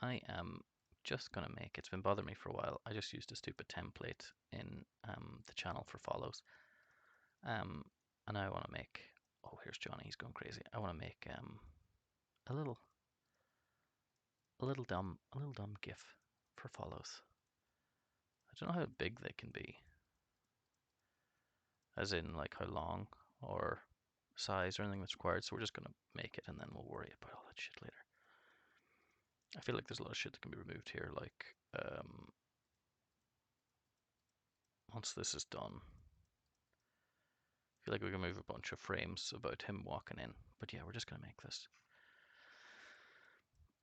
I am just gonna make, it's been bothering me for a while. I just used a stupid template in the channel for follows. Um, and I want to make, oh, here's Johnny, he's going crazy. I want to make a little dumb GIF for follows. I don't know how big they can be, as in like how long or size or anything that's required. So we're just gonna make it and then we'll worry about all that shit later. I feel like there's a lot of shit that can be removed here, like once this is done, I feel like we can move a bunch of frames about him walking in. But yeah, we're just gonna make this.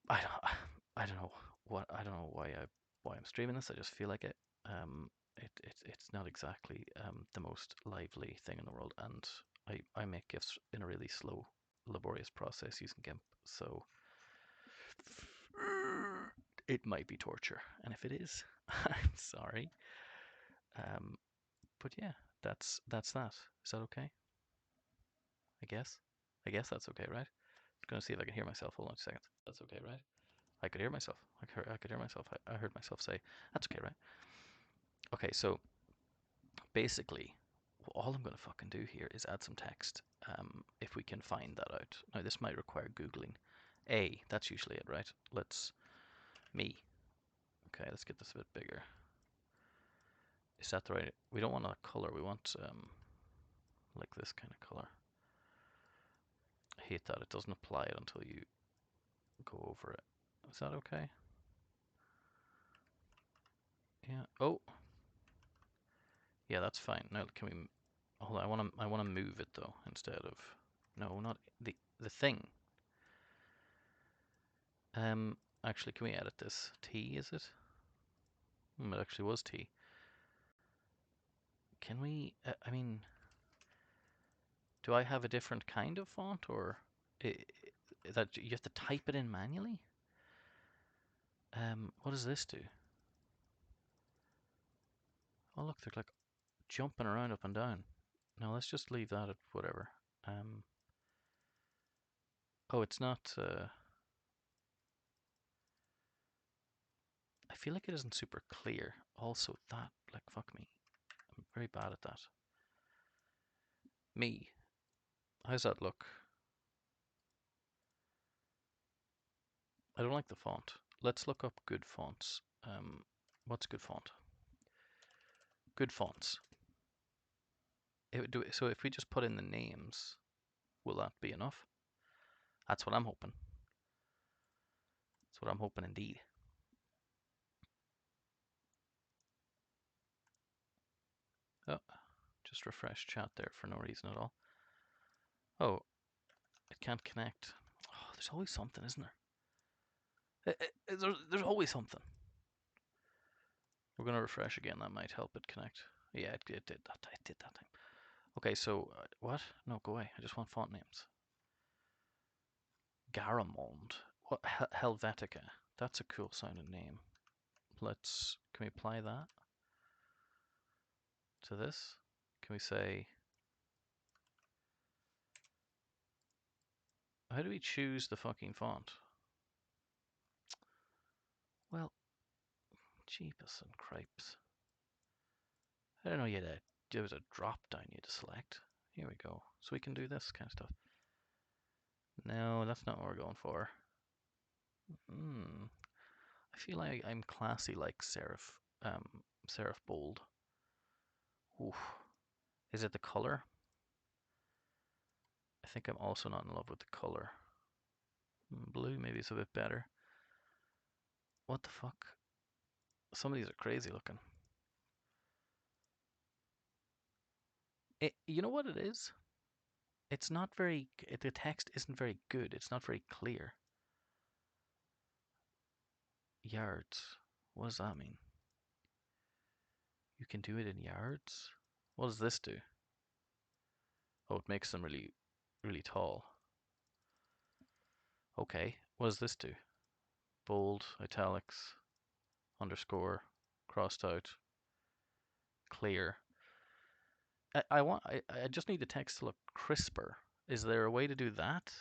I don't know why I'm streaming this. I just feel like it. It's not exactly the most lively thing in the world, and I make GIFs in a really slow, laborious process using GIMP. So it might be torture, and if it is, I'm sorry. But yeah, that's that. Is that okay? I guess that's okay, right? I'm gonna see if I can hear myself. Hold on a second. That's okay, right? I could hear myself. I could hear myself. I heard myself say, "That's okay, right?" Okay, so basically, all I'm gonna fucking do here is add some text. If we can find that out. Now this might require googling. That's usually it, right? Me. Okay, let's get this a bit bigger. Is that the right? We don't want a color. We want like this kind of color. I hate that it doesn't apply it until you go over it. Is that okay? Yeah. Oh. Yeah, that's fine. Now can we? Hold on. I wanna move it though instead of. No, not the thing. Actually, can we edit this? T is it? It actually was T. Can we? I mean, do I have a different kind of font, or that you have to type it in manually? What does this do? Oh look, they're like jumping around up and down. No, let's just leave that at whatever. Oh, it's not. I feel like it isn't super clear. Also, that like fuck me. I'm very bad at that. Me. How's that look? I don't like the font. Let's look up good fonts. What's good font? Good fonts. So if we just put in the names, will that be enough? That's what I'm hoping. That's what I'm hoping indeed. Oh, just refresh chat there for no reason at all. Oh, it can't connect. Oh, there's always something, isn't there? There's always something. We're gonna refresh again. That might help it connect. Yeah, it did that. It did that time. Okay, so what? No, go away. I just want font names. Garamond. What? Helvetica. That's a cool sounding name. Can we apply that to this? Can we say, how do we choose the fucking font? Well, jeepus and cripes. I don't know yet. There was a drop down you had to select. Here we go. So we can do this kind of stuff. No, that's not what we're going for. I feel like I'm classy like Serif. Serif Bold. Oof. Is it the color? I think I'm also not in love with the color. Blue maybe is a bit better. What the fuck? Some of these are crazy looking. You know what it is? It's not very. The text isn't very good. It's not very clear. Yards. What does that mean? You can do it in yards? What does this do? Oh, it makes them really, really tall. Okay, what does this do? Bold, italics, underscore, crossed out, clear. I just need the text to look crisper. Is there a way to do that?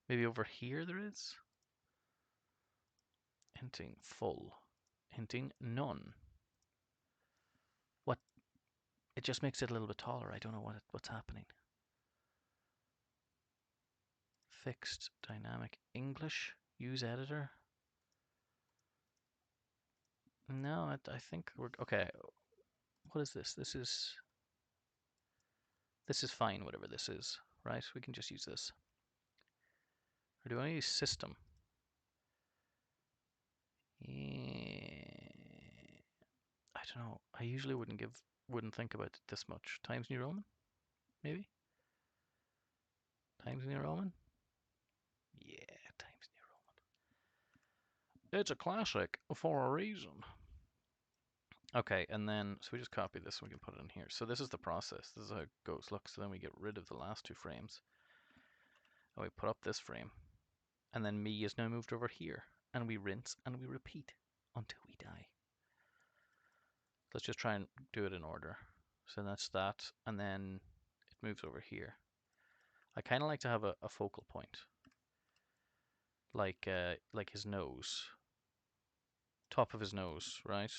Maybe over here there is? Hinting full. Hinting none. What? It just makes it a little bit taller. I don't know what's happening. Fixed dynamic English. Use editor. No, I think we're okay. What is this? This is fine. Whatever this is, right? We can just use this. Or do I use system? I don't know. I usually wouldn't think about it this much. Times New Roman, maybe. Times New Roman. Yeah, Times New Roman. It's a classic for a reason. Okay, and then so we just copy this and we can put it in here. So this is the process. This is how it goes. Look, so then we get rid of the last two frames. And we put up this frame. And then me is now moved over here. And we rinse and we repeat until we die. Let's just try and do it in order. So that's that, and then it moves over here. I kind of like to have a focal point, like his nose, top of his nose, right?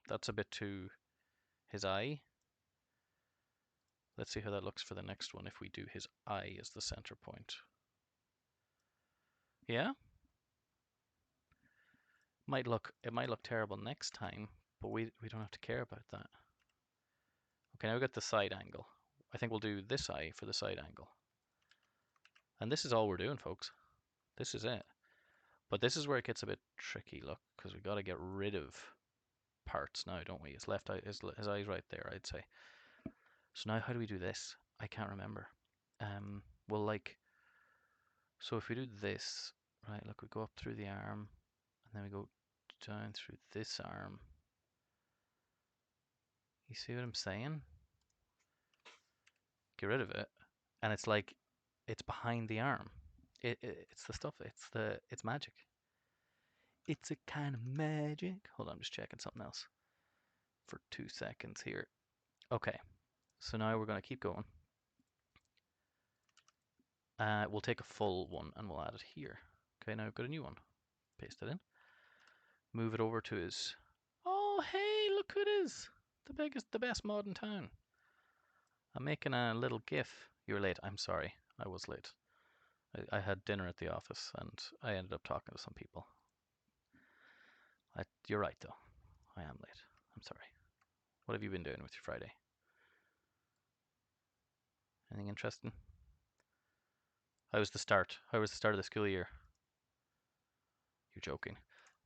That's a bit too his eye. Let's see how that looks for the next one if we do his eye as the center point. Yeah? It might look terrible next time, but we don't have to care about that. Okay, now we got the side angle. I think we'll do this eye for the side angle. And this is all we're doing, folks. This is it. But this is where it gets a bit tricky, look, because we got to get rid of parts now, don't we? His left eye, his eye's right there, I'd say. So now how do we do this? I can't remember. Well, like, so if we do this, right, look, we go up through the arm, and then we go down through this arm. You see what I'm saying? Get rid of it, and it's like, it's behind the arm. It's the stuff, it's magic. It's a kind of magic. Hold on, I'm just checking something else for 2 seconds here. Okay, so now we're going to keep going. We'll take a full one and we'll add it here. Okay, now I've got a new one. Paste it in. Move it over to his... Oh, hey, look who it is. The best mod in town. I'm making a little GIF. You're late. I'm sorry. I was late. I had dinner at the office and I ended up talking to some people. You're right, though. I am late. I'm sorry. What have you been doing with your Friday? Anything interesting? How was the start? How was the start of the school year? You're joking.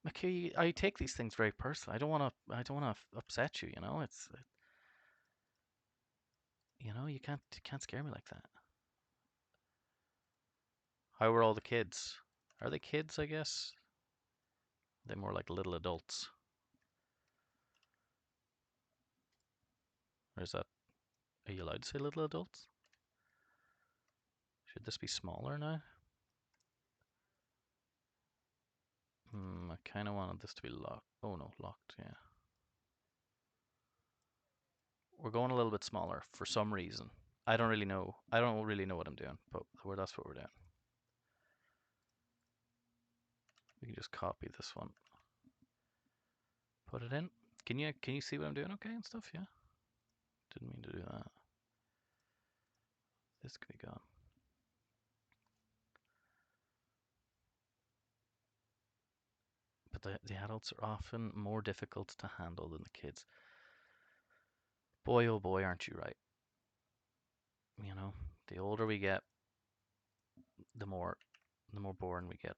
Okay, I take these things very personally. I don't want to upset you, you know? You can't scare me like that. How were all the kids? Are they kids, I guess? They're more like little adults. Or is that, are you allowed to say little adults? Should this be smaller now? I kind of wanted this to be locked. Oh no, locked, yeah. We're going a little bit smaller for some reason. I don't really know. I don't really know what I'm doing, but that's what we're doing. We can just copy this one. Put it in. Can you see what I'm doing okay and stuff? Yeah. Didn't mean to do that. This could be gone. But the adults are often more difficult to handle than the kids. Boy, oh boy, aren't you right? You know, the older we get, the more boring we get.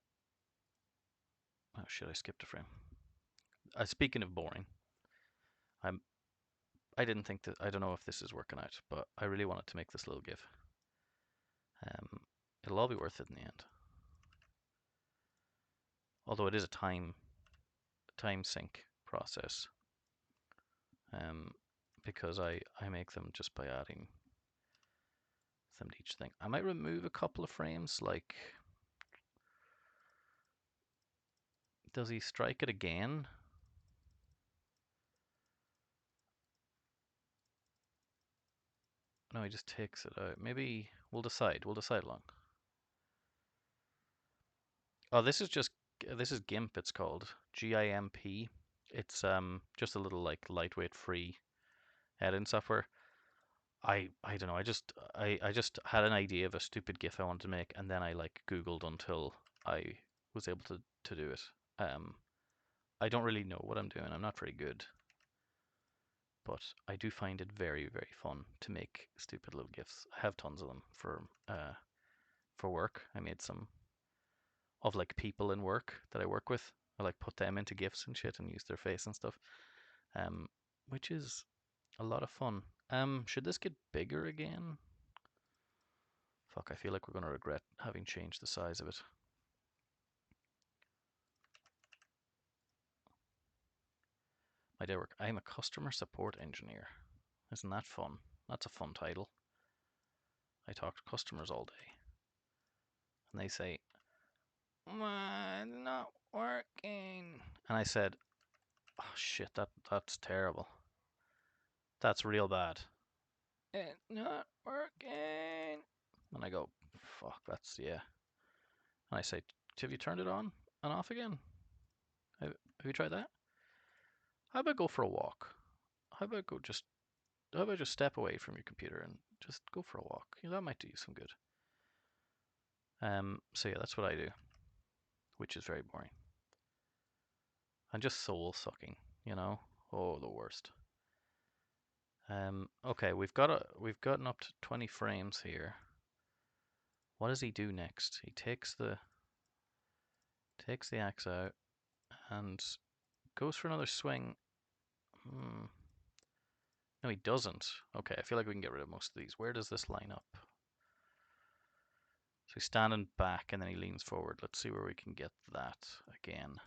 Oh shit! I skipped a frame. Speaking of boring, I didn't think that. I don't know if this is working out, but I really wanted to make this little GIF. It'll all be worth it in the end. Although it is a time sync process. Because I make them just by adding them to each thing. I might remove a couple of frames, like, does he strike it again? No, he just takes it out. Maybe we'll decide along. Oh, this is just this is GIMP. It's called GIMP. It's just a little like lightweight free editing software. I don't know. I just had an idea of a stupid GIF I wanted to make, and then I like Googled until I was able to do it. Um, I don't really know what I'm doing. I'm not very good, but I do find it very, very fun to make stupid little GIFs. I have tons of them for work. I made some of like people in work that I work with. I like put them into GIFs and shit and use their face and stuff. Um, which is a lot of fun. Should this get bigger again? Fuck, I feel like we're gonna regret having changed the size of it. My day work. I am a customer support engineer. Isn't that fun? That's a fun title. I talk to customers all day, and they say, "Why it's not working?" And I said, "Oh shit, that's terrible. That's real bad. It's not working." And I go, "Fuck, that's yeah." And I say, "Have you turned it on and off again? Have you tried that? How about go for a walk? How about go just how about just step away from your computer and just go for a walk? You know, that might do you some good." So yeah, that's what I do, which is very boring and just soul sucking. You know, oh the worst. Okay, we've gotten up to 20 frames here. What does he do next? He takes the axe out and goes for another swing. No, he doesn't. Okay, I feel like we can get rid of most of these. Where does this line up? So he's standing back and then he leans forward. Let's see where we can get that again.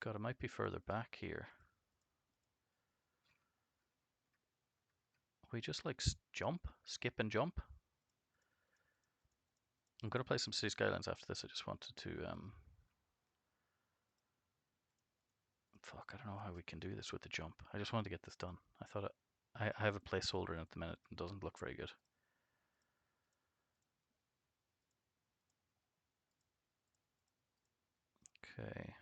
God, it might be further back here. We just like jump, skip and jump. I'm gonna play some City Skylines after this. I just wanted to fuck, I don't know how we can do this with the jump. I just wanted to get this done. I have a placeholder in at the minute. It doesn't look very good. Okay.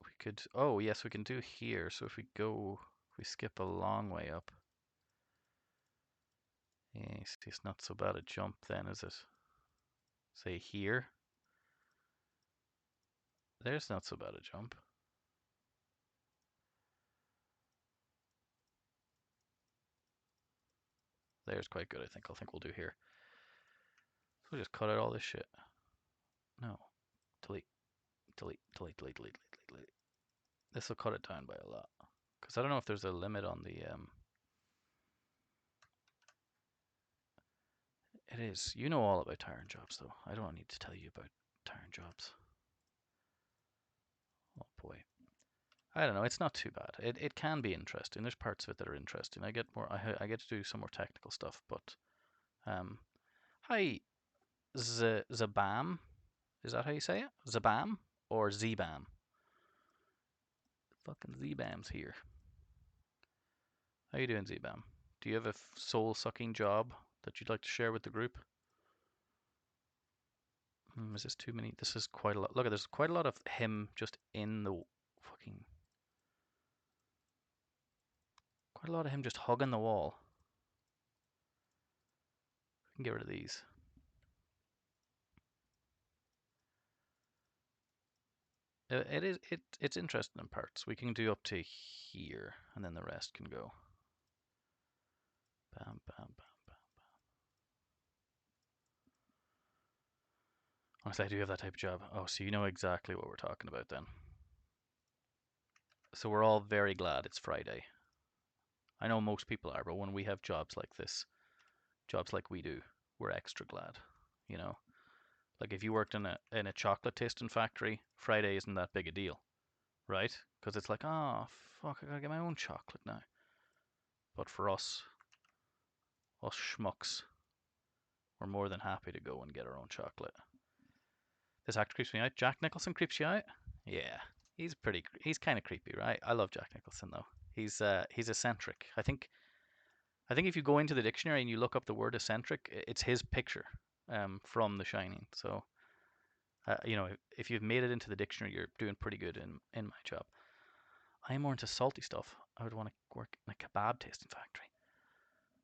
We could, oh yes, we can do here. So if we skip a long way up. Yes, it's not so bad a jump then, is it? Say here. There's not so bad a jump. There's quite good, I think. I think we'll do here. So we'll just cut out all this shit. No. Delete. Delete. Delete. Delete. Delete. Delete. Delete. This will cut it down by a lot. Because I don't know if there's a limit on the It is. You know all about tiring jobs though. I don't need to tell you about tiring jobs. Oh boy. I don't know, it's not too bad. It can be interesting. There's parts of it that are interesting. I get to do some more technical stuff, but hi Zabam. Is that how you say it? Zabam or Zbam? Fucking Zbam's here. How you doing, Zbam? Do you have a soul sucking job that you'd like to share with the group? Is this too many? This is quite a lot. Look, there's quite a lot of him just in the fucking. Quite a lot of him just hugging the wall. We can get rid of these. It's interesting in parts. We can do up to here, and then the rest can go. Bam, bam, bam, bam. Honestly, I do have that type of job. Oh, so you know exactly what we're talking about then. So we're all very glad it's Friday. I know most people are, but when we have jobs like this, jobs like we do, we're extra glad. You know, like if you worked in a chocolate tasting factory, Friday isn't that big a deal, right? Because it's like, oh fuck, I gotta get my own chocolate now. But for us schmucks, we're more than happy to go and get our own chocolate. This actor creeps me out. Jack Nicholson creeps you out? Yeah, he's kind of creepy, right? I love Jack Nicholson though. He's eccentric. I think if you go into the dictionary and you look up the word eccentric, it's his picture. from The Shining. So, you know, if you've made it into the dictionary, you're doing pretty good in my job. I'm more into salty stuff. I would want to work in a kebab tasting factory.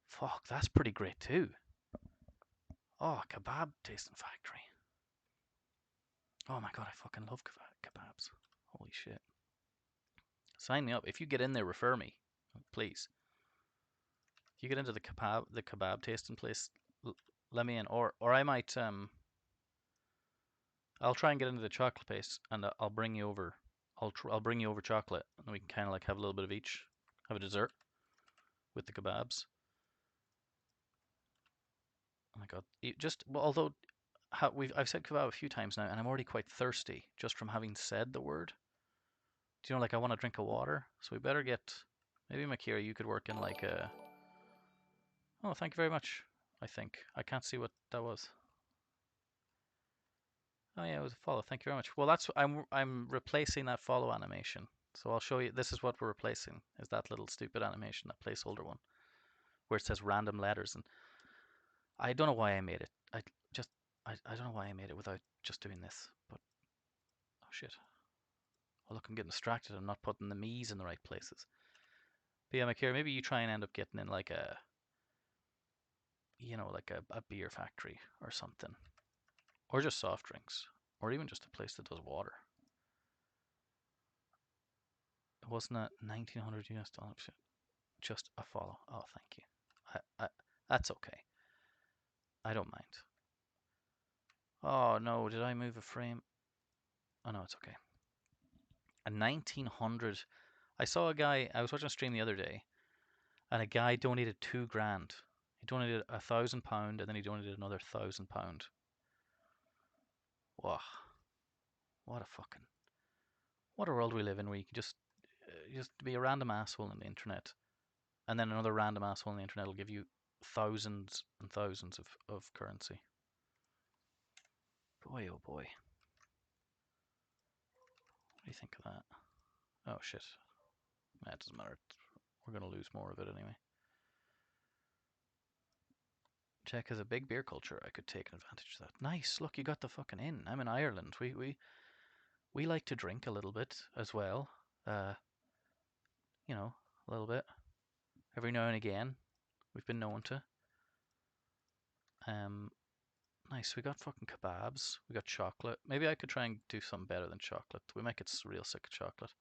Fuck, that's pretty great too. Oh, kebab tasting factory. Oh my god, I fucking love kebabs. Holy shit. Sign me up. If you get in there, refer me, please. If you get into the kebab tasting place, let me in. Or I might I'll try and get into the chocolate place, and I'll bring you over. I'll bring you over chocolate, and we can kind of like have a little bit of each. Have a dessert with the kebabs. Oh my god! Although I've said kebab a few times now, and I'm already quite thirsty just from having said the word. Do you know, like I want to drink a water, so we better get. Maybe Makira, you could work in like a. Oh, thank you very much. I think I can't see what that was. Oh yeah, it was a follow. Thank you very much. Well, I'm replacing that follow animation. So I'll show you. This is what we're replacing. Is that little stupid animation, that placeholder one, where it says random letters, and I don't know why I made it. Just I don't know why I made it without just doing this. But oh shit. Oh look, I'm getting distracted. I'm not putting the me's in the right places. But yeah, Makira, maybe you try and end up getting in like a, you know, like a beer factory or something, or just soft drinks, or even just a place that does water. It wasn't a 1900 US dollars. Just a follow. Oh, thank you. That's okay. I don't mind. Oh no, did I move a frame? Oh no, it's okay. A 1900. I saw a guy. I was watching a stream the other day, and a guy donated £2,000. He donated £1,000, and then he donated another £1,000. Wow, what a fucking what a world we live in, where you can just be a random asshole on the internet, and then another random asshole on the internet will give you thousands and thousands of currency. Boy, oh boy. What do you think of that? Oh shit. Nah, it doesn't matter. We're gonna lose more of it anyway. Czech has a big beer culture. I could take advantage of that. Nice. Look, you got the fucking in. I'm in Ireland. We like to drink a little bit as well. You know, a little bit every now and again. We've been known to. Um, nice. We got fucking kebabs. We got chocolate. Maybe I could try and do something better than chocolate. We might get real sick of chocolate.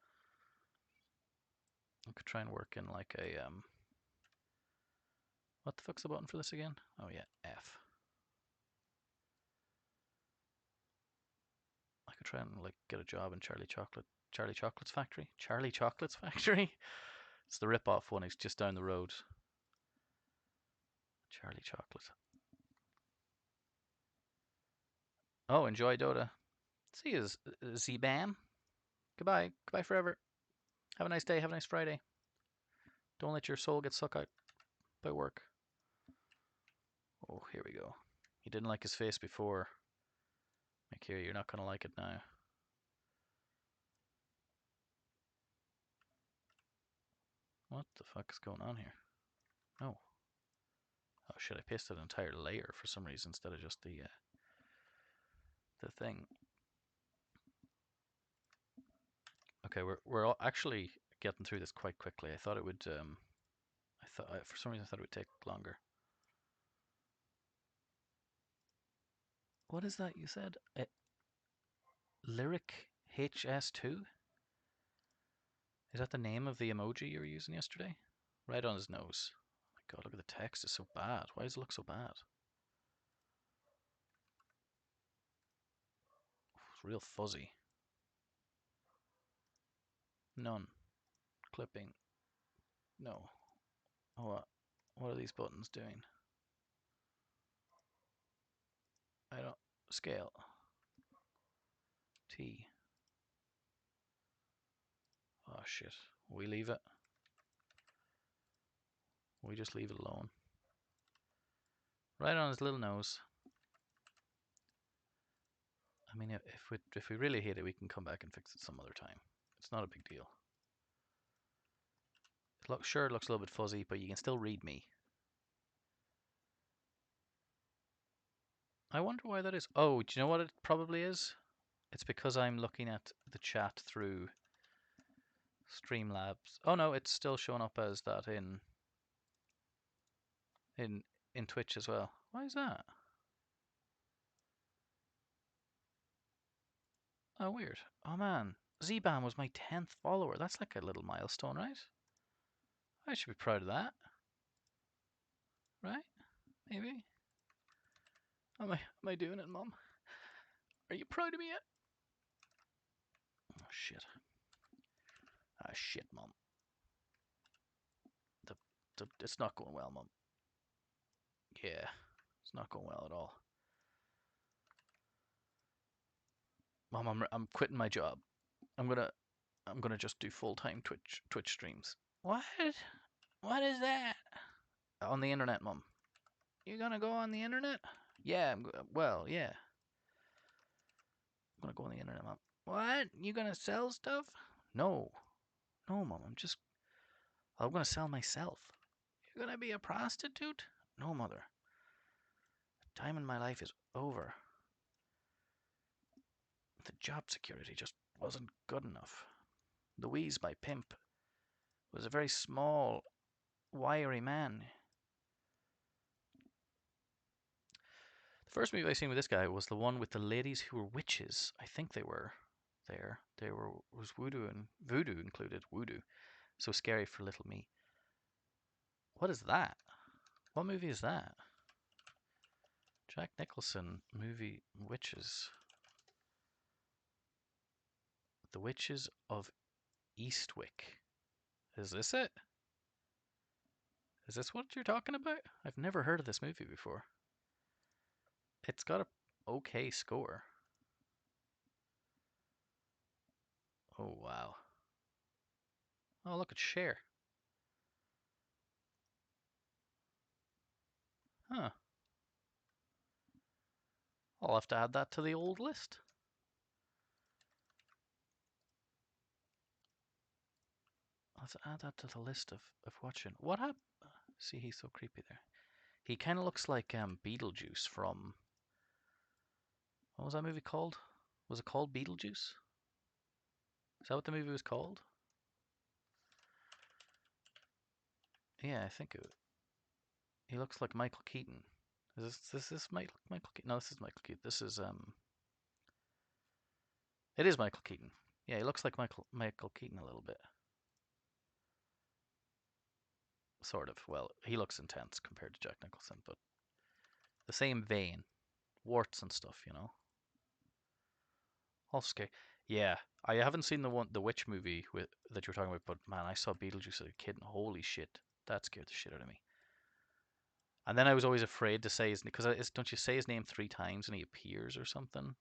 I could try and work in like a What the fuck's the button for this again? Oh yeah, F. I could try and like get a job in Charlie Chocolate's factory. Charlie Chocolate's factory. It's the rip-off one. It's just down the road. Charlie Chocolate. Oh, enjoy Dota. See you, Z-Bam. Goodbye. Goodbye forever. Have a nice day. Have a nice Friday. Don't let your soul get sucked out by work. Oh, here we go. You didn't like his face before. Like here, you're not gonna like it now. What the fuck is going on here? Oh. Oh shit, I pasted an entire layer for some reason instead of just the thing. Okay, we're all actually getting through this quite quickly. I thought it would for some reason I thought it would take longer. What is that you said? Lyric HS2? Is that the name of the emoji you were using yesterday? Right on his nose. Oh my god, look at the text. It's so bad. Why does it look so bad? It's real fuzzy. None. Clipping. No. Oh, what are these buttons doing? I don't. Scale. T. Oh shit. We leave it. We just leave it alone. Right on his little nose. I mean, if we really hate it, we can come back and fix it some other time. It's not a big deal. Sure, it looks a little bit fuzzy, but you can still read me. I wonder why that is. Oh, do you know what it probably is? It's because I'm looking at the chat through Streamlabs. Oh no, it's still showing up as that in in Twitch as well. Why is that? Oh, weird. Oh man, Zban was my 10th follower. That's like a little milestone, right? I should be proud of that, right? Maybe. Am I doing it, Mom? Are you proud of me yet? Oh shit. Ah shit, Mom. It's not going well, Mom. Yeah, it's not going well at all. Mom, I'm quitting my job. I'm gonna just do full-time Twitch streams. What? What is that? On the internet, Mom. You gonna go on the internet? Yeah, well, yeah. I'm gonna go on the internet, Mom. What? You gonna sell stuff? No. No, Mom, I'm gonna sell myself. You're gonna be a prostitute? No, Mother. Time in my life is over. The job security just wasn't good enough. Louise, my pimp, was a very small, wiry man. The first movie I seen with this guy was the one with the ladies who were witches. I think they were there. Was voodoo included. Voodoo. So scary for little me. What is that? What movie is that? Jack Nicholson movie Witches. The Witches of Eastwick. Is this it? Is this what you're talking about? I've never heard of this movie before. It's got a okay score. Oh wow. Oh look at Cher. Huh. I'll have to add that to the old list. Let's add that to the list of watching. What happened? See, he's so creepy there. He kind of looks like Beetlejuice from. What was that movie called? Was it called Beetlejuice? Is that what the movie was called? Yeah, I think it. He looks like Michael Keaton. Is this Michael Keaton? No, this is Michael Keaton. This is It is Michael Keaton. Yeah, he looks like Michael Keaton a little bit. Sort of. Well, he looks intense compared to Jack Nicholson, but the same vein, warts and stuff, you know. All scary. Yeah, I haven't seen the witch movie that you were talking about, but man, I saw Beetlejuice as a kid, and holy shit, that scared the shit out of me. And then I was always afraid to say his because don't you say his name 3 times and he appears or something,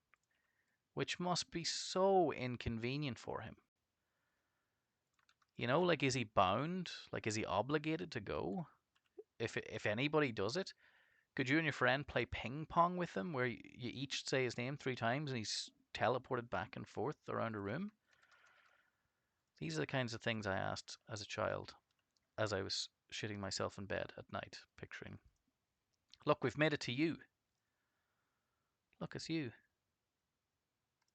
which must be so inconvenient for him. You know, like is he bound? Like is he obligated to go? If anybody does it, could you and your friend play ping pong with him, where you each say his name 3 times and he's teleported back and forth around a room? These are the kinds of things I asked as a child, as I was shitting myself in bed at night, picturing. Look, we've made it to you. Look, it's you.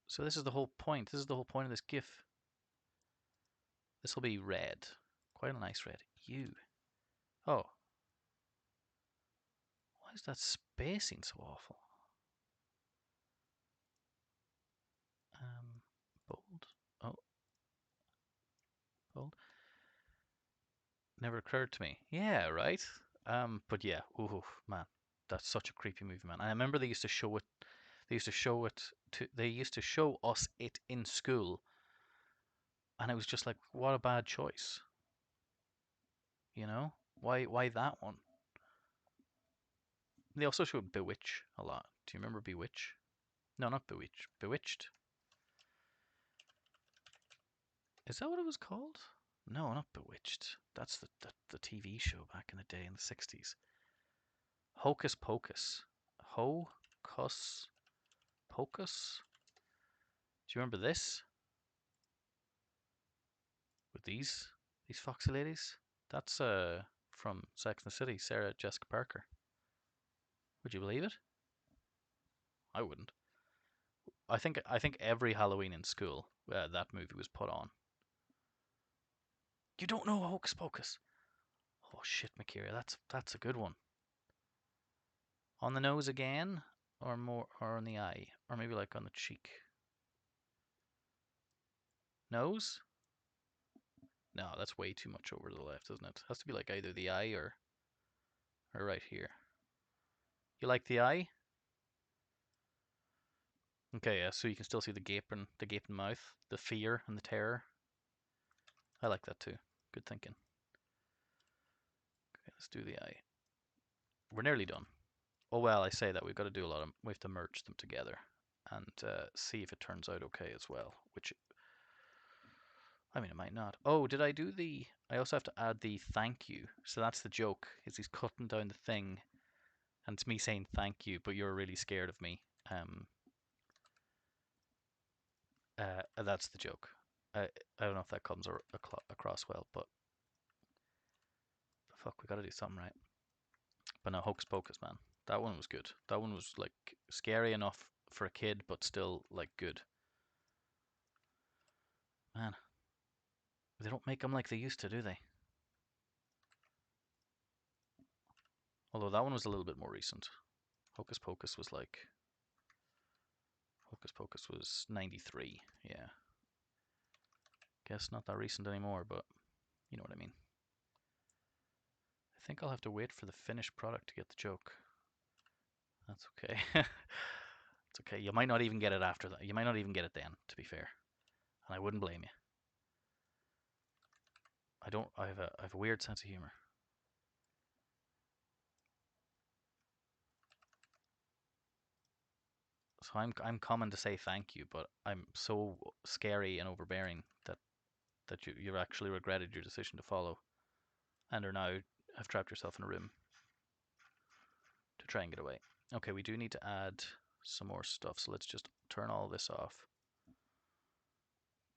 So this is the whole point. This is the whole point of this GIF. This will be red. Quite a nice red. You. Oh. Why is that spacing so awful? Bold. Oh. Bold. Never occurred to me. Yeah, right? But yeah. Ooh, man. That's such a creepy movie, man. I remember they used to show it. They used to show it They used to show us it in school, and it was just like, what a bad choice. You know? Why that one? They also showed Bewitch a lot. Do you remember Bewitch? No, not Bewitch. Bewitched. Is that what it was called? No, not Bewitched. That's the TV show back in the day in the 60s. Hocus Pocus. Hocus Pocus? Do you remember this? With these foxy ladies? That's from Sex and the City, Sarah Jessica Parker. Would you believe it? I wouldn't. I think every Halloween in school, that movie was put on. You don't know Hocus Pocus? Oh shit, Makira, that's a good one. On the nose again, or more, or on the eye, or maybe like on the cheek. Nose? No, that's way too much over to the left, isn't it? It has to be like either the eye or right here. You like the eye? Okay, yeah, so you can still see the gaping mouth, the fear and the terror. I like that too. Good thinking. Okay, let's do the eye. We're nearly done. Oh well, I say that we've got to do a lot of. We have to merge them together and see if it turns out okay as well. Which, I mean, it might not. Oh, did I do the? I also have to add the thank you. So that's the joke. Is he's cutting down the thing, and it's me saying thank you, but you're really scared of me. That's the joke. I don't know if that comes across well, but fuck, we got to do something right. But no, Hocus Pocus, man. That one was good. That one was like scary enough for a kid, but still like good. Man, they don't make them like they used to, do they? Although that one was a little bit more recent. Hocus Pocus was like Hocus Pocus was 93. Yeah. Guess not that recent anymore, but you know what I mean. I think I'll have to wait for the finished product to get the joke. That's okay. It's okay. You might not even get it after that. You might not even get it then, to be fair. And I wouldn't blame you. I have a weird sense of humor. So I'm common to say thank you, but I'm so scary and overbearing that you've actually regretted your decision to follow and are now have trapped yourself in a room to try and get away. Okay, we do need to add some more stuff, so let's just turn all this off.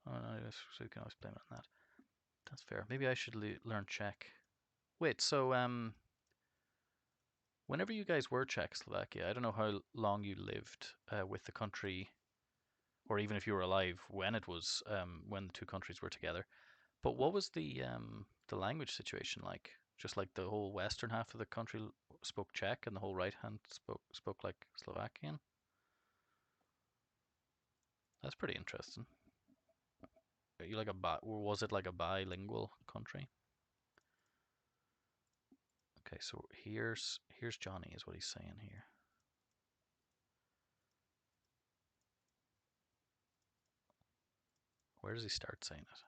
Oh no, so you can always blame it on that. That's fair. Maybe I should learn Czech. Wait, so whenever you guys were Czechoslovakia, I don't know how long you lived with the country, or even if you were alive when it was when the two countries were together. But what was the language situation like? Just like the whole western half of the country spoke Czech, and the whole right hand spoke like Slovakian. That's pretty interesting. Are you like or was it like a bilingual country? Okay, so here's Johnny is what he's saying here. Where does he start saying it?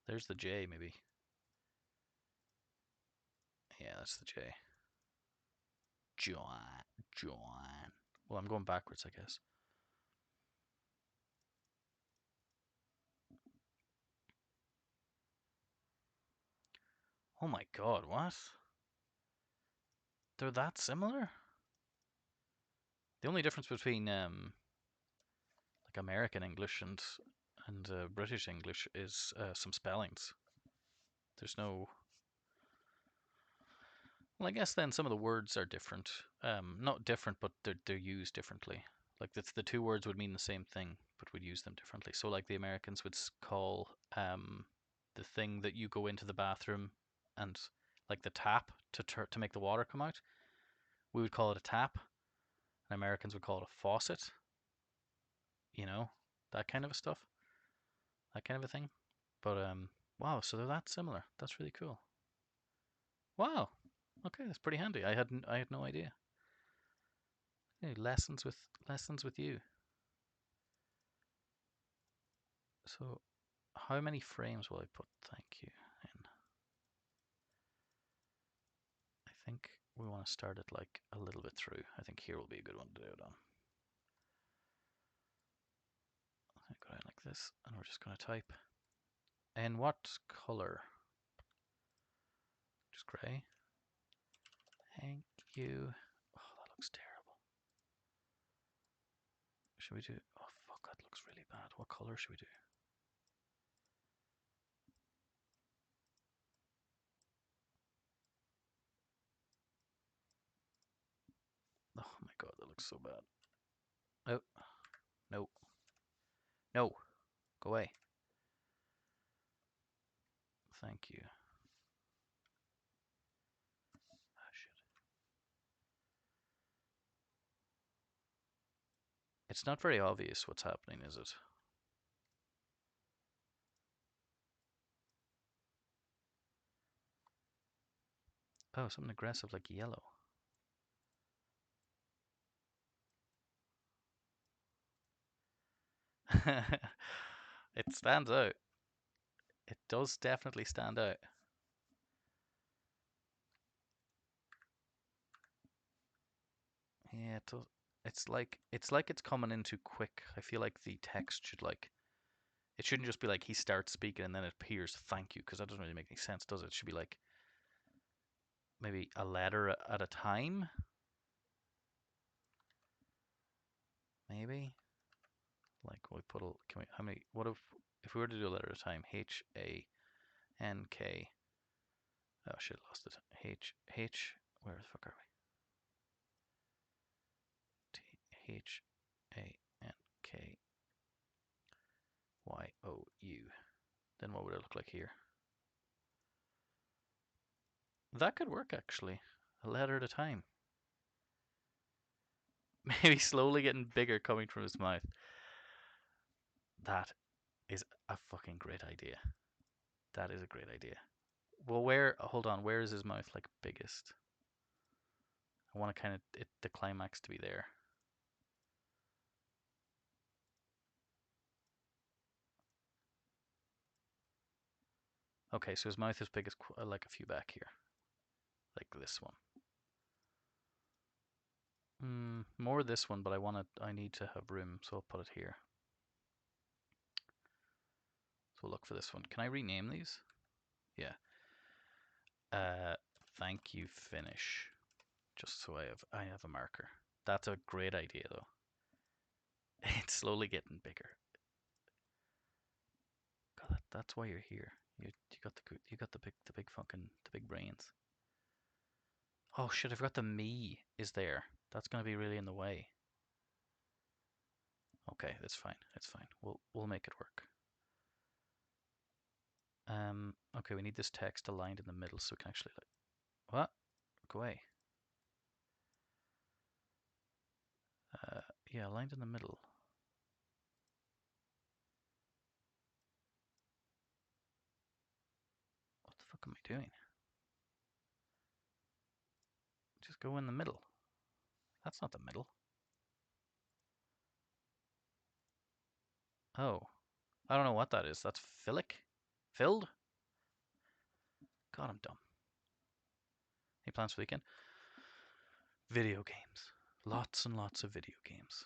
There's the J, maybe. Yeah, that's the J. John. Well, I'm going backwards, I guess. Oh my god, what? They're that similar? The only difference between like American English and British English is some spellings. There's no. Well, I guess then some of the words are different. Not different, but they're used differently. Like the two words would mean the same thing, but we'd use them differently. So like the Americans would call the thing that you go into the bathroom and like the tap to make the water come out, we would call it a tap, and Americans would call it a faucet. You know, that kind of a stuff, that kind of a thing. But wow, so they're that similar. That's really cool. Wow. Okay, that's pretty handy. I had no idea. Hey, lessons with you. So, how many frames will I put thank you in? I think we want to start it like a little bit through. I think here will be a good one to do it on. I go down like this, and we're just going to type. In what color? Just grey. Thank you. Oh, that looks terrible. Should we do? Oh fuck, that looks really bad. What color should we do? god, that looks so bad. Oh, no. No. Go away. Thank you. Ah, shit. It's not very obvious what's happening, is it? Oh, something aggressive like yellow. It stands out. It does definitely stand out. Yeah, it does. It's like it's coming in too quick. I feel like the text should like it shouldn't just be like he starts speaking and then it appears thank you, because that doesn't really make any sense, does it? It should be like maybe a letter at a time, maybe. Like we put a can we how many what if we were to do a letter at a time? HANK. Oh shit, lost it. H where the fuck are we? HANKYOU. Then what would it look like here? That could work actually. A letter at a time. Maybe slowly getting bigger coming from his mouth. That is a fucking great idea. That is a great idea. Well, hold on, where is his mouth like biggest? I want to kind of the climax to be there. Okay, so his mouth is biggest like a few back here. Like this one. More this one, but I need to have room, so I'll put it here. So we'll look for this one. Can I rename these? Yeah. Thank you, finish. Just so I have a marker. That's a great idea though. It's slowly getting bigger. God, that's why you're here. You got the big fucking the big brains. Oh shit! I forgot the me is there. That's gonna be really in the way. Okay, that's fine. It's fine. We'll make it work. Okay, we need this text aligned in the middle so we can actually like what? Go away. Yeah, aligned in the middle. What the fuck am I doing? Just go in the middle. That's not the middle. Oh, I don't know what that is. That's Philic? Filled? God, I'm dumb. Any plans for the weekend? Video games. Lots and lots of video games.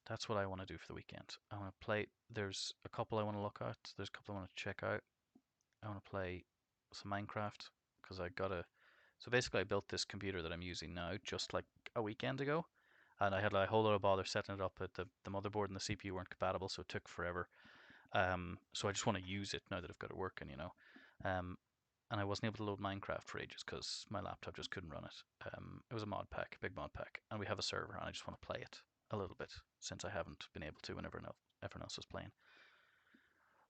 That's what I want to do for the weekend. I want to play. There's a couple I want to look at. There's a couple I want to check out. I want to play some Minecraft because I got a. So basically, I built this computer that I'm using now just like a weekend ago, and I had like, a whole lot of bother setting it up. But the motherboard and the CPU weren't compatible, so it took forever. So I just want to use it now that I've got it working, you know. Um, and I wasn't able to load Minecraft for ages because my laptop just couldn't run it. It was a mod pack, a big mod pack, and we have a server, and I just want to play it a little bit since I haven't been able to when everyone else was playing.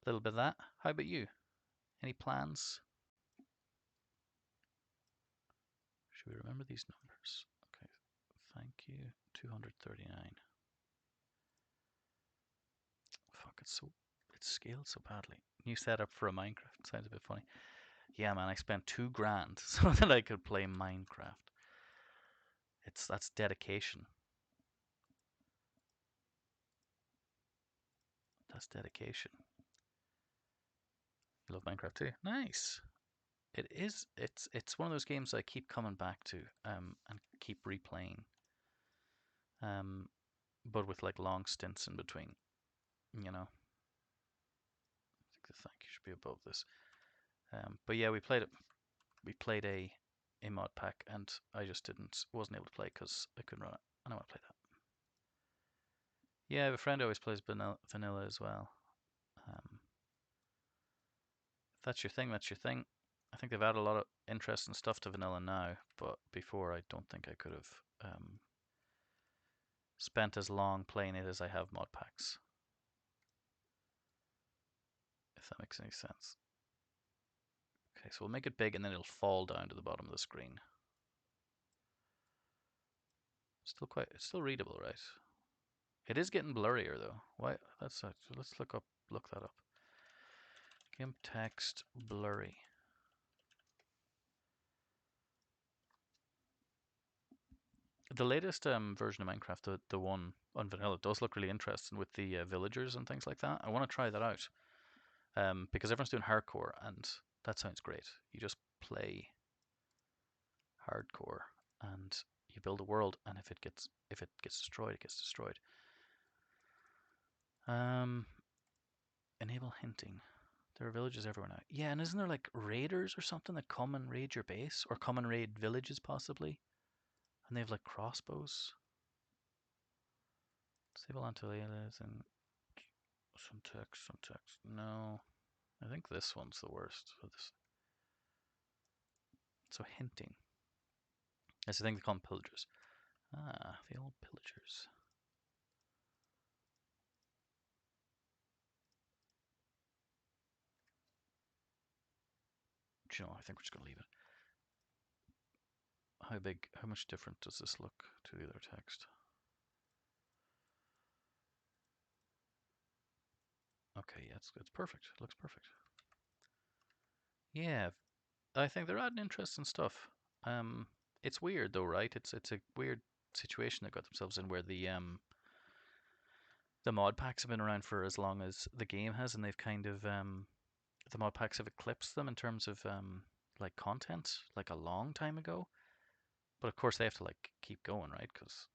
A little bit of that. How about you? Any plans? Should we remember these numbers? Okay, thank you. 239. Fuck, it's scaled so badly. New setup for a Minecraft. Sounds a bit funny. Yeah, man, I spent $2,000 so that I could play Minecraft. That's dedication. That's dedication. You love Minecraft too? Nice. It is. It's one of those games I keep coming back to, and keep replaying. Um, but with like long stints in between. You know, I think the thank you should be above this. But yeah, we played it. We played a mod pack, and I just wasn't able to play because I couldn't run it, and I want to play that. Yeah, I have a friend who always plays vanilla as well. Um, if that's your thing, that's your thing. I think they've added a lot of interesting stuff to vanilla now, but before I don't think I could have spent as long playing it as I have mod packs. If that makes any sense. Okay, so we'll make it big and then it'll fall down to the bottom of the screen. It's still readable, right? It is getting blurrier though. Why? Let's look that up. GIMP text blurry. The latest version of Minecraft, the one on vanilla, does look really interesting with the villagers and things like that. I want to try that out because everyone's doing hardcore, and that sounds great. You just play hardcore, and you build a world, and if it gets destroyed, it gets destroyed. Enable hinting. There are villages everywhere now. Yeah, and isn't there like raiders or something that come and raid your base, or come and raid villages possibly? And they have like crossbows. Disable anti-alias and some text. No, I think this one's the worst for this. So hinting. That's the thing they call them pillagers. Ah, the old pillagers. Do you know, I think we're just gonna leave it. How much different does this look to the other text? Okay, yeah, it's perfect. It looks perfect. Yeah, I think they're adding interesting stuff. It's weird though, right? It's a weird situation they got themselves in where the mod packs have been around for as long as the game has, and they've kind of the mod packs have eclipsed them in terms of like content, like a long time ago. But of course they have to like keep going, right? Because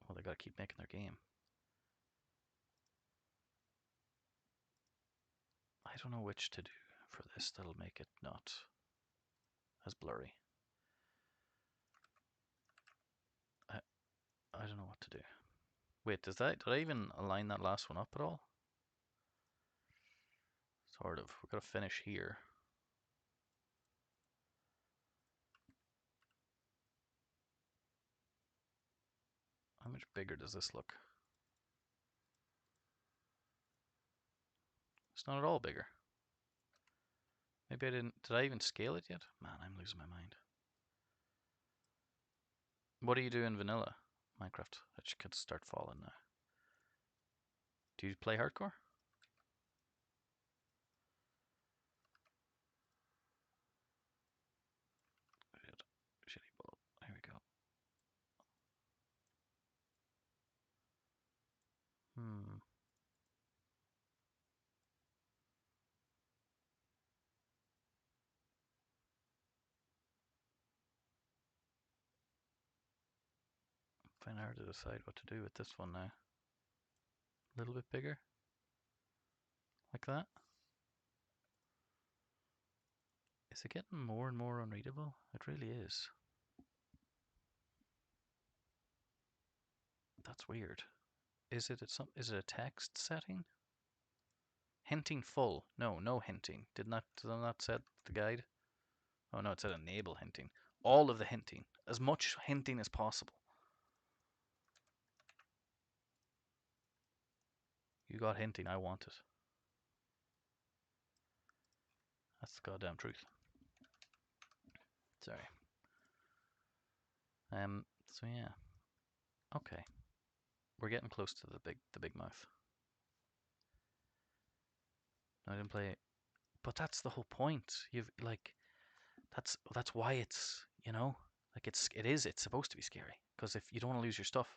well, they got to keep making their game. I don't know which to do for this that'll make it not as blurry. I I don't know what to do. Wait, did I even align that last one up at all? Sort of. We've got to finish here. How much bigger does this look? It's not at all bigger. Maybe I didn't. Did I even scale it yet? Man, I'm losing my mind. What do you do in vanilla Minecraft? I just could start falling now. Do you play hardcore? Shitty bullet. Here we go. Hmm. Find hard to decide what to do with this one now. A little bit bigger. Like that. Is it getting more and more unreadable? It really is. That's weird. Is it a text setting? Hinting full. No, no hinting. Did I not set the guide? Oh no, it said enable hinting. All of the hinting. As much hinting as possible. You got hinting, I want it. That's the goddamn truth. Sorry. So yeah. Okay. We're getting close to the big mouth. I didn't play it. But that's the whole point. You've like that's why it's, you know, like it's supposed to be scary. Because if you don't want to lose your stuff,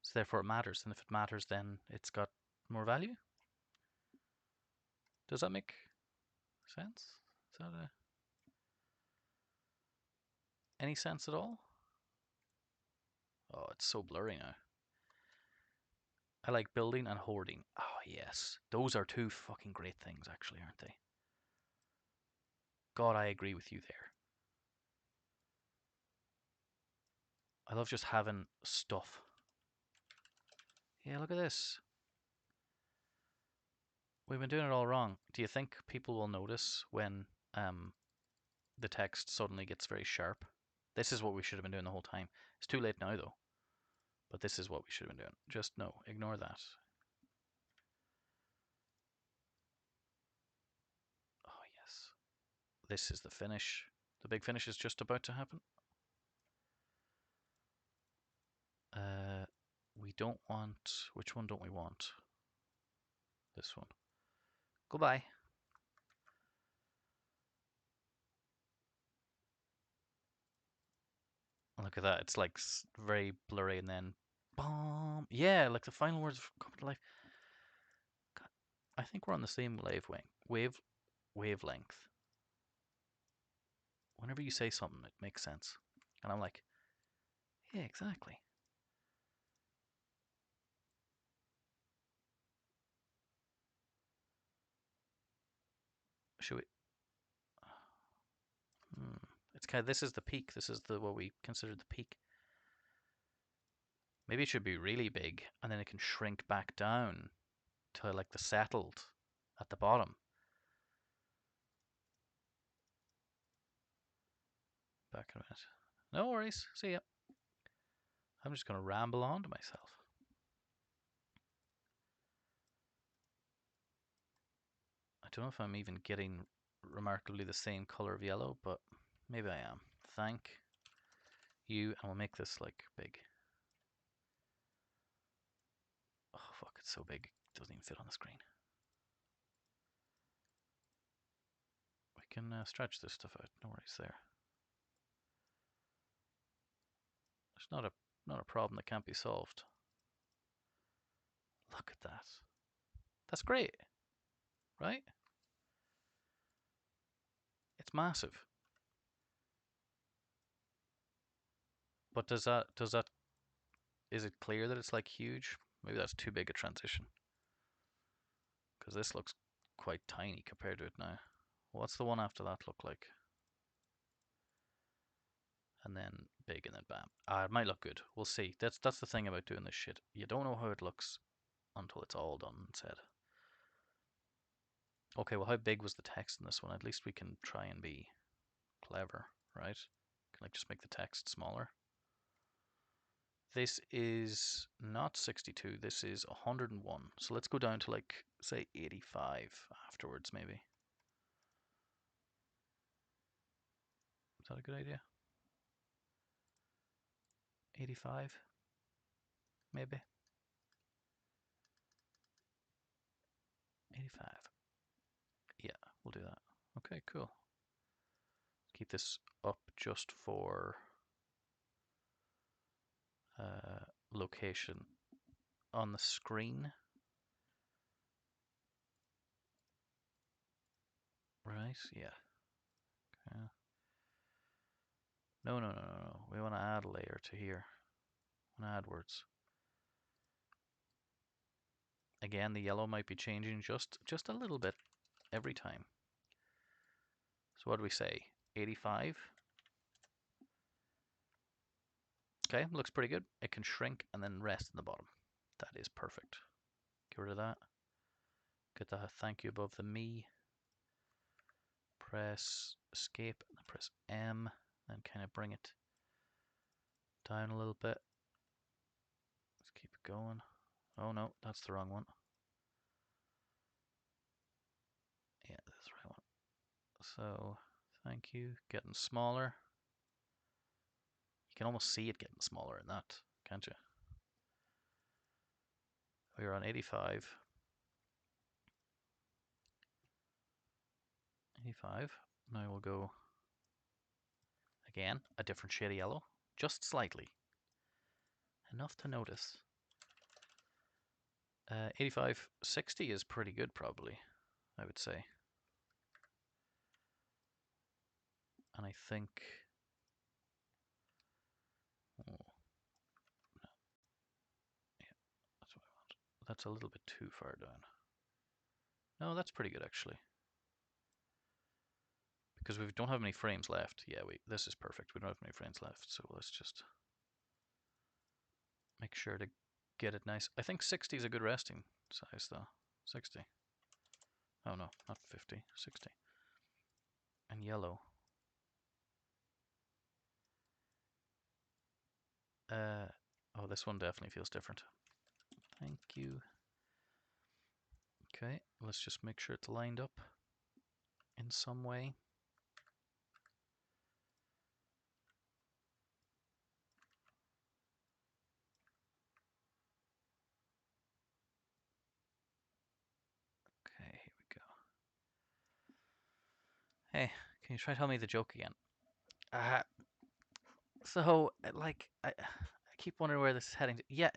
so therefore it matters. And if it matters, then it's got more value. Does that make sense? Is that any sense at all? Oh, it's so blurry now. I like building and hoarding. Oh, yes. Those are two fucking great things, actually, aren't they? God, I agree with you there. I love just having stuff. Yeah, look at this. We've been doing it all wrong. Do you think people will notice when the text suddenly gets very sharp? This is what we should have been doing the whole time. It's too late now, though. But this is what we should have been doing. Just no, ignore that. Oh yes. This is the finish. The big finish is just about to happen. We don't want... Which one don't we want? This one. Goodbye. Look at that. It's like very blurry and then... Bomb! Yeah, like the final words come to life. God, I think we're on the same wavelength. Whenever you say something, it makes sense. And I'm like, yeah, exactly. Should we... It's kind of, this is the peak. This is the what we consider the peak. Maybe it should be really big, and then it can shrink back down to like the settled at the bottom. Back in a minute. No worries. See ya. I'm just going to ramble on to myself. I don't know if I'm even getting remarkably the same color of yellow, but maybe I am. Thank you, and we'll make this like big. Oh fuck, it's so big, it doesn't even fit on the screen. We can stretch this stuff out, no worries there. There's not a problem that can't be solved. Look at that. That's great, right? It's massive. But does that is it clear that it's like huge? Maybe that's too big a transition. Because this looks quite tiny compared to it now. What's the one after that look like? And then big and then bam. It might look good. We'll see. That's the thing about doing this shit. You don't know how it looks until it's all done and said. Okay, well how big was the text in this one? At least we can try and be clever, right? Can I just make the text smaller? This is not 62, this is 101. So let's go down to like, say 85 afterwards maybe. Is that a good idea? 85, maybe. 85. Yeah, we'll do that. Okay, cool. Keep this up just for location on the screen. Right, yeah. Okay. No. We want to add a layer to here. We want to add words. Again, the yellow might be changing just a little bit every time. So what do we say? 85. Okay, looks pretty good. It can shrink and then rest in the bottom. That is perfect. Get rid of that. Get the thank you above the me. Press escape and then press M. Then kind of bring it down a little bit. Let's keep it going. Oh no, that's the wrong one. Yeah, that's the right one. So, thank you. Getting smaller. You can almost see it getting smaller in that, can't you? We're on 85. 85. Now we'll go again, a different shade of yellow, just slightly. Enough to notice. 85, 60 is pretty good probably, I would say. And I think... Oh, no. Yeah, that's what I want. That's a little bit too far down. No, that's pretty good actually. Because we don't have any frames left. Yeah, this is perfect. We don't have any frames left, so let's just make sure to get it nice. I think 60 is a good resting size though. 60. Oh no, not 50, 60. And yellow. Oh, this one definitely feels different. Thank you. Okay, let's just make sure it's lined up in some way. Okay, here we go. Hey, can you try to tell me the joke again? Uh, I keep wondering where this is heading to. Yeah,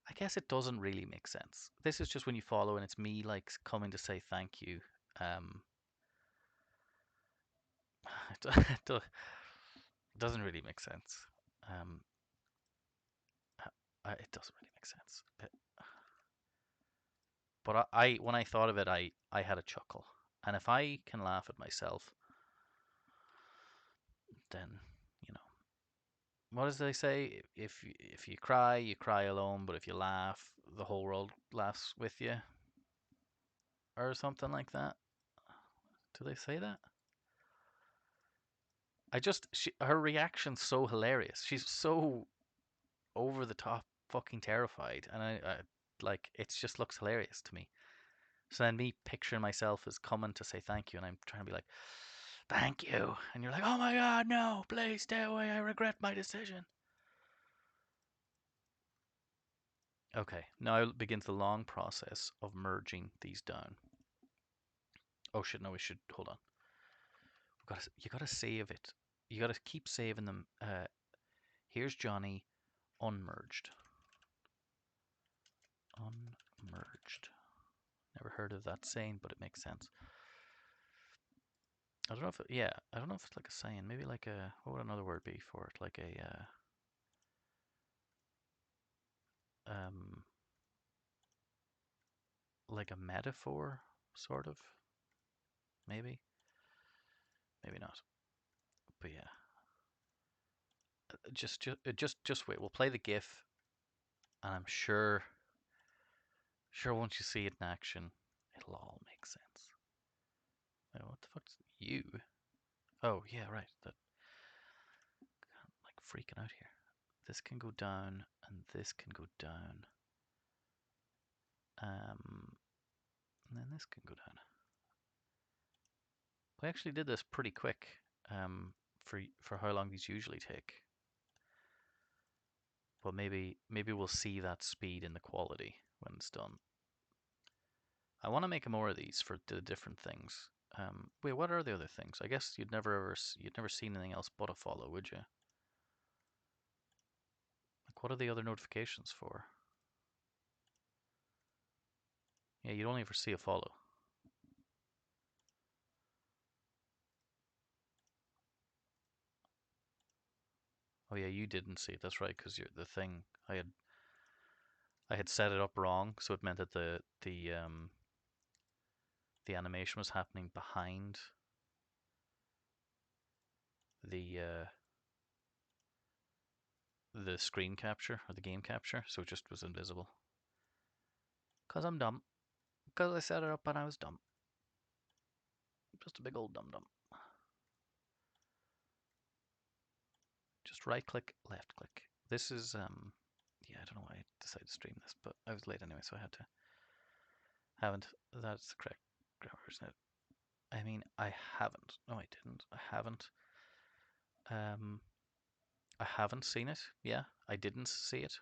I guess it doesn't really make sense. This is just when you follow and it's me like coming to say thank you. Um, it doesn't really make sense. Um, it doesn't really make sense. But when I thought of it, I had a chuckle. And if I can laugh at myself, then you know what does they say? If you cry alone. But if you laugh, the whole world laughs with you, or something like that. Do they say that? Her reaction's so hilarious. She's so over the top, fucking terrified, and I like it. Just looks hilarious to me. So then me picturing myself as coming to say thank you, and I'm trying to be like, thank you, and you're like, oh my god, no, please stay away. I regret my decision. Okay, now begins the long process of merging these down. Oh shit, no, we should hold on. You gotta save it. You gotta keep saving them. Here's Johnny unmerged. Unmerged. Never heard of that saying, but it makes sense. I don't know if I don't know if it's like a saying. Maybe like a, what would another word be for it? Like um like a metaphor, sort of. Maybe, maybe not. But yeah, just wait. We'll play the GIF, and I'm sure once you see it in action, it'll all make sense. Wait, what the fuck's you? Oh yeah, right. That, I'm like freaking out here. This can go down, and this can go down. And then this can go down. We actually did this pretty quick. For how long these usually take. But maybe we'll see that speed in the quality when it's done. I want to make more of these for the different things. Wait, what are the other things? I guess you'd never seen anything else but a follow, would you? Like, what are the other notifications for? Yeah, you'd only ever see a follow. Oh yeah, you didn't see it. That's right, because you're the thing. I had set it up wrong, so it meant that the animation was happening behind the the screen capture or the game capture, so it just was invisible. Cause I'm dumb. Cause I set it up and I was dumb. Just a big old dum dum. Just right click, left click. This is yeah, I don't know why I decided to stream this, but I was late anyway, so I had to. Haven't. That's the correct grammar, isn't it? I mean, I haven't. No, I didn't. I haven't. Um, I haven't seen it. Yeah, I didn't see it.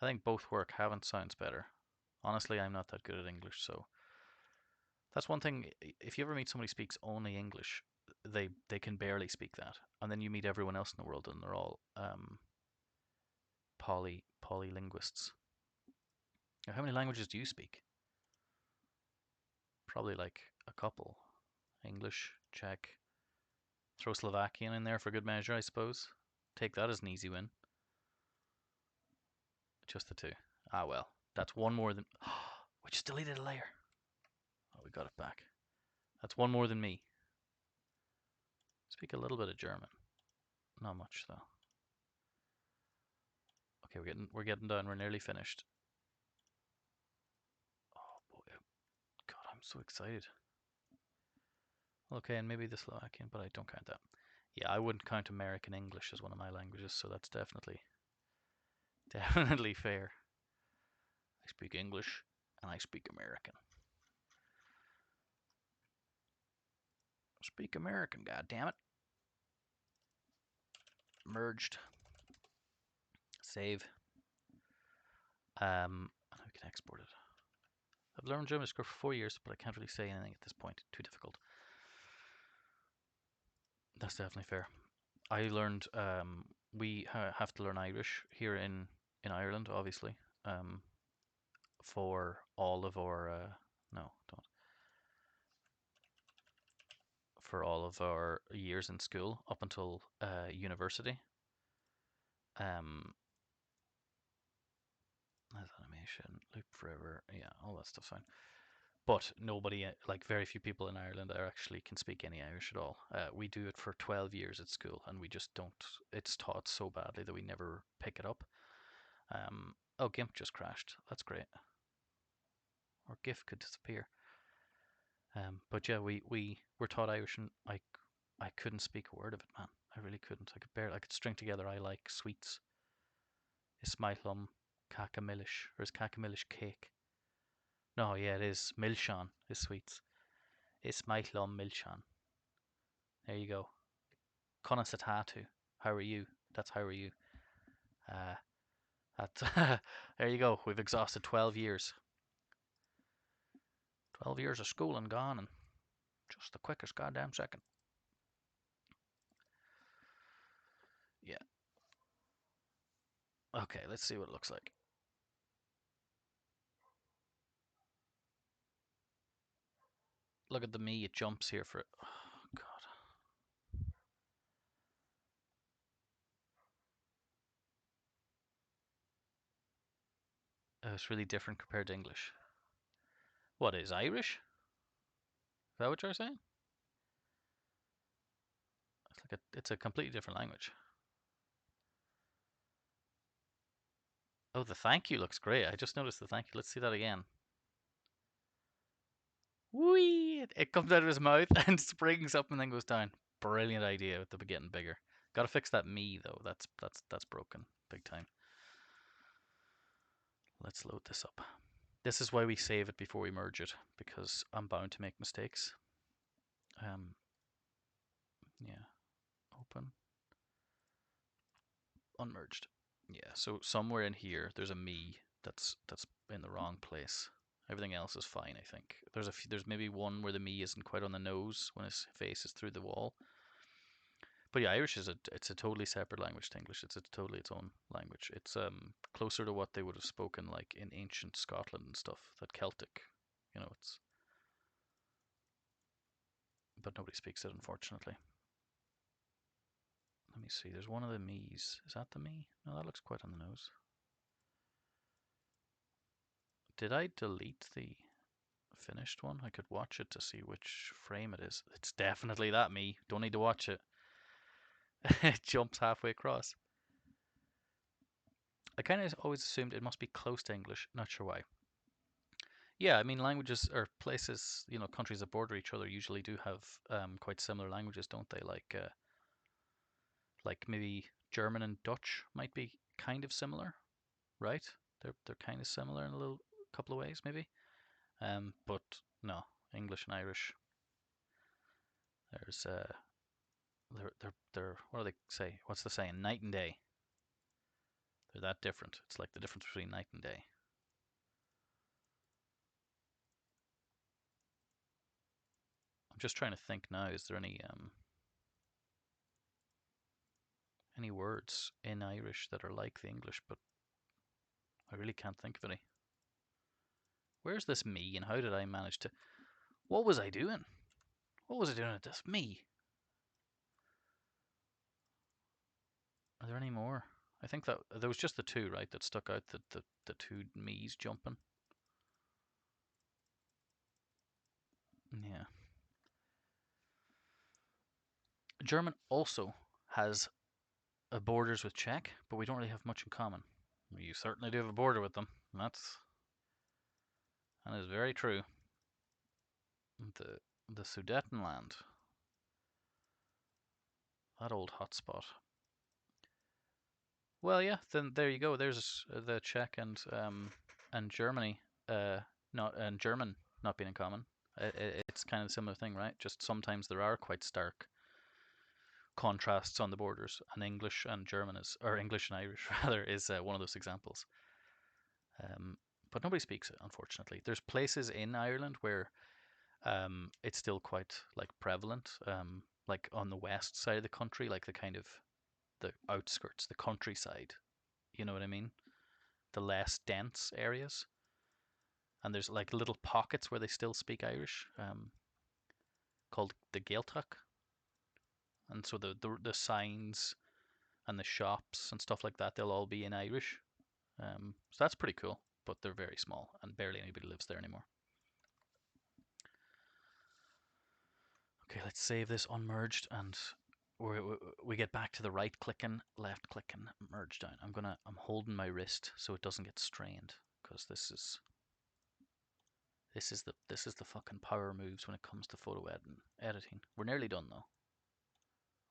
I think both work. Haven't sounds better. Honestly, I'm not that good at English, so that's one thing. If you ever meet somebody who speaks only English, they can barely speak that, and then you meet everyone else in the world, and they're all polylinguists. Now, how many languages do you speak? Probably like a couple. English, Czech, throw Slovakian in there for good measure, I suppose. Take that as an easy win. Just the two. Ah well, that's one more than. We just deleted a layer. Oh, we got it back. That's one more than me. Speak a little bit of German. Not much though. Okay, we're getting done. We're nearly finished. Oh boy, God, I'm so excited. Okay, and maybe the Slovakian, but I don't count that. Yeah, I wouldn't count American English as one of my languages, so that's definitely Definitely fair. I speak English and I speak American. Speak American, goddammit. Merged. Save. And we can export it. I've learned German for 4 years, but I can't really say anything at this point. Too difficult. That's definitely fair. I learned we have to learn Irish here in Ireland, obviously, for all of our no, don't for all of our years in school up until university. Um, as animation, loop forever, yeah, all that stuff's fine. But nobody, like very few people in Ireland, are actually can speak any Irish at all. We do it for 12 years at school, and we just don't. It's taught so badly that we never pick it up. Oh, GIMP just crashed. That's great. Or GIF could disappear. But yeah, we were taught Irish, and I couldn't speak a word of it, man. I really couldn't. I could string together. I like sweets. Ismailum cacamillish, or is cacamillish cake? No, yeah, it is. Milshan is sweets. Ismailum milshan. There you go. Conasatatu. How are you? That's how are you. Uh, that there you go. We've exhausted 12 years. 12 years of school and gone, and just the quickest goddamn second. Yeah. Okay, let's see what it looks like. Look at the me. It jumps here for it. Oh, God. It's really different compared to English. What is Irish? Is that what you're saying? It's a completely different language. Oh, the thank you looks great. I just noticed the thank you. Let's see that again. Whee! It comes out of his mouth and springs up and then goes down. Brilliant idea with the getting bigger. Got to fix that me though. That's broken big time. Let's load this up. This is why we save it before we merge it, because I'm bound to make mistakes. Yeah. Open. Unmerged. Yeah, so somewhere in here there's a me that's in the wrong place. Everything else is fine, I think. There's maybe one where the me isn't quite on the nose when his face is through the wall. But yeah, Irish is it's a totally separate language to English. It's totally its own language. It's closer to what they would have spoken like in ancient Scotland and stuff. That Celtic, it's but nobody speaks it unfortunately. Let me see. There's one of the me's. Is that the me? No, that looks quite on the nose. Did I delete the finished one? I could watch it to see which frame it is. It's definitely that me. Don't need to watch it. It jumps halfway across. I kind of always assumed it must be close to English. Not sure why. Yeah, I mean, languages or places, countries that border each other usually do have quite similar languages, don't they? Like maybe German and Dutch might be kind of similar, right? They're kind of similar in a little couple of ways, maybe. But no, English and Irish. There's they're what do they say? What's the saying? Night and day. They're that different. It's like the difference between night and day. I'm just trying to think now. Is there any words in Irish that are like the English? But I really can't think of any. Where's this me, and how did I manage to? What was I doing? What was I doing at this me? Are there any more? I think that there was just the two, right, that stuck out. The two me's jumping. Yeah. German also has borders with Czech, but we don't really have much in common. You certainly do have a border with them. That is very true. The Sudetenland, that old hotspot. Well, yeah. Then there you go. There's the Czech and Germany, not and German not being in common. It's kind of a similar thing, right? Just sometimes there are quite stark contrasts on the borders, and English and German is, or English and Irish rather, is one of those examples. Um, but nobody speaks it, unfortunately. There's places in Ireland where it's still quite like prevalent, like on the west side of the country, like the kind of the outskirts, the countryside. You know what I mean? The less dense areas, and there's like little pockets where they still speak Irish, called the Gaeltacht, and so the signs and the shops and stuff like that, they'll all be in Irish. So that's pretty cool, but they're very small and barely anybody lives there anymore. Okay, let's save this unmerged and we get back to the right clicking, left clicking, merge down. I'm holding my wrist so it doesn't get strained because this is the fucking power moves when it comes to photo editing. We're nearly done though.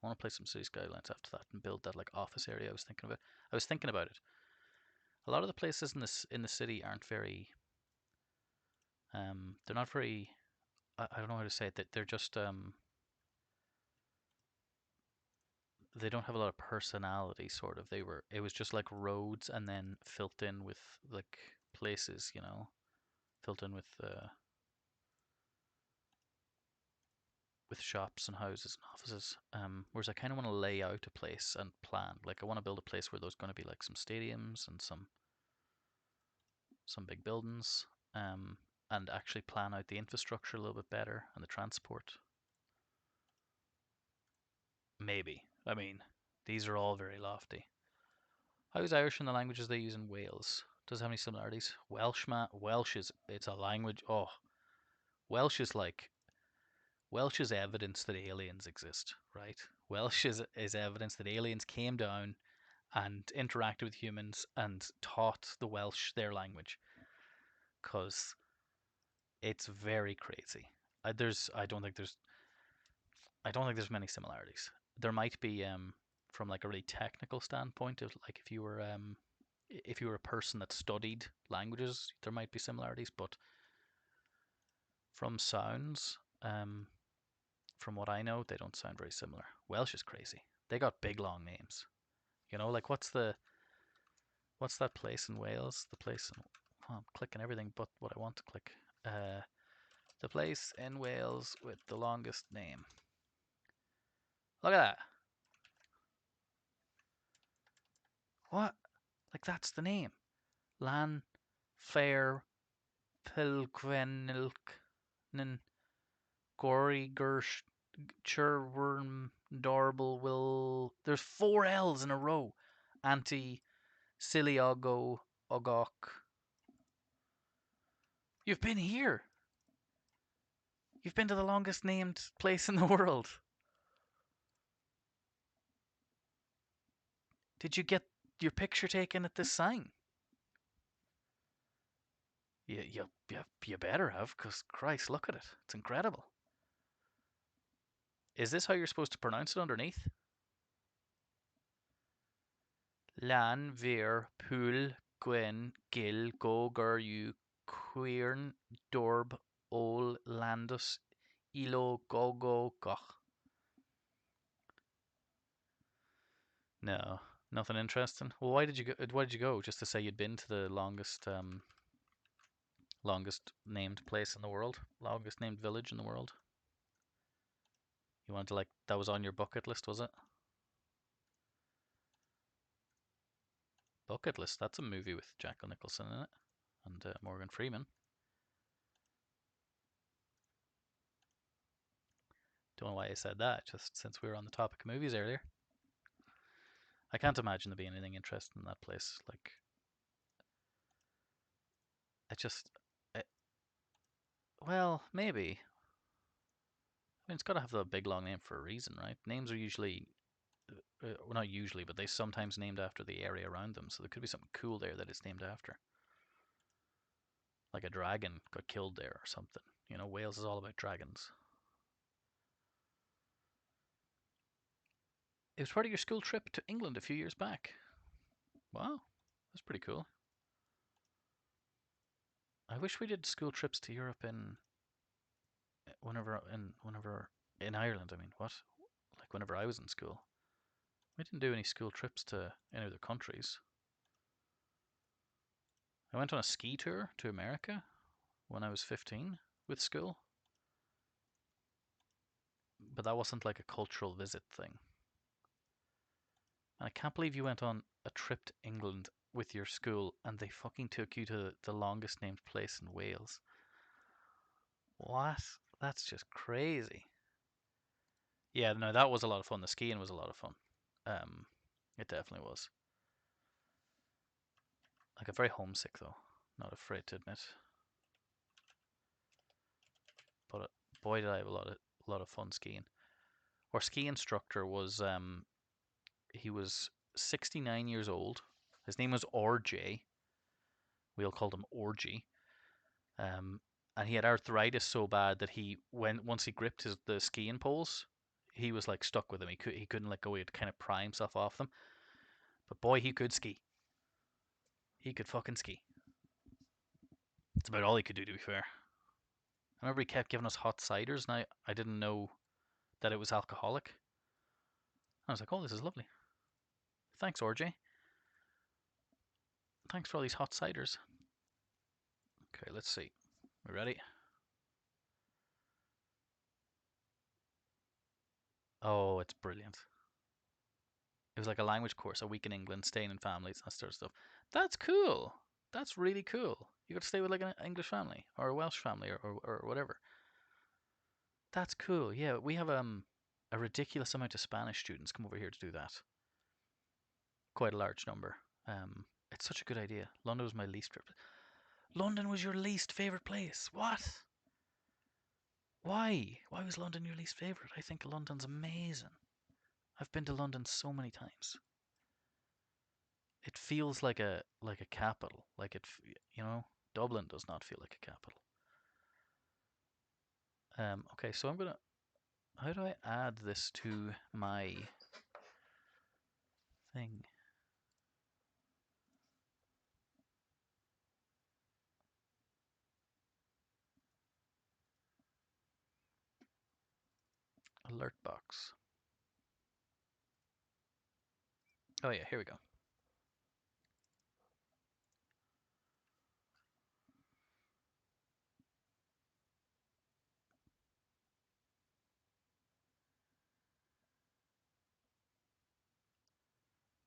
I want to play some City Skylines after that and build that like office area I was thinking about. I was thinking about it. A lot of the places in the city aren't very they're not very I don't know how to say it. That they're just they don't have a lot of personality sort of. It was just like roads and then filled in with like places, filled in with shops and houses and offices. Whereas I kind of want to lay out a place and plan. Like I want to build a place where there's going to be like some stadiums and some big buildings, and actually plan out the infrastructure a little bit better and the transport. Maybe. I mean, these are all very lofty. How is Irish in the languages they use in Wales? Does it have any similarities? Welsh is it's a language. Oh, Welsh is like Welsh is evidence that aliens exist, right? Welsh is evidence that aliens came down and interacted with humans and taught the Welsh their language because it's very crazy. There's I don't think there's many similarities. There might be from like a really technical standpoint of like if you were a person that studied languages, there might be similarities, but from sounds, from what I know, they don't sound very similar. Welsh is crazy. They got big long names. Like what's that place in Wales? The place in oh, I'm clicking everything but what I want to click. Uh, the place in Wales with the longest name. Look at that. What? Like that's the name. Lan Fair Pilgrenilknen Gory Gersh Churworm Dorble Will. There's four L's in a row. Anti Siliogo Ogok. You've been here. You've been to the longest named place in the world. Did you get your picture taken at this sign? You better have, because Christ, look at it. It's incredible. Is this how you're supposed to pronounce it underneath? Lan Vir Pool Gwen Gil Gogur U Queern Dorb Ol Landus Ilo Gogo Goch. No, nothing interesting. Well, why did you go? Why did you go? Just to say you'd been to the longest named place in the world, longest named village in the world. You wanted to like that was on your bucket list, was it? Bucket list. That's a movie with Jack Nicholson in it and Morgan Freeman. Don't know why I said that. Just since we were on the topic of movies earlier, I can't imagine there being anything interesting in that place. Like, I just, I, well, maybe. I mean, it's got to have the big long name for a reason, right? Names are usually, well, not usually, but they sometimes named after the area around them. So there could be something cool there that it's named after. Like a dragon got killed there or something. Wales is all about dragons. It was part of your school trip to England a few years back. Wow, that's pretty cool. I wish we did school trips to Europe whenever in Ireland. I mean, what? Like whenever I was in school, we didn't do any school trips to any other countries. I went on a ski tour to America when I was 15 with school, but that wasn't like a cultural visit thing. And I can't believe you went on a trip to England with your school and they fucking took you to the longest named place in Wales. What? That's just crazy. Yeah, no, that was a lot of fun. The skiing was a lot of fun. Um, it definitely was. I got very homesick though. Not afraid to admit. But boy, did I have a lot of fun skiing. Our ski instructor was he was 69 years old. His name was RJ. We all called him Orgy. Um, and he had arthritis so bad that once he gripped the skiing poles, he was like stuck with them. He couldn't let go. He had to kind of pry himself off them. But boy, he could ski. He could fucking ski. It's about all he could do, to be fair. I remember he kept giving us hot ciders, and I didn't know that it was alcoholic. I was like, oh, this is lovely. Thanks, RJ. Thanks for all these hot ciders. Okay, let's see. We ready? Oh, it's brilliant. It was like a language course, a week in England, staying in families, that sort of stuff. That's cool. That's really cool. You got to stay with like an English family or a Welsh family or whatever. That's cool. Yeah, we have a ridiculous amount of Spanish students come over here to do that. Quite a large number. It's such a good idea. London was my least favorite. London was your least favorite place. What? Why? Why was London your least favorite? I think London's amazing. I've been to London so many times. It feels like a capital. Like you know, Dublin does not feel like a capital. Okay, so I'm gonna. How do I add this to my thing? Alert box. Oh yeah, here we go.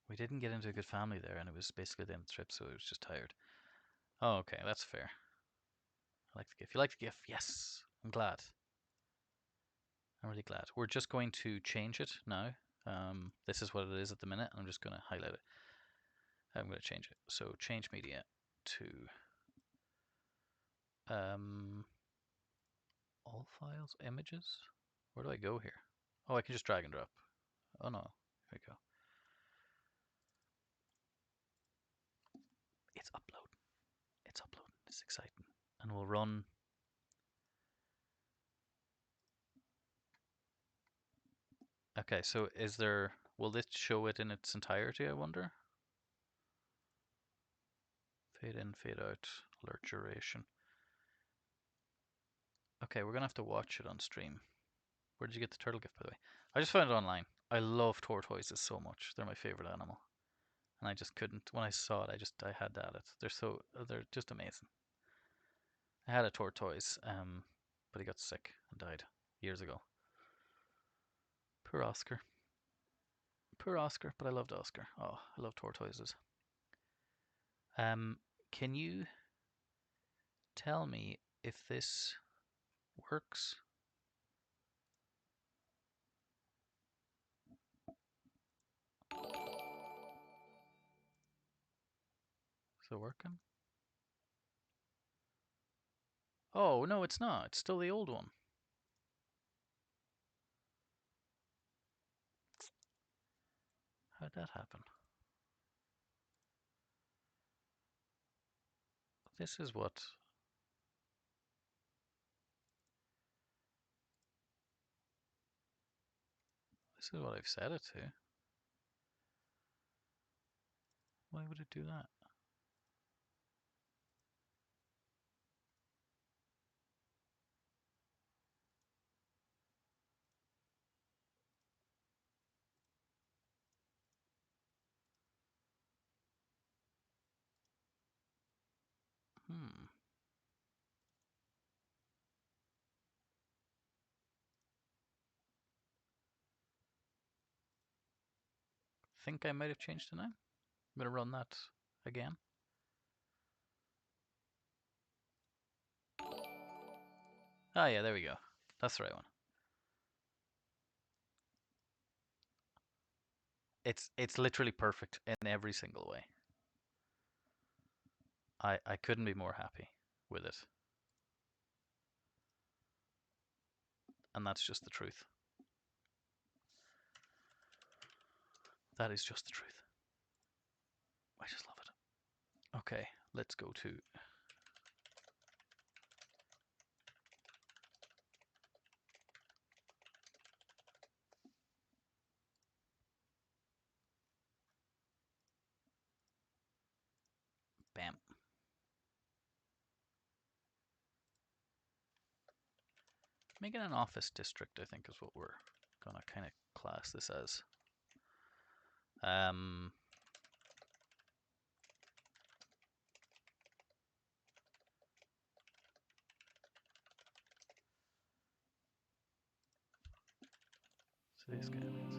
We didn't get into a good family there, and it was basically the end of the trip, so I was just tired. Oh, okay, that's fair. I like the GIF. You like the GIF? Yes. I'm glad. I'm really glad. We're just going to change it now. This is what it is at the minute. I'm just going to highlight it. I'm going to change it. So change media to um, all files, images. Where do I go here? Oh, I can just drag and drop. Oh no, here we go. It's uploading. It's uploading. It's exciting. And we'll run. Okay, so will this show it in its entirety, I wonder? Fade in, fade out, alert duration. Okay, we're gonna have to watch it on stream. Where did you get the turtle gift, by the way? I just found it online. I love tortoises so much. They're my favorite animal. And I just couldn't, when I saw it, I had to add it. They're just amazing. I had a tortoise, but he got sick and died years ago. Poor Oscar. Poor Oscar, but I loved Oscar. Oh, I love tortoises. Um, can you tell me if this works? Is it working? Oh, no, it's not. It's still the old one. How'd that happen? This is what I've set it to. Why would it do that? Hmm. Think I might have changed the name. I'm gonna run that again. Ah, yeah, there we go. That's the right one. It's literally perfect in every single way. I couldn't be more happy with it. And that's just the truth. That is just the truth. I just love it. Okay, let's go to bam. Making an office district, I think, is what we're gonna kind of class this as. City Skylines.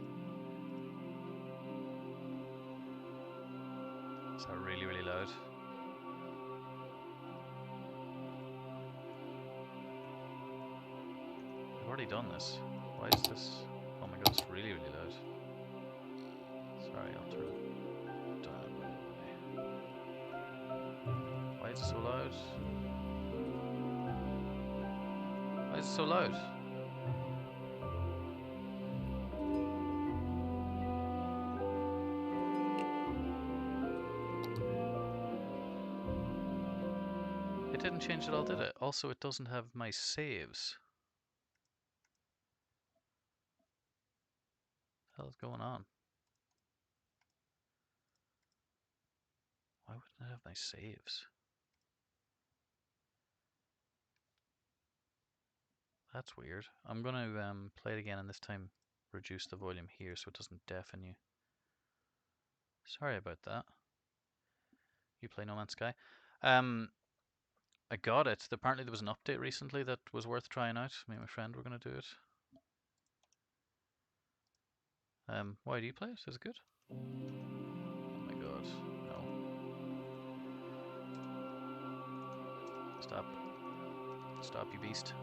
Is that really, really loud? I've already done this. Why is this? Oh my god, it's really, really loud. Sorry, I'll turn it down. Why is it so loud? Why is it so loud? It didn't change at all, did it? Also, it doesn't have my saves. What the hell is going on? Why wouldn't it have my saves? That's weird. I'm gonna play it again and this time reduce the volume here so it doesn't deafen you. Sorry about that. You play No Man's Sky. I got it. Apparently there was an update recently that was worth trying out. Me and my friend were gonna do it. Why do you play it? Is it good? Oh my god, no. Stop. Stop, you beast.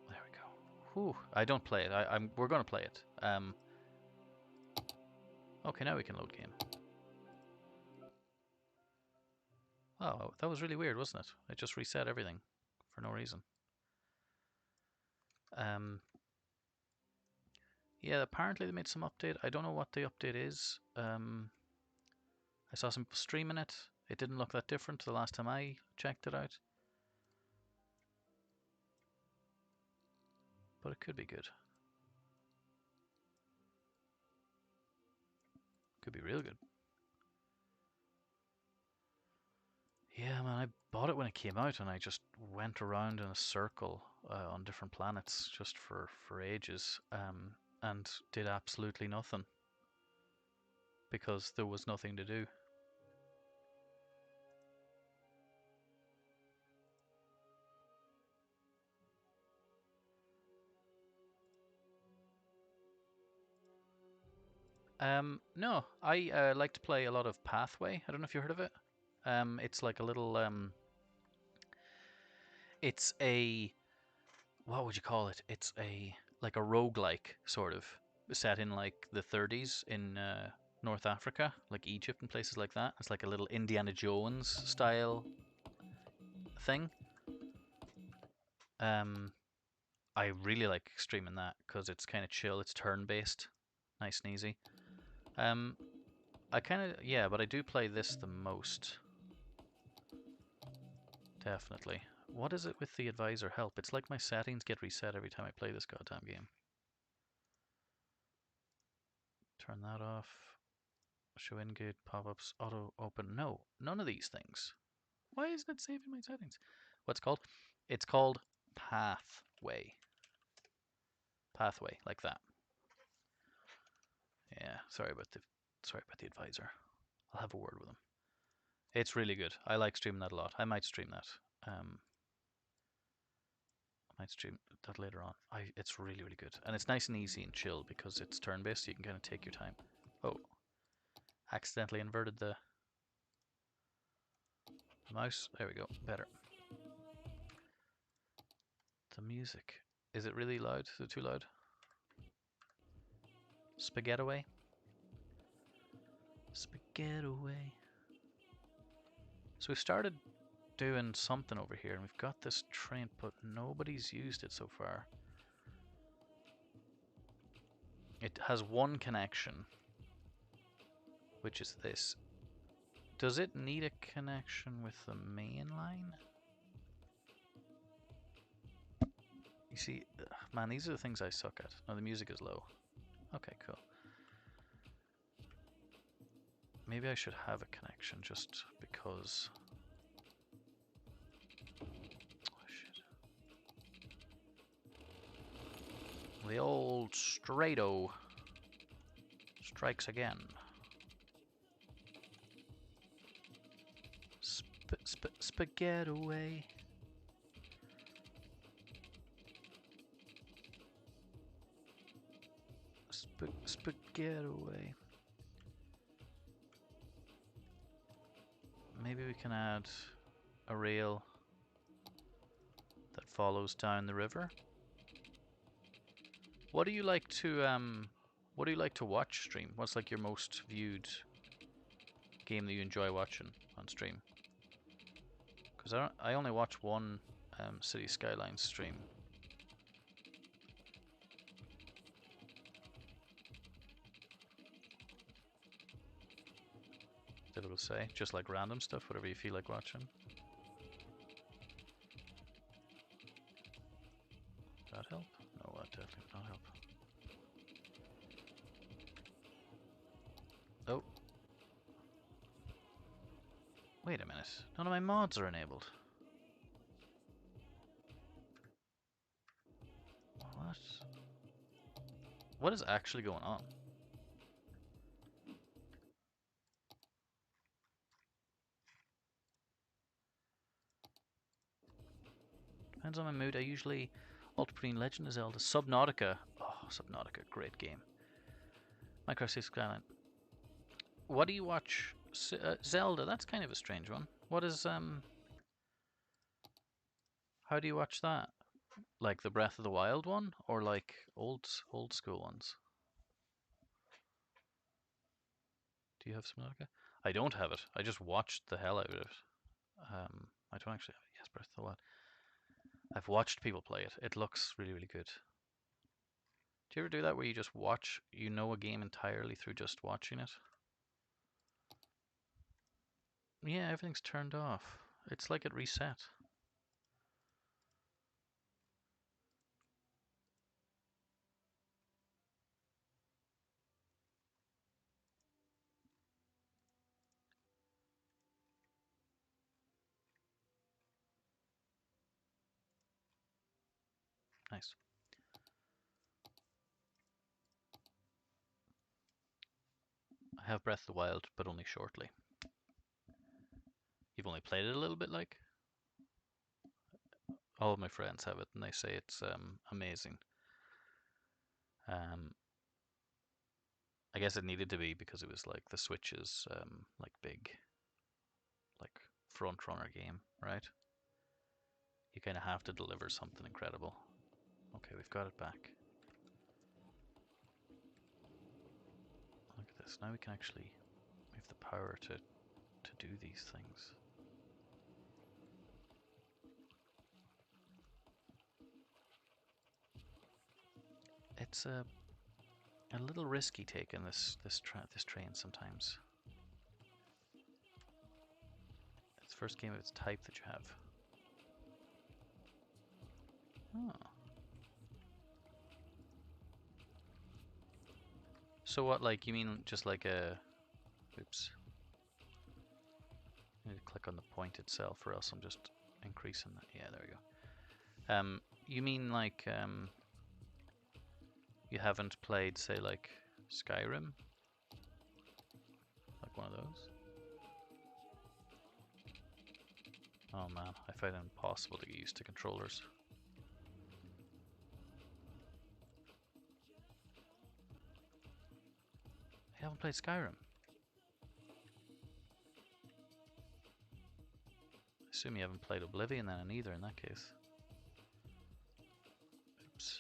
There we go. Whew. I don't play it. We're gonna play it. Okay, now we can load game. Oh, that was really weird, wasn't it? It just reset everything for no reason. Yeah, apparently they made some update. I don't know what the update is. I saw some people streaming it. It didn't look that different to the last time I checked it out. But it could be good. Could be real good. Yeah, man, I bought it when it came out and I just went around in a circle on different planets just for ages and did absolutely nothing because there was nothing to do. No, I like to play a lot of Pathway. I don't know if you heard of it. It's like a little it's a what would you call it? It's a like a roguelike sort of set in like the 30s in North Africa, like Egypt and places like that. It's like a little Indiana Jones style thing. Um, I really like streaming that because it's kind of chill. It's turn-based, nice and easy. I kind of yeah, but I do play this the most. Definitely. What is it with the advisor help? It's like my settings get reset every time I play this goddamn game. Turn that off. Show in-gate pop-ups, auto open. No, none of these things. Why isn't it saving my settings? What's it called? It's called pathway. Pathway, like that. Yeah, sorry about the advisor. I'll have a word with him. It's really good. I like streaming that a lot. I might stream that. I might stream that later on. It's really, really good. And it's nice and easy and chill because it's turn-based, so you can kind of take your time. Oh, accidentally inverted the mouse. There we go. Better. The music. Is it really loud? Is it too loud? Spaghetti away. Spaghetti away. So we started doing something over here and we've got this train, but nobody's used it so far. It has one connection, which is this. Does it need a connection with the main line? You see, man, these are the things I suck at. No, the music is low. Okay, cool. Maybe I should have a connection just because. Oh, shit. The old Straighto strikes again. Spaghetti away. Spaghetti away. Maybe we can add a rail that follows down the river. What do you like to watch stream? What's like your most viewed game that you enjoy watching on stream? Because I only watch one City Skylines stream. Difficult to say. Just like random stuff, whatever you feel like watching. That help? No, that definitely would not help. Oh. Wait a minute. None of my mods are enabled. What? What is actually going on? Depends on my mood. I usually alter between Legend of Zelda, Subnautica. Oh, Subnautica, great game. Minecraft City Skyline. What do you watch? Zelda. That's kind of a strange one. What is How do you watch that? Like the Breath of the Wild one, or like old school ones? Do you have Subnautica? I don't have it. I just watched the hell out of it. I don't actually have it. Yes, Breath of the Wild. I've watched people play it. It looks really, really good. Do you ever do that where you just watch, you know, a game entirely through just watching it? Yeah, everything's turned off. It's like it reset. Nice. I have Breath of the Wild, but only shortly. You've only played it a little bit, like? All of my friends have it, and they say it's amazing. I guess it needed to be because it was like the Switch's like big, like front runner game, right? You kind of have to deliver something incredible. Okay, we've got it back. Look at this. Now we can actually, we have the power to do these things. It's a little risky taking this train sometimes. It's the first game of its type that you have. Oh. So what, like, you mean just like a... Oops. I need to click on the point itself, or else I'm just increasing that. Yeah, there we go. You mean like, you haven't played, say, like, Skyrim? Like one of those? Oh man, I find it impossible to get used to controllers. I haven't played Skyrim. I assume you haven't played Oblivion then either in that case. Oops.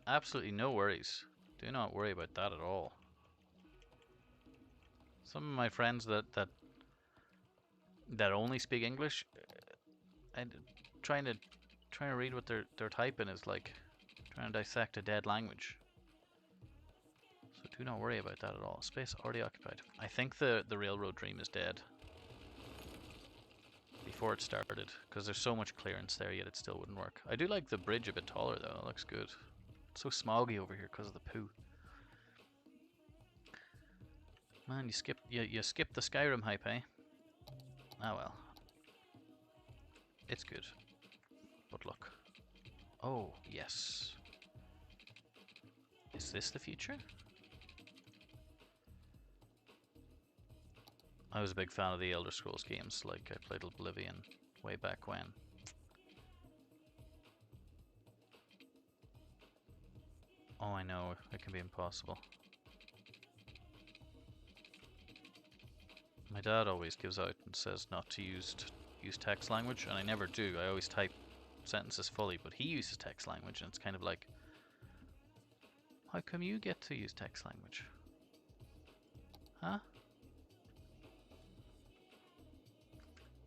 Absolutely no worries. Do not worry about that at all. Some of my friends that only speak English, and trying to read what they're typing is like trying to dissect a dead language. So do not worry about that at all. Space already occupied. I think the railroad dream is dead before it started, because there's so much clearance there, yet it still wouldn't work. I do like the bridge a bit taller though. It looks good. It's so smoggy over here because of the poo. Man, you skipped the Skyrim hype, eh? Ah well. It's good. But look. Oh, yes. Is this the future? I was a big fan of the Elder Scrolls games, like I played Oblivion way back when. Oh, I know, it can be impossible. My dad always gives out and says not to use text language, and I never do. I always type sentences fully, but he uses text language, and it's kind of like, how come you get to use text language? Huh?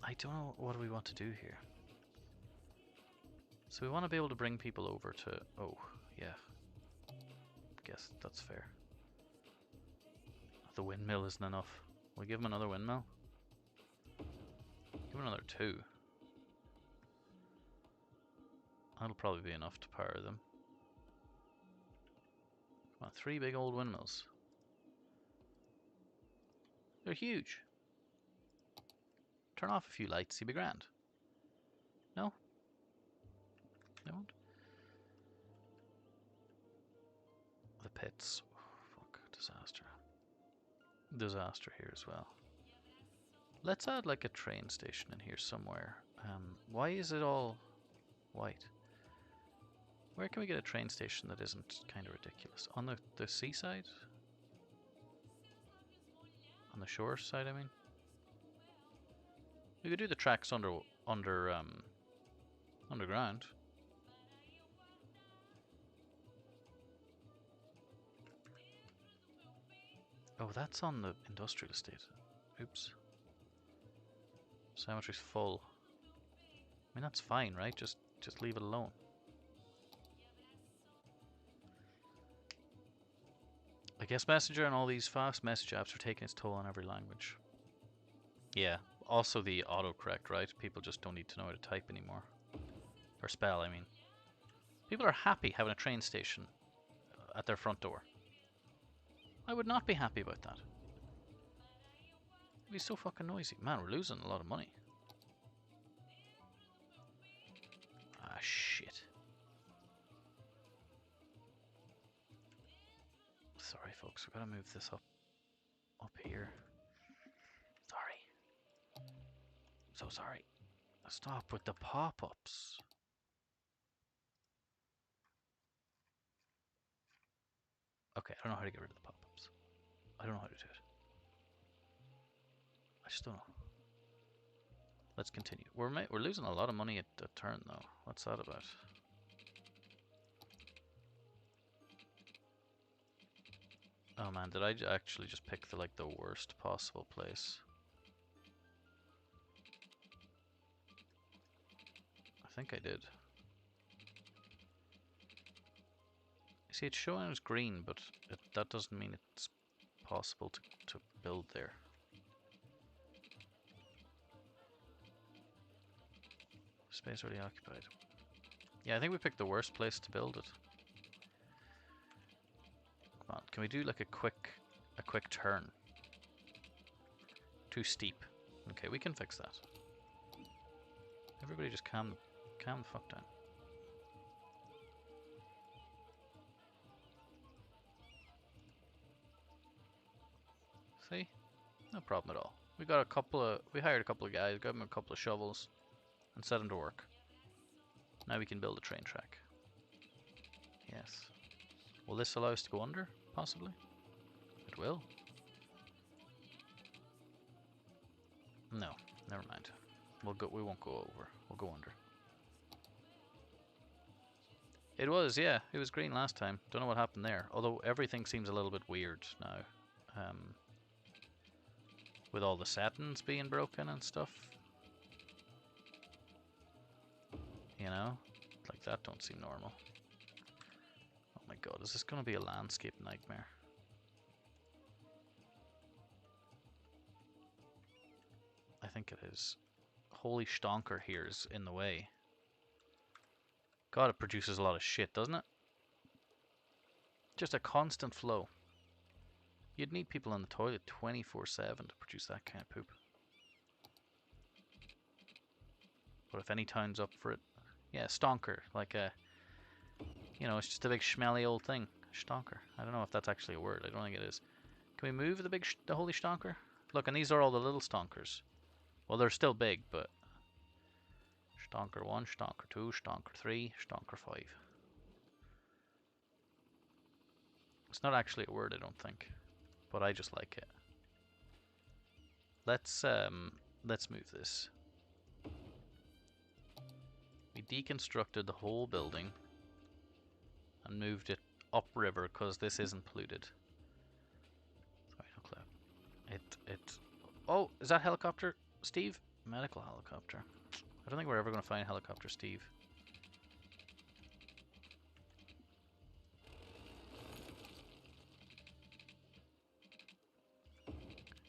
I don't know what we want to do here. So we want to be able to bring people over to... Oh, yeah. Guess that's fair. The windmill isn't enough. We'll give him another windmill. Give him another 2. That'll probably be enough to power them. Come on, 3 big old windmills. They're huge. Turn off a few lights, you'll be grand. No? They won't? The pits. Oh, fuck, disaster. Disaster here as well. Let's add like a train station in here somewhere. Why is it all white? Where can we get a train station that isn't kind of ridiculous? On the seaside? On the shore side, I mean? We could do the tracks underground. Oh, that's on the industrial estate. Oops. Cemetery's full. I mean, that's fine, right? Just leave it alone. I guess Messenger and all these fast message apps are taking its toll on every language. Yeah. Also the autocorrect, right? People just don't need to know how to type anymore. Or spell, I mean. People are happy having a train station at their front door. I would not be happy about that. It'd be so fucking noisy. Man, we're losing a lot of money. Ah, shit. Sorry, folks. We've got to move this up here. Sorry. So sorry. Stop with the pop-ups. Okay, I don't know how to get rid of the pop-ups. I don't know how to do it. I just don't know. Let's continue. We're losing a lot of money at a turn, though. What's that about? Oh man, did I actually just pick the worst possible place? I think I did. You see, it's showing as green, but that doesn't mean it's possible to build there. Space already occupied. Yeah, I think we picked the worst place to build it. Come on, can we do like a quick turn? Too steep. Okay, we can fix that. Everybody just calm the fuck down. See? No problem at all. We hired a couple of guys, got them a couple of shovels, and set them to work. Now we can build a train track. Yes. Will this allow us to go under? Possibly. It will. No, never mind. We won't go over. We'll go under. It was, yeah. It was green last time. Don't know what happened there. Although everything seems a little bit weird now. With all the settings being broken and stuff. You know? Like that don't seem normal. Oh my god, is this going to be a landscape nightmare? I think it is. Holy stonker here is in the way. God, it produces a lot of shit, doesn't it? Just a constant flow. You'd need people in the toilet 24/7 to produce that kind of poop. But if any town's up for it, yeah, stonker, like a, you know, it's just a big schmelly old thing. Stonker. I don't know if that's actually a word. I don't think it is. Can we move the holy stonker? Look, and these are all the little stonkers. Well, they're still big, but stonker 1, stonker 2, stonker 3, stonker 5. It's not actually a word, I don't think, but I just like it. Let's move this. We deconstructed the whole building and moved it upriver because this isn't polluted. Sorry, no clue. Oh, is that helicopter, Steve? Medical helicopter. I don't think we're ever going to find a helicopter, Steve.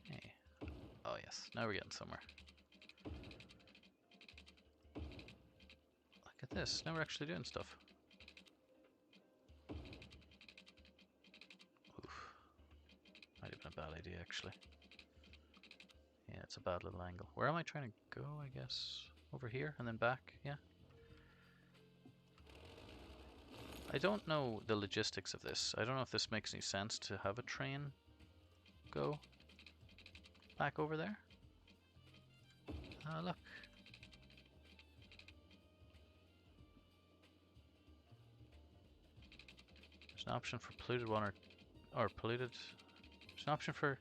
Hey. Oh yes, now we're getting somewhere. Look at this, now we're actually doing stuff. Oof. Might have been a bad idea, actually. Yeah, it's a bad little angle. Where am I trying to go, I guess? Over here and then back, yeah. I don't know the logistics of this. I don't know if this makes any sense to have a train go back over there. Look. There's an option for polluted water, or polluted. There's an option for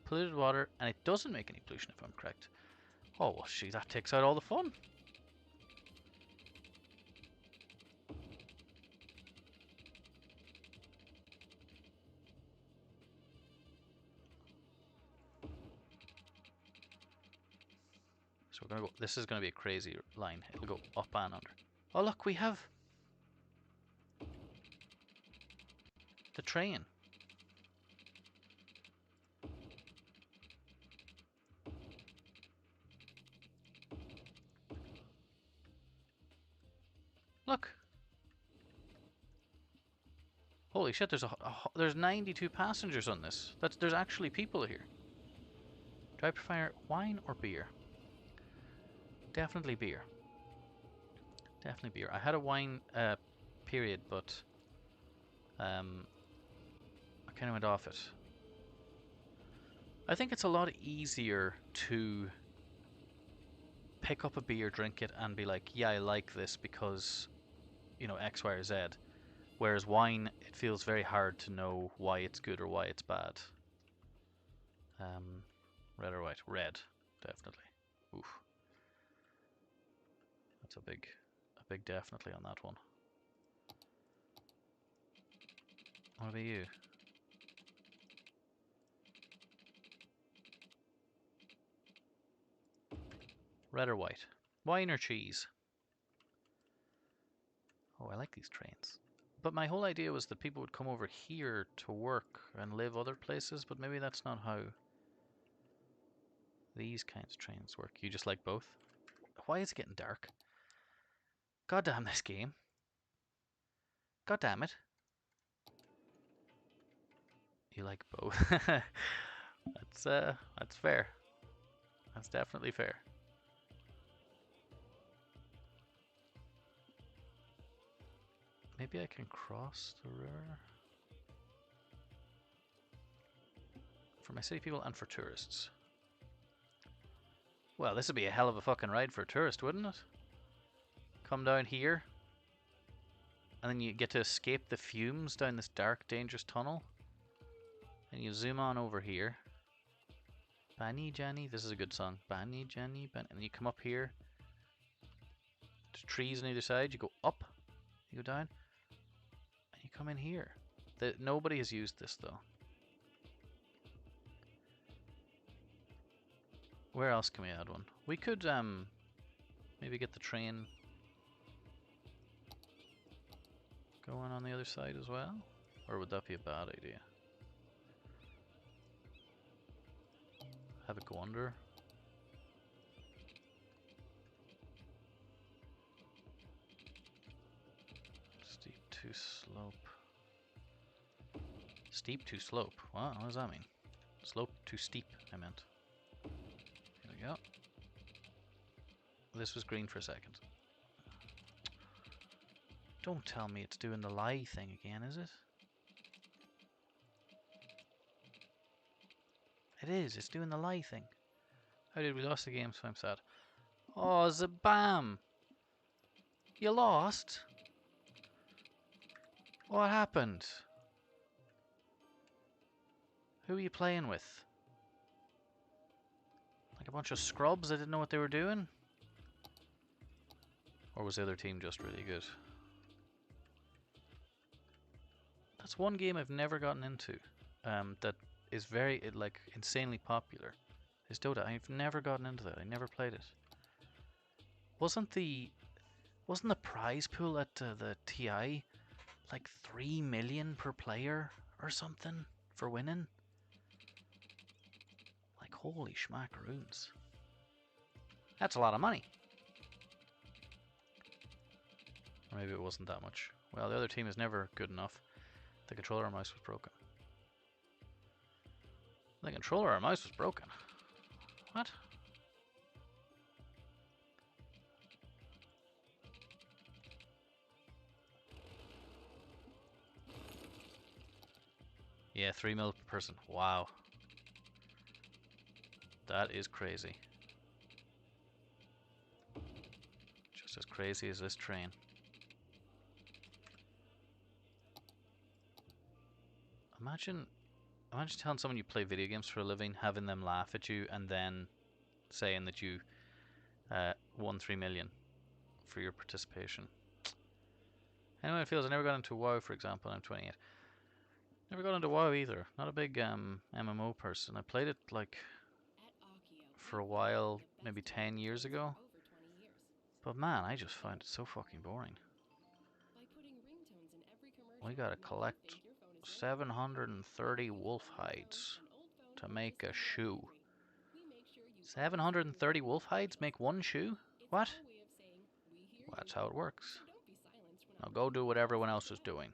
polluted water, and it doesn't make any pollution if I'm correct. Oh, well, gee, that takes out all the fun. So we're gonna go. This is gonna be a crazy line. It'll go up and under. Oh, look, we have the train. Look. Holy shit! There's 92 passengers on this. There's actually people here. Do I prefer wine or beer? Definitely beer. Definitely beer. I had a wine period, but I kind of went off it. I think it's a lot easier to pick up a beer, drink it, and be like, yeah, I like this because, you know, X, Y, or Z. Whereas wine, it feels very hard to know why it's good or why it's bad. Red or white? Red, definitely. Oof. That's a big definitely on that one. What about you? Red or white? Wine or cheese? Oh, I like these trains. But my whole idea was that people would come over here to work and live other places, but maybe that's not how these kinds of trains work. You just like both? Why is it getting dark? God damn this game. God damn it. You like both. That's fair. That's definitely fair. Maybe I can cross the river? For my city people and for tourists. Well, this would be a hell of a fucking ride for a tourist, wouldn't it? Come down here, and then you get to escape the fumes down this dark, dangerous tunnel. And you zoom on over here. Bani Jani, this is a good song. Bani Jani, Bani. And you come up here. There's trees on either side. You go up, you go down, and you come in here. Nobody has used this though. Where else can we add one? We could maybe get the train going on the other side as well? Or would that be a bad idea? Have it go under? Steep to slope. Steep to slope? What does that mean? Slope to steep, I meant. Here we go. This was green for a second. Don't tell me it's doing the lie thing again, is it? It is, it's doing the lie thing. How did we lost the game, so I'm sad. Oh, Zabam! You lost? What happened? Who are you playing with? Like a bunch of scrubs that didn't know what they were doing? Or was the other team just really good? That's one game I've never gotten into. That is very like insanely popular. Is Dota. I've never gotten into that. I never played it. Wasn't the prize pool at the TI like 3 million per player or something for winning? Like holy schmackaroons. That's a lot of money. Or maybe it wasn't that much. Well, the other team is never good enough. The controller or mouse was broken. The controller or mouse was broken. What? Yeah, 3 mil per person. Wow. That is crazy. Just as crazy as this train. Imagine telling someone you play video games for a living, having them laugh at you, and then saying that you won 3 million for your participation. Anyone feels I never got into WoW, for example, I'm 28. Never got into WoW either. Not a big MMO person. I played it like for a while, maybe 10 years ago. But man, I just find it so fucking boring. We gotta collect 730 wolf hides to make a shoe. 730 wolf hides make one shoe? What? Well, that's how it works. Now go do what everyone else is doing.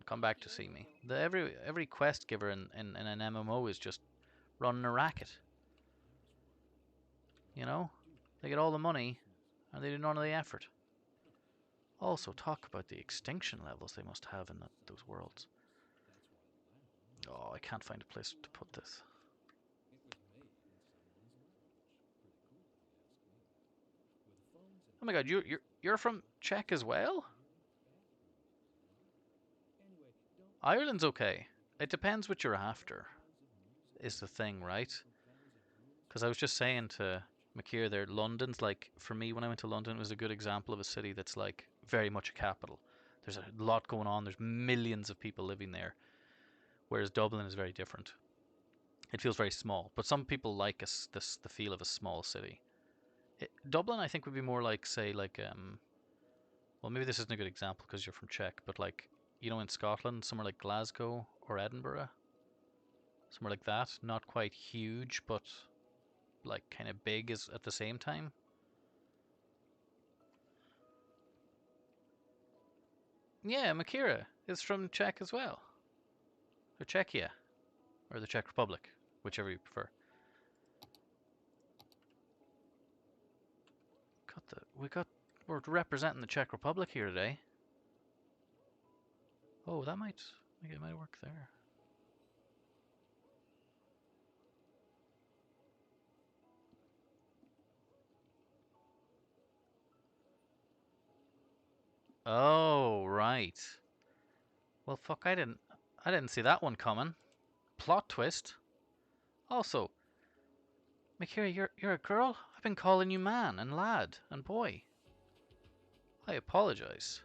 Come back to see me. Every quest giver in an MMO is just running a racket. You know? They get all the money and they do none of the effort. Also, talk about the extinction levels they must have in those worlds. Oh, I can't find a place to put this. Oh my god, you're from Czech as well? Ireland's okay. It depends what you're after, is the thing, right? Because I was just saying to Makir there, London's like, for me, when I went to London, it was a good example of a city that's like very much a capital. There's a lot going on. There's millions of people living there. Whereas Dublin is very different. It feels very small. But some people like the feel of a small city. Dublin, I think, would be more like, say, like Well, maybe this isn't a good example because you're from Czech, but like, you know, in Scotland, somewhere like Glasgow or Edinburgh, somewhere like that, not quite huge, but like kind of big is at the same time. Yeah, Makira is from Czech as well, or Czechia, or the Czech Republic, whichever you prefer. We're representing the Czech Republic here today. Oh, that might it might work there. Oh, right. Well, fuck, I didn't see that one coming. Plot twist. Also, Makira, you're a girl? I've been calling you man and lad and boy. I apologize.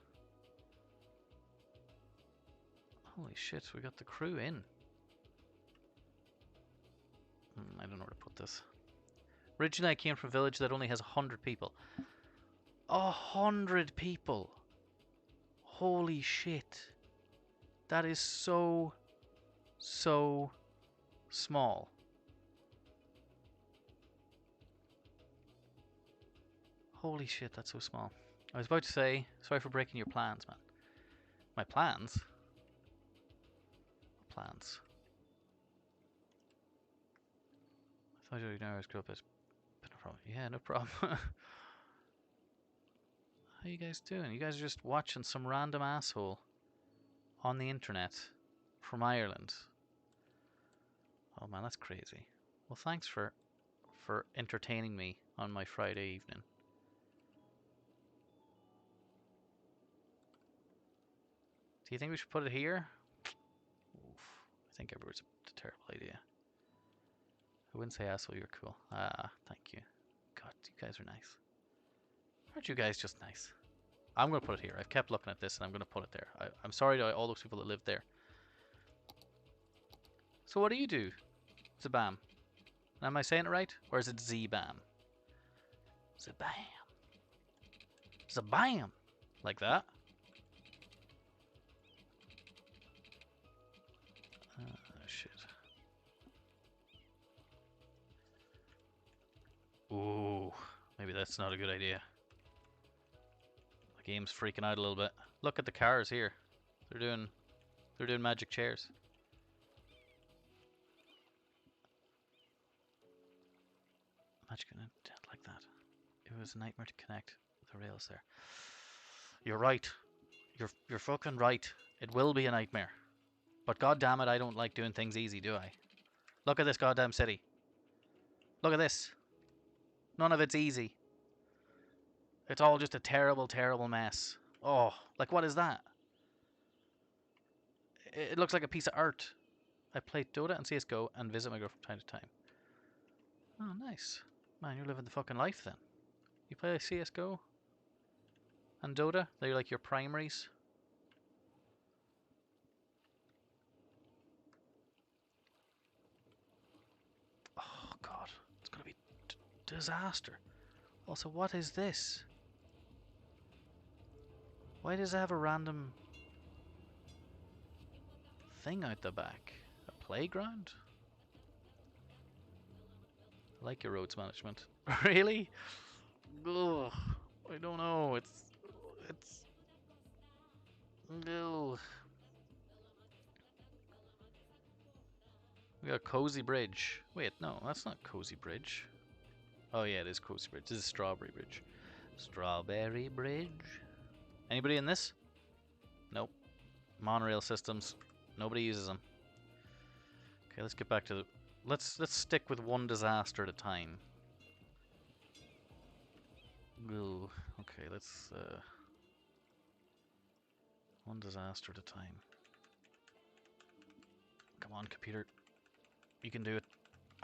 Holy shit, we got the crew in. I don't know where to put this. Originally, I came from a village that only has 100 people. 100 people! Holy shit. That is so small. Holy shit, that's so small. I was about to say, sorry for breaking your plans, man. My plans? Plans. I thought you know I was grew up as... But no problem. Yeah, no problem. How you guys doing? You guys are just watching some random asshole on the internet from Ireland. Oh man, that's crazy. Well, thanks for entertaining me on my Friday evening. Do you think we should put it here? Oof. I think everywhere's a terrible idea. I wouldn't say asshole, you're cool. Ah, thank you. God, you guys are nice. Aren't you guys just nice? I'm going to put it here. I've kept looking at this and I'm going to put it there. I'm sorry to all those people that live there. So what do you do, Zabam? Am I saying it right? Or is it Z-Bam? Zabam. Zabam! Like that. Shit. Ooh, maybe that's not a good idea. The game's freaking out a little bit. Look at the cars here. They're doing magic chairs. Magic intent like that. It was a nightmare to connect the rails there. You're right. You're fucking right. It will be a nightmare. But god damn it, I don't like doing things easy, do I? Look at this goddamn city. Look at this. None of it's easy. It's all just a terrible, terrible mess. Oh, like what is that? It looks like a piece of art. I play Dota and CSGO and visit my girl from time to time. Oh, nice. Man, you're living the fucking life then. You play CSGO and Dota? They're like your primaries? Oh, God. It's gonna be disaster. Also, what is this? Why does it have a random thing out the back? A playground? I like your roads management. Really? Ugh, I don't know. It's ugh. We got Cozy Bridge. Wait, no, that's not Cozy Bridge. Oh yeah, it is Cozy Bridge. This is Strawberry Bridge. Strawberry Bridge. Anybody in this? Nope. Monorail systems. Nobody uses them. Okay, let's get back to the... Let's stick with one disaster at a time. Ooh, okay, let's one disaster at a time. Come on, computer. You can do it.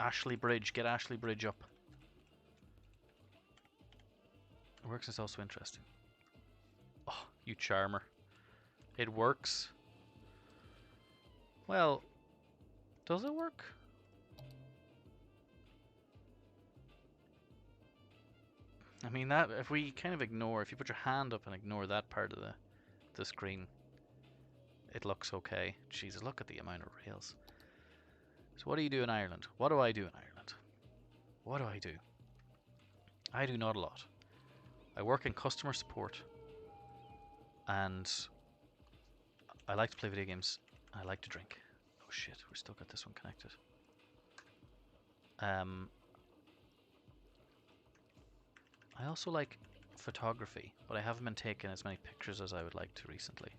Ashley Bridge. Get Ashley Bridge up. It works is also interesting. Oh, you charmer. It works. Well, does it work? I mean, that if we kind of ignore, if you put your hand up and ignore that part of the screen, it looks okay. Jesus, look at the amount of rails. So what do you do in Ireland? What do I do in Ireland? What do I do? I do not a lot. I work in customer support, and I like to play video games. I like to drink. Oh shit, we're still got this one connected. I also like photography, but I haven't been taking as many pictures as I would like to recently.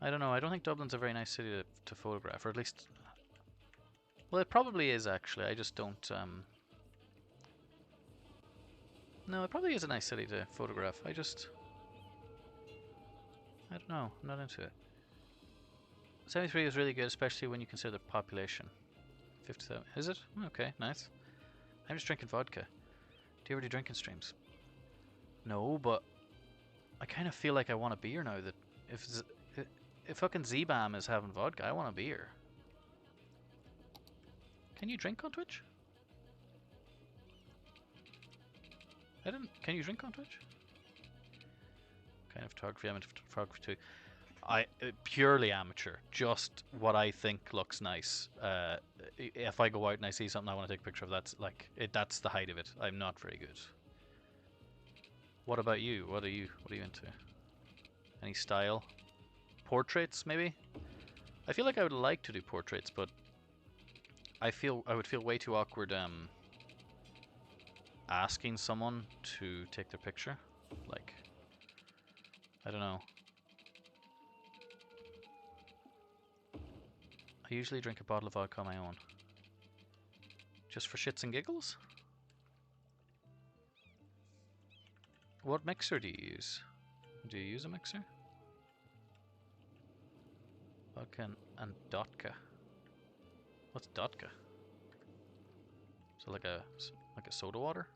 I don't know, I don't think Dublin's a very nice city to photograph, or at least... Well, it probably is, actually, I just don't... No, it probably is a nice city to photograph, I don't know, I'm not into it. 73 is really good, especially when you consider the population. 57, is it? Okay, nice. I'm just drinking vodka. Do you ever do drinking streams? No, but I kind of feel like I want a beer now. That if fucking Z-Bam is having vodka, I want a beer. Can you drink on Twitch? I didn't. Can you drink on Twitch? Kind of photography. I'm into photography too. Purely amateur. Just what I think looks nice. If I go out and I see something I want to take a picture of, that's like it. That's the height of it. I'm not very good. What about you? What are you into? Any style? Portraits, maybe? I feel like I would like to do portraits, but I would feel way too awkward asking someone to take their picture. Like, I don't know. I usually drink a bottle of vodka on my own. Just for shits and giggles? What mixer do you use? Do you use a mixer? Vodka and Dotka. What's Dotka? So like a soda water?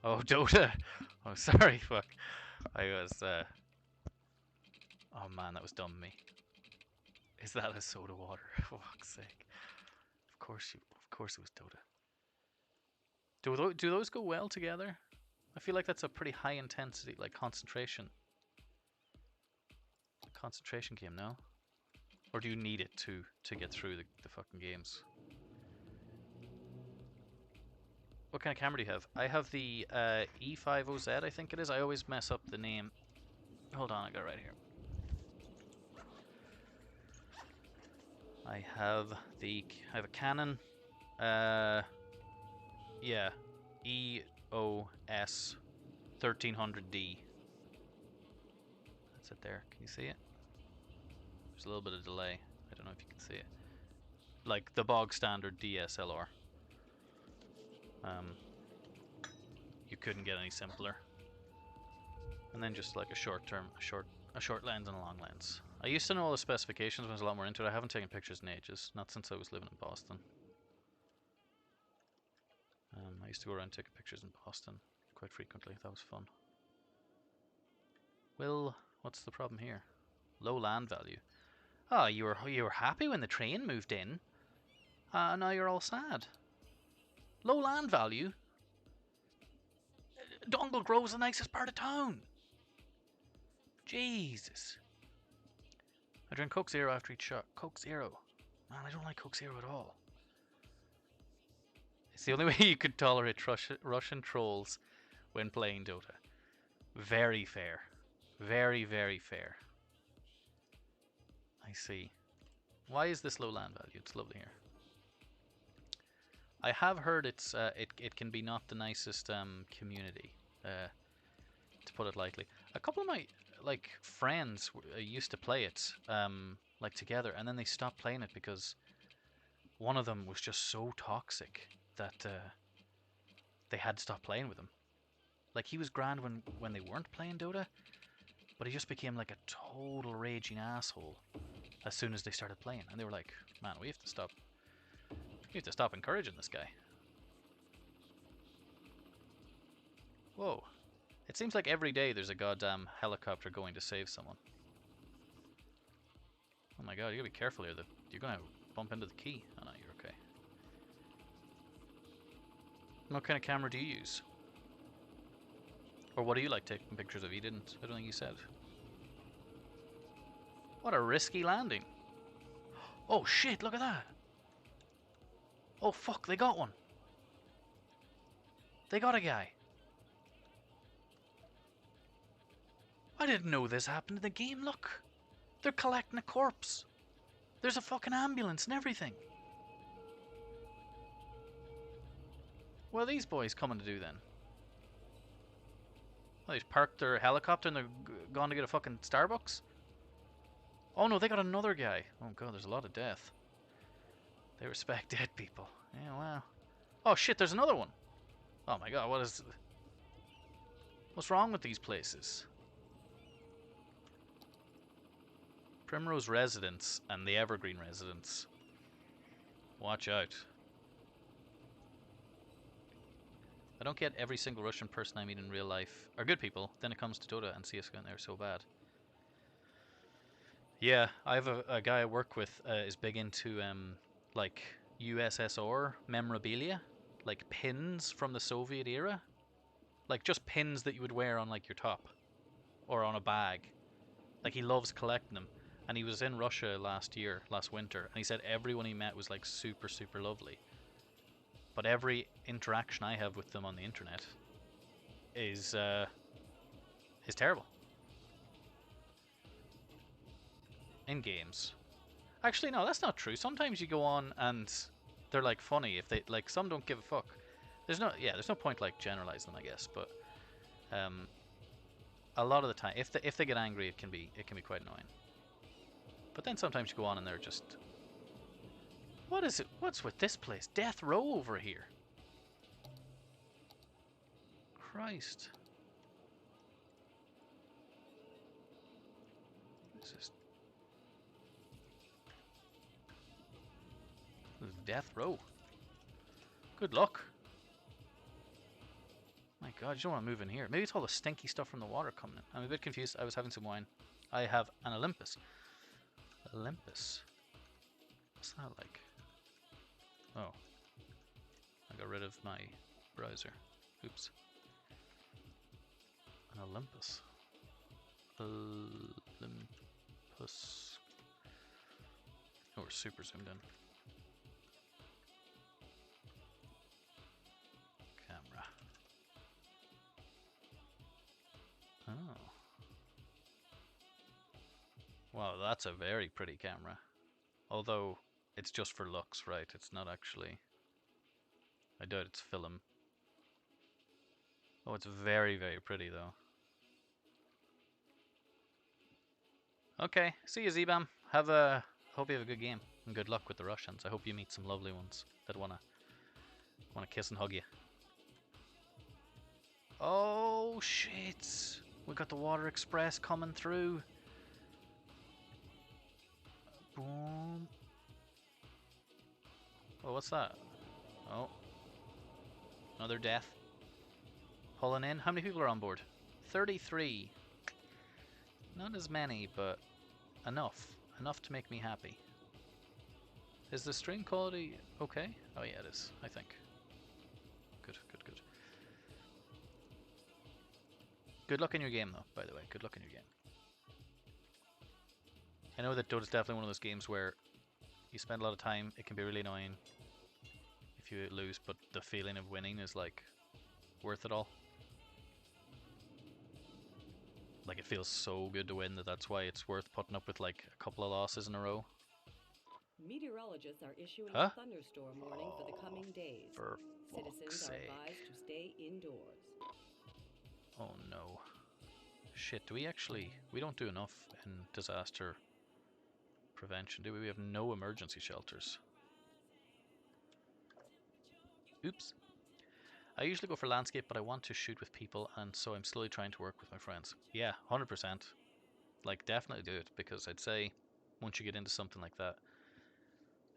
Oh, Dota! Oh, sorry, fuck. I was, oh man, that was dumb of me. Is that a soda water? For fuck's sake. Of course it was Dota. Do those go well together? I feel like that's a pretty high intensity, like concentration game, no? Or do you need it to get through the fucking games? What kind of camera do you have? I have the E50Z, I think it is. I always mess up the name. Hold on, I got it right here. I have a Canon, yeah, EOS 1300D. That's it there. Can you see it? There's a little bit of delay. I don't know if you can see it. Like the bog standard DSLR. You couldn't get any simpler. And then just like a short lens and a long lens. I used to know all the specifications when I was a lot more into it. I haven't taken pictures in ages, not since I was living in Boston. I used to go around taking pictures in Boston quite frequently. That was fun. Will, what's the problem here? Low land value. Oh, you were happy when the train moved in. Now you're all sad. Low land value? Dongle Grove's the nicest part of town. Jesus. I drink Coke Zero after each shot. Coke Zero. Man, I don't like Coke Zero at all. It's the only way you could tolerate Russian trolls when playing Dota. Very fair. Very, very fair. I see. Why is this low land value? It's lovely here. I have heard it can be not the nicest community, to put it lightly. A couple of my friends used to play it like together, and then they stopped playing it because one of them was just so toxic that they had to stop playing with him. Like, he was grand when they weren't playing Dota, but he just became like a total raging asshole as soon as they started playing, and they were like, man, we have to stop encouraging this guy. Whoa. It seems like every day there's a goddamn helicopter going to save someone. Oh my god, you gotta be careful here. You're gonna bump into the key. Oh no, you're okay. What kind of camera do you use? Or what do you like taking pictures of? He didn't. I don't think he said. What a risky landing. Oh shit, look at that. Oh fuck, they got one. They got a guy. I didn't know this happened in the game, look. They're collecting a corpse. There's a fucking ambulance and everything. What are these boys coming to do then? Well, they've parked their helicopter and they're gone to get a fucking Starbucks? Oh no, they got another guy. Oh god, there's a lot of death. They respect dead people. Yeah, wow. Oh shit, there's another one. Oh my god, what's wrong with these places? Primrose Residence and the Evergreen Residence. Watch out. I don't get every single Russian person I meet in real life are good people. Then it comes to Dota and CS:GO and they're so bad. Yeah, I have a guy I work with is big into like USSR memorabilia, like pins from the Soviet era, like just pins that you would wear on like your top or on a bag. Like he loves collecting them. And he was in Russia last winter, and he said everyone he met was like super, super lovely. But every interaction I have with them on the internet is terrible. In games. Actually, no, that's not true. Sometimes you go on and they're like funny. If they like, some don't give a fuck. There's no point like generalizing them, I guess. But a lot of the time, if they get angry, it can be quite annoying. But then sometimes you go on and they're just... What is it? What's with this place? Death row over here. Christ. This is death row. Good luck. My god, you don't want to move in here. Maybe it's all the stinky stuff from the water coming in. I'm a bit confused. I was having some wine. I have an Olympus. Olympus? What's that like? Oh. I got rid of my browser. Oops. An Olympus. Olympus. Oh, we're super zoomed in. Camera. Oh. Wow, that's a very pretty camera. Although, it's just for looks, right? It's not actually... I doubt it's film. Oh, it's very, very pretty, though. Okay, see you, Zbam. Hope you have a good game, and good luck with the Russians. I hope you meet some lovely ones that wanna kiss and hug you. Oh, shit! We got the Water Express coming through. Boom. Oh, what's that? Oh. Another death. Pulling in. How many people are on board? 33. Not as many, but enough. Enough to make me happy. Is the stream quality okay? Oh yeah, it is, I think. Good, good, good. Good luck in your game, though, by the way. Good luck in your game. I know that Dota's definitely one of those games where you spend a lot of time, it can be really annoying if you lose, but the feeling of winning is like worth it all. Like it feels so good to win that's why it's worth putting up with like a couple of losses in a row. Meteorologists are issuing a thunderstorm warning for the coming days. For Citizens are advised to stay indoors. Oh no. Shit, we don't do enough in disaster prevention, do we? We have no emergency shelters. Oops. I usually go for landscape, but I want to shoot with people, and so I'm slowly trying to work with my friends. Yeah, 100%. Like, definitely do it, because I'd say once you get into something like that,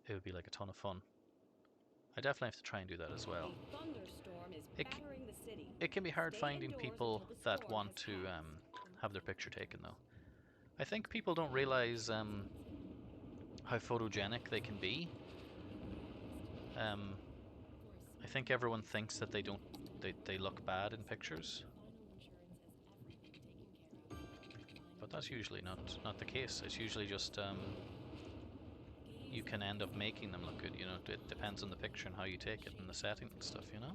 it would be like a ton of fun. I definitely have to try and do that as well. It can be hard finding people that want to have their picture taken, though. I think people don't realize how photogenic they can be. I think everyone thinks that they look bad in pictures, but that's usually not the case. It's usually just you can end up making them look good. You know, it depends on the picture and how you take it and the setting and stuff. You know.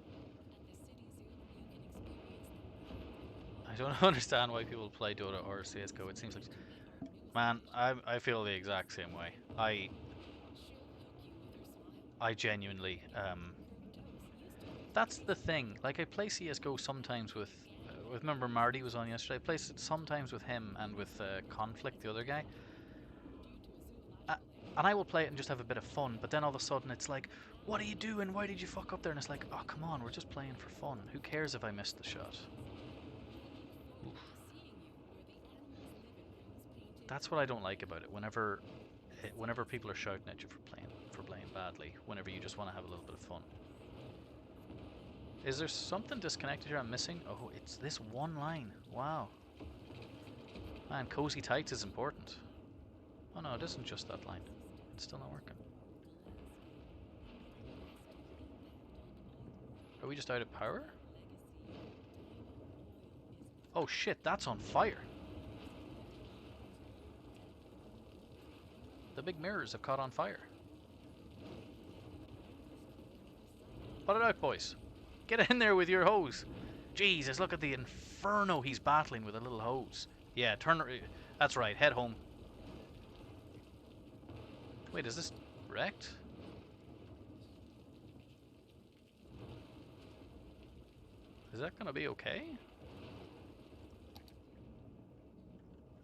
I don't understand why people play Dota or CS:GO. It seems like, man, I feel the exact same way. I genuinely that's the thing. Like, I play CS:GO sometimes with remember Marty was on yesterday. I play it sometimes with him and with Conflict, the other guy. And I will play it and just have a bit of fun, but then all of a sudden it's like, what are you doing? Why did you fuck up there? And it's like, oh, come on, we're just playing for fun. Who cares if I missed the shot? Oof. That's what I don't like about it. Whenever people are shouting at you for playing badly, whenever you just want to have a little bit of fun. Is there something disconnected here I'm missing? Oh, it's this one line. Wow. Man, cozy tights is important. Oh no, it isn't just that line. It's still not working. Are we just out of power? Oh shit, that's on fire. The big mirrors have caught on fire. Put it out, boys. Get in there with your hose. Jesus, look at the inferno he's battling with a little hose. Yeah, turn. That's right, head home. Wait, is this wrecked? Is that gonna be okay?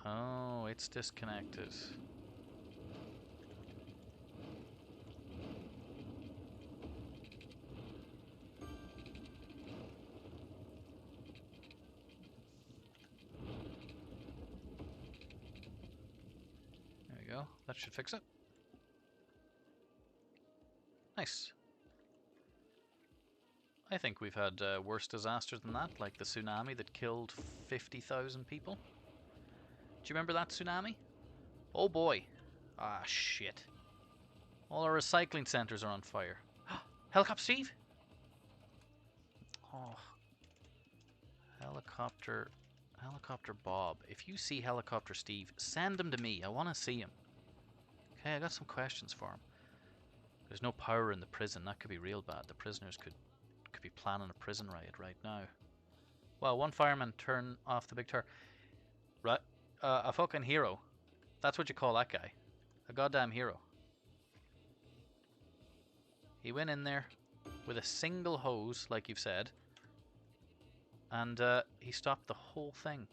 Oh, it's disconnected. There we go. That should fix it. Nice. I think we've had worse disasters than that, like the tsunami that killed 50,000 people. Do you remember that tsunami? Oh boy. Ah, shit. All our recycling centers are on fire. Helicopter Steve? Oh. Helicopter Bob. If you see Helicopter Steve, send him to me. I want to see him. Okay, I got some questions for him. There's no power in the prison. That could be real bad. The prisoners could be planning a prison riot right now. Well, one fireman turned off the big tower. Right? A fucking hero. That's what you call that guy. A goddamn hero. He went in there with a single hose, like you've said, and he stopped the whole thing.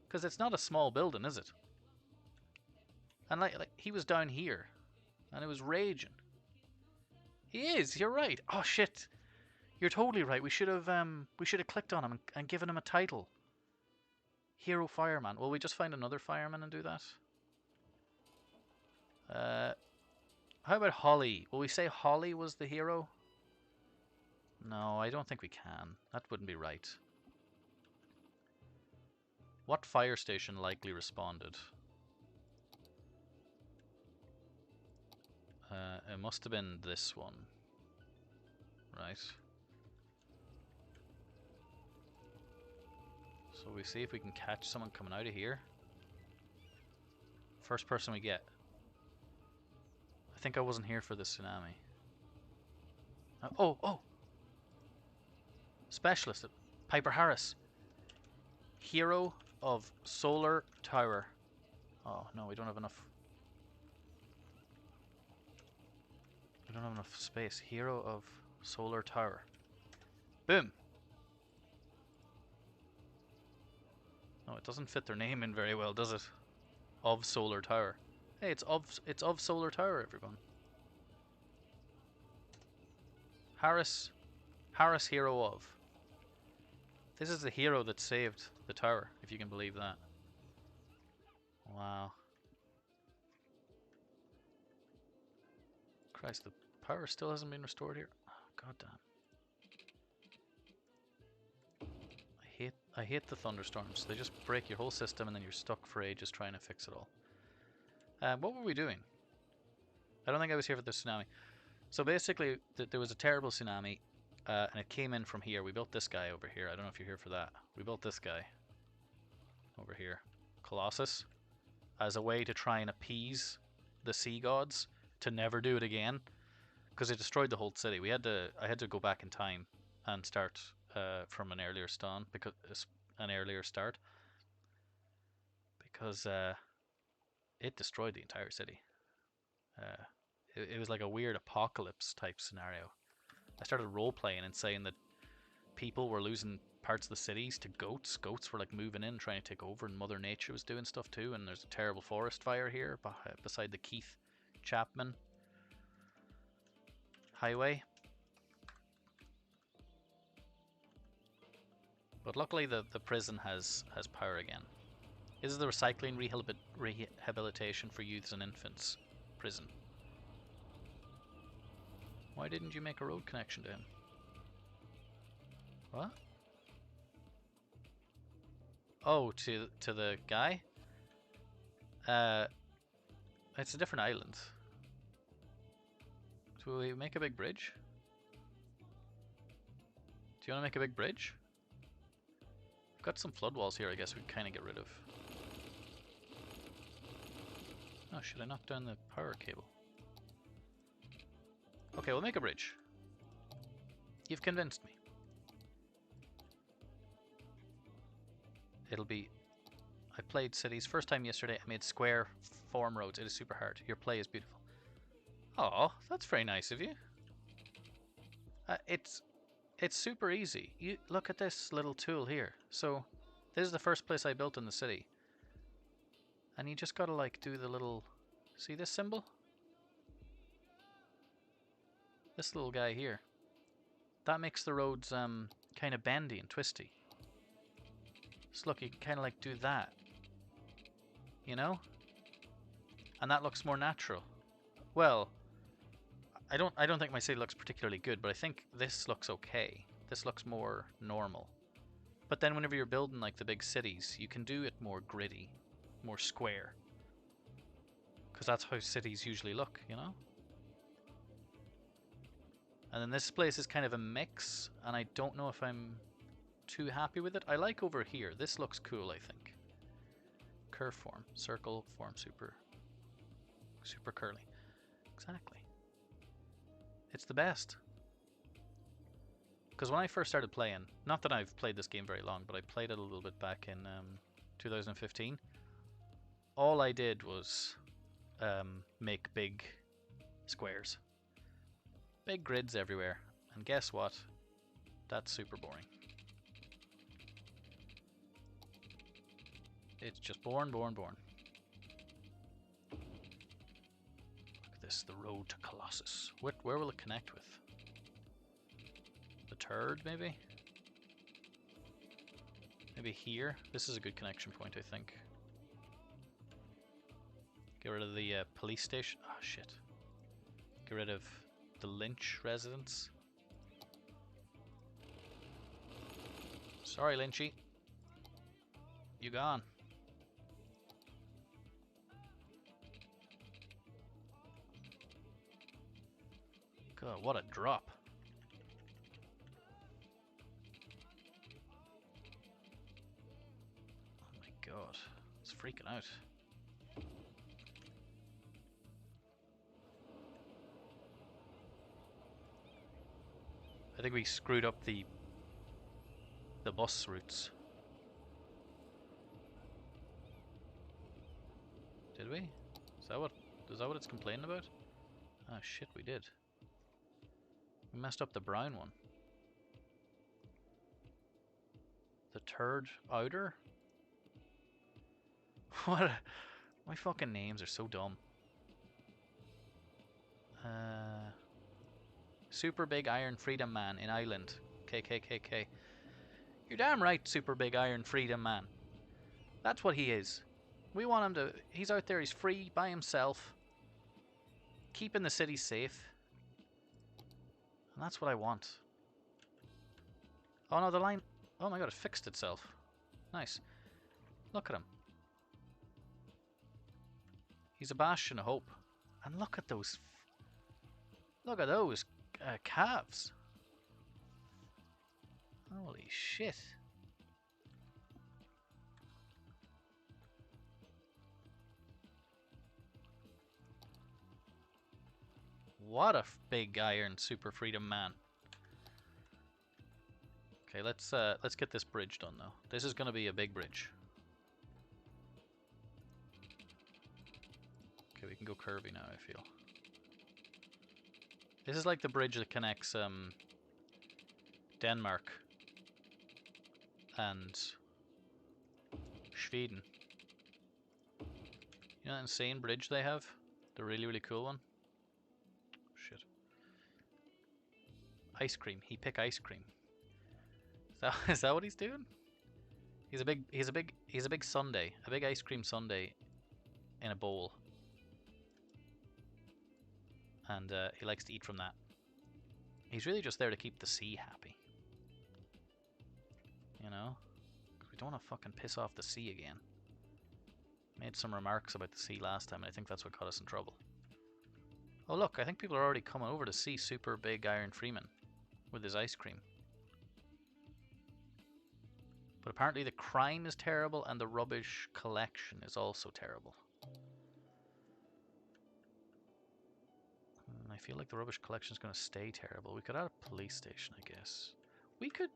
Because it's not a small building, is it? And like he was down here, and it was raging. He is. You're right. Oh shit. You're totally right. We should have clicked on him and given him a title. Hero fireman. Will we just find another fireman and do that? How about Holly? Will we say Holly was the hero? No, I don't think we can. That wouldn't be right. What fire station likely responded? It must have been this one. Right. So we see if we can catch someone coming out of here. First person we get. I think I wasn't here for the tsunami. Oh! Specialist, Piper Harris. Hero of Solar Tower. Oh no, we don't have enough. We don't have enough space. Hero of Solar Tower. Boom. No, it doesn't fit their name in very well, does it? Of Solar Tower. Hey, it's of Solar Tower, everyone. Harris hero of. This is the hero that saved the tower, if you can believe that. Wow. Christ, the power still hasn't been restored here. Oh, God damn. I hate the thunderstorms. They just break your whole system and then you're stuck for ages trying to fix it all. What were we doing? I don't think I was here for the tsunami. So basically, there was a terrible tsunami, and it came in from here. We built this guy over here. I don't know if you're here for that. We built this guy over here, Colossus, as a way to try and appease the sea gods to never do it again, because it destroyed the whole city. I had to go back in time and start from an earlier start because it destroyed the entire city. Uh, it was like a weird apocalypse type scenario. I started role playing and saying that people were losing parts of the cities to goats. Goats were like moving in, trying to take over, and Mother Nature was doing stuff too. And there's a terrible forest fire here beside the Keith Chapman Highway. But luckily the prison has power again. This is the recycling rehabilitation for youths and infants prison. Why didn't you make a road connection to him? What? Oh, to the guy? It's a different island. Do we make a big bridge? Do you want to make a big bridge? We've got some flood walls here I guess we kind of get rid of. Oh, should I knock down the power cable? Okay, we'll make a bridge. You've convinced me. It'll be... I played cities. First time yesterday I made square form roads. It is super hard. Your play is beautiful. Oh, that's very nice of you. It's super easy. You look at this little tool here. So this is the first place I built in the city. And you just gotta like do the little... See this symbol? This little guy here. That makes the roads kind of bendy and twisty. So look, you can kind of like do that. You know? And that looks more natural. Well, I don't think my city looks particularly good, but I think this looks okay. This looks more normal. But then whenever you're building like the big cities, you can do it more gritty, more square. Because that's how cities usually look, you know? And then this place is kind of a mix, and I don't know if I'm too happy with it. I like over here. This looks cool, I think. Curve form, circle form, super curly. Exactly. It's the best. Because when I first started playing, not that I've played this game very long, but I played it a little bit back in 2015. All I did was make big squares. Big grids everywhere. And guess what? That's super boring. It's just boring. Look at this, the road to Colossus. Where will it connect with? The turd, maybe? Maybe here? This is a good connection point, I think. Get rid of the police station. Oh, shit. Get rid of the Lynch residence. Sorry, Lynchy. You gone. God, what a drop. Oh my god. It's freaking out. I think we screwed up the bus routes. Did we? Is that what it's complaining about? Oh shit, we did. We messed up the brown one. The turd outer? What? My fucking names are so dumb. Super Big Iron Freedom Man in Island. KKKK. You're damn right, Super Big Iron Freedom Man. That's what he is. We want him to... He's out there, he's free, by himself. Keeping the city safe. And that's what I want. Oh no, the line... Oh my god, it fixed itself. Nice. Look at him. He's a bastion of hope. And look at those. Look at those calves. Holy shit. What a big iron super freedom man. Okay, let's get this bridge done though. This is gonna be a big bridge. Okay, we can go curvy now, I feel. This is like the bridge that connects Denmark and Sweden. You know that insane bridge they have? The really, really cool one? Shit. Ice cream. He pick ice cream. Is that what he's doing? He's a big sundae. A big ice cream sundae in a bowl. And he likes to eat from that. He's really just there to keep the sea happy. You know? We don't want to fucking piss off the sea again. Made some remarks about the sea last time, and I think that's what got us in trouble. Oh look, I think people are already coming over to see Super Big Iron Freeman with his ice cream. But apparently the crime is terrible and the rubbish collection is also terrible. I feel like the rubbish collection is going to stay terrible. We could add a police station, I guess. We could...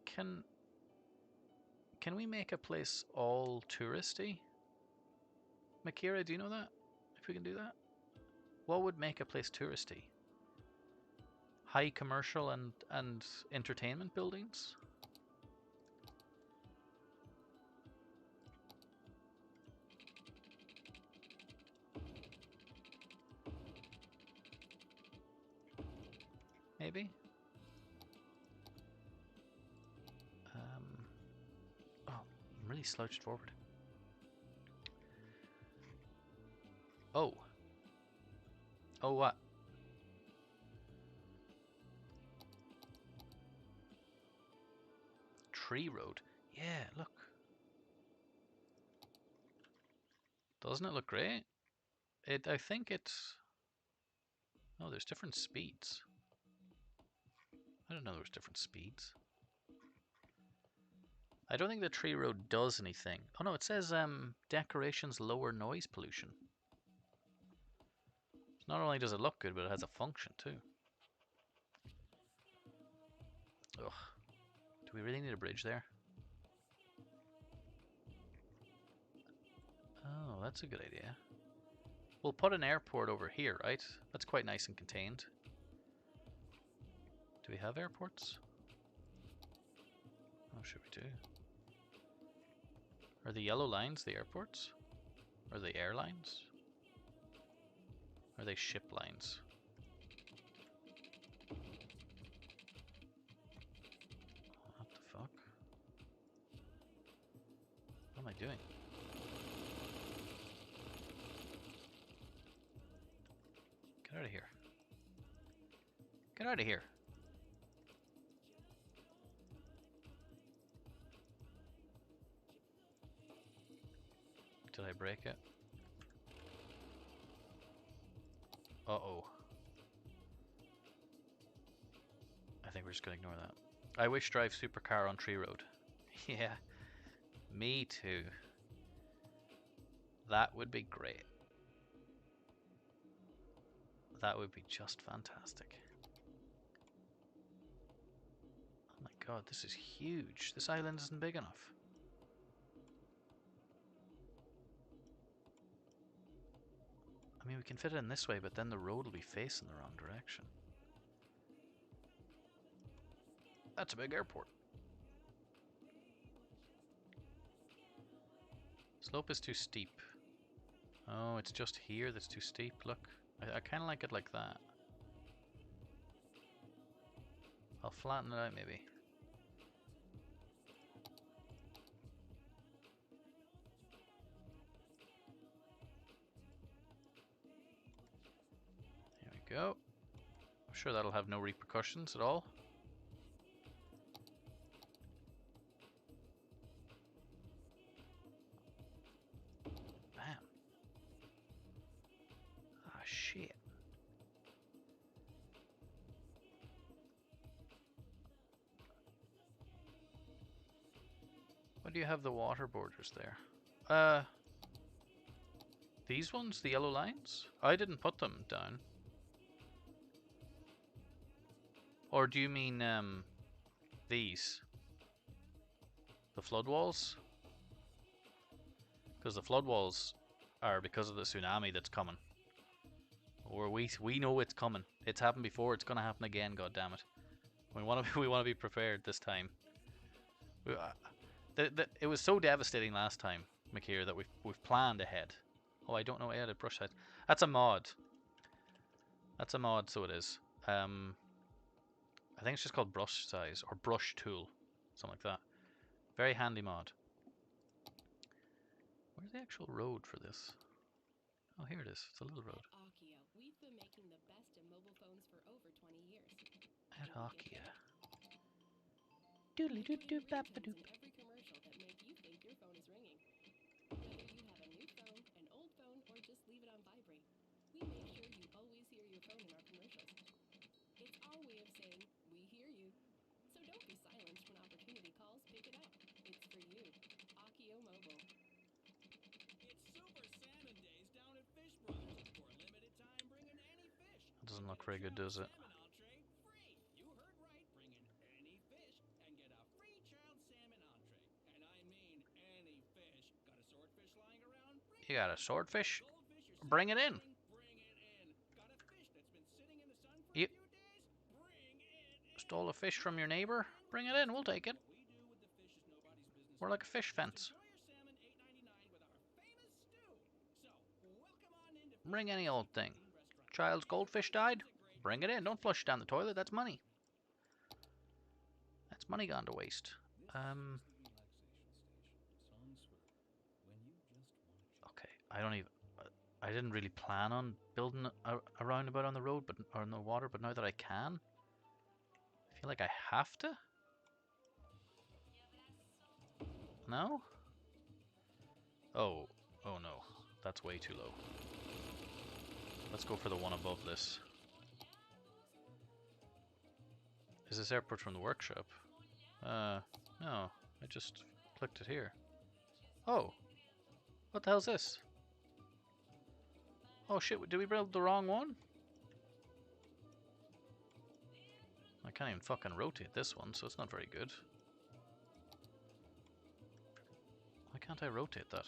Can we make a place all touristy? Makira, do you know that? If we can do that? What would make a place touristy? High commercial and entertainment buildings? Maybe? Oh, I'm really slouched forward. Oh. Oh, what? Tree road. Yeah, look. Doesn't it look great? I think it's... Oh, there's different speeds. I didn't know there was different speeds. I don't think the tree road does anything. Oh no, it says decorations lower noise pollution. So not only does it look good, but it has a function too. Ugh. Do we really need a bridge there? Oh, that's a good idea. We'll put an airport over here, right? That's quite nice and contained. Do we have airports? Oh, should we do? Are the yellow lines the airports? Are they airlines? Are they ship lines? What the fuck? What am I doing? Get out of here. Get out of here. Did I break it? Uh-oh. I think we're just gonna ignore that. I wish drive supercar on tree road. Yeah. Me too. That would be great. That would be just fantastic. Oh my god, this is huge. This island isn't big enough. I mean, we can fit it in this way, but then the road will be facing the wrong direction. That's a big airport. Slope is too steep. Oh, it's just here that's too steep. Look, I kind of like it like that. I'll flatten it out maybe. There we go. I'm sure that'll have no repercussions at all. Why do you have the water borders there? These ones? The yellow lines? I didn't put them down. Or do you mean, these? The flood walls? Because the flood walls are because of the tsunami that's coming. Or we know it's coming. It's happened before, it's gonna happen again, god damn it. We wanna be prepared this time. It was so devastating last time, Makir, that we've planned ahead. Oh, I don't know. I added brush size. That's a mod. That's a mod, so it is. I think it's just called brush size or brush tool, something like that. Very handy mod. Where's the actual road for this? Oh, here it is. It's a little road. At Akio, we've been making the best in mobile phones for over 20 years. At Akio. Doodly doo doo bap a doop. Every commercial that make you think your phone is ringing. Whether you have a new phone, an old phone, or just leave it on vibrate, we make sure you always hear your phone in our commercials. It's our way of saying, we hear you. So don't be silenced when opportunity calls, pick it up. It's for you. Akio Mobile. It's Super Salmon Days down at Fish Brothers. For a limited time, bring in any fish. That doesn't look very good, does it? Salmon entree free. You heard right. Bring in any fish and get a free child salmon entree. And I mean any fish. Got a swordfish lying around? You got a swordfish? Goldfish Bring it in. bring it in. Got a fish that's been sitting in the sun for You a few days? Bring it in. stole a fish from your neighbor? Bring it in. We'll take it. What we do with the fish is nobody's business. We're like a fish fence. Enjoy your salmon $8.99 with our famous stew. So, welcome on into Bring any old thing. restaurant. Child's goldfish died? Bring it in. Don't flush it down the toilet. That's money. That's money gone to waste. Okay. I didn't really plan on building a roundabout on the road, but or on the water. But now that I can, I feel like I have to. No? Oh no. That's way too low. Let's go for the one above this. Is this airport from the workshop? No. I just clicked it here. Oh. What the hell's this? Oh shit, did we build the wrong one? I can't even fucking rotate this one, so it's not very good. Why can't I rotate that?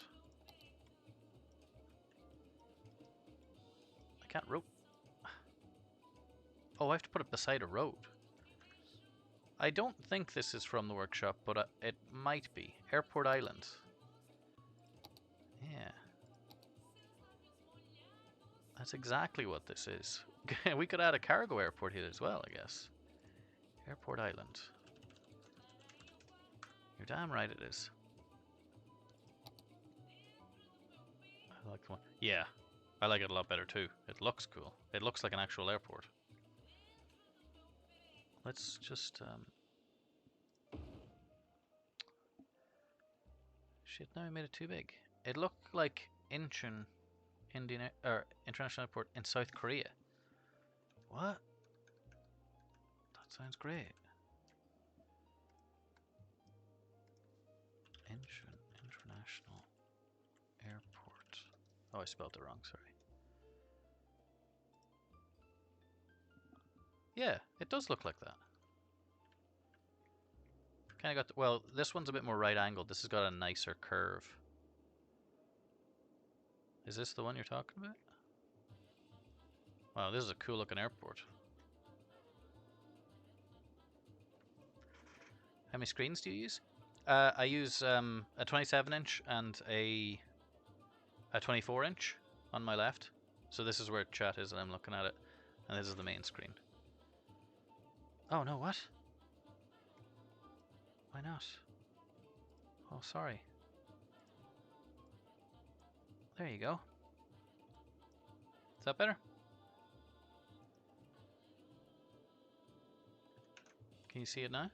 I can't Oh, I have to put it beside a road. I don't think this is from the workshop, but it might be. Airport Island. Yeah. That's exactly what this is. We could add a cargo airport here as well, I guess. Airport Island. You're damn right it is. I like the one. Yeah, I like it a lot better too. It looks cool. It looks like an actual airport. Let's just shit, now I made it too big. It looked like Incheon International Airport in South Korea. What? That sounds great. Incheon International Airport. Oh, I spelled it wrong, sorry. Yeah, it does look like that. Kind of got well, this one's a bit more right angled. This has got a nicer curve. Is this the one you're talking about? Wow, this is a cool looking airport. How many screens do you use? I use a 27-inch and a 24-inch on my left. So this is where chat is and I'm looking at it. And this is the main screen. Oh no, what? Why not? Oh, sorry. There you go. Is that better? Can you see it now?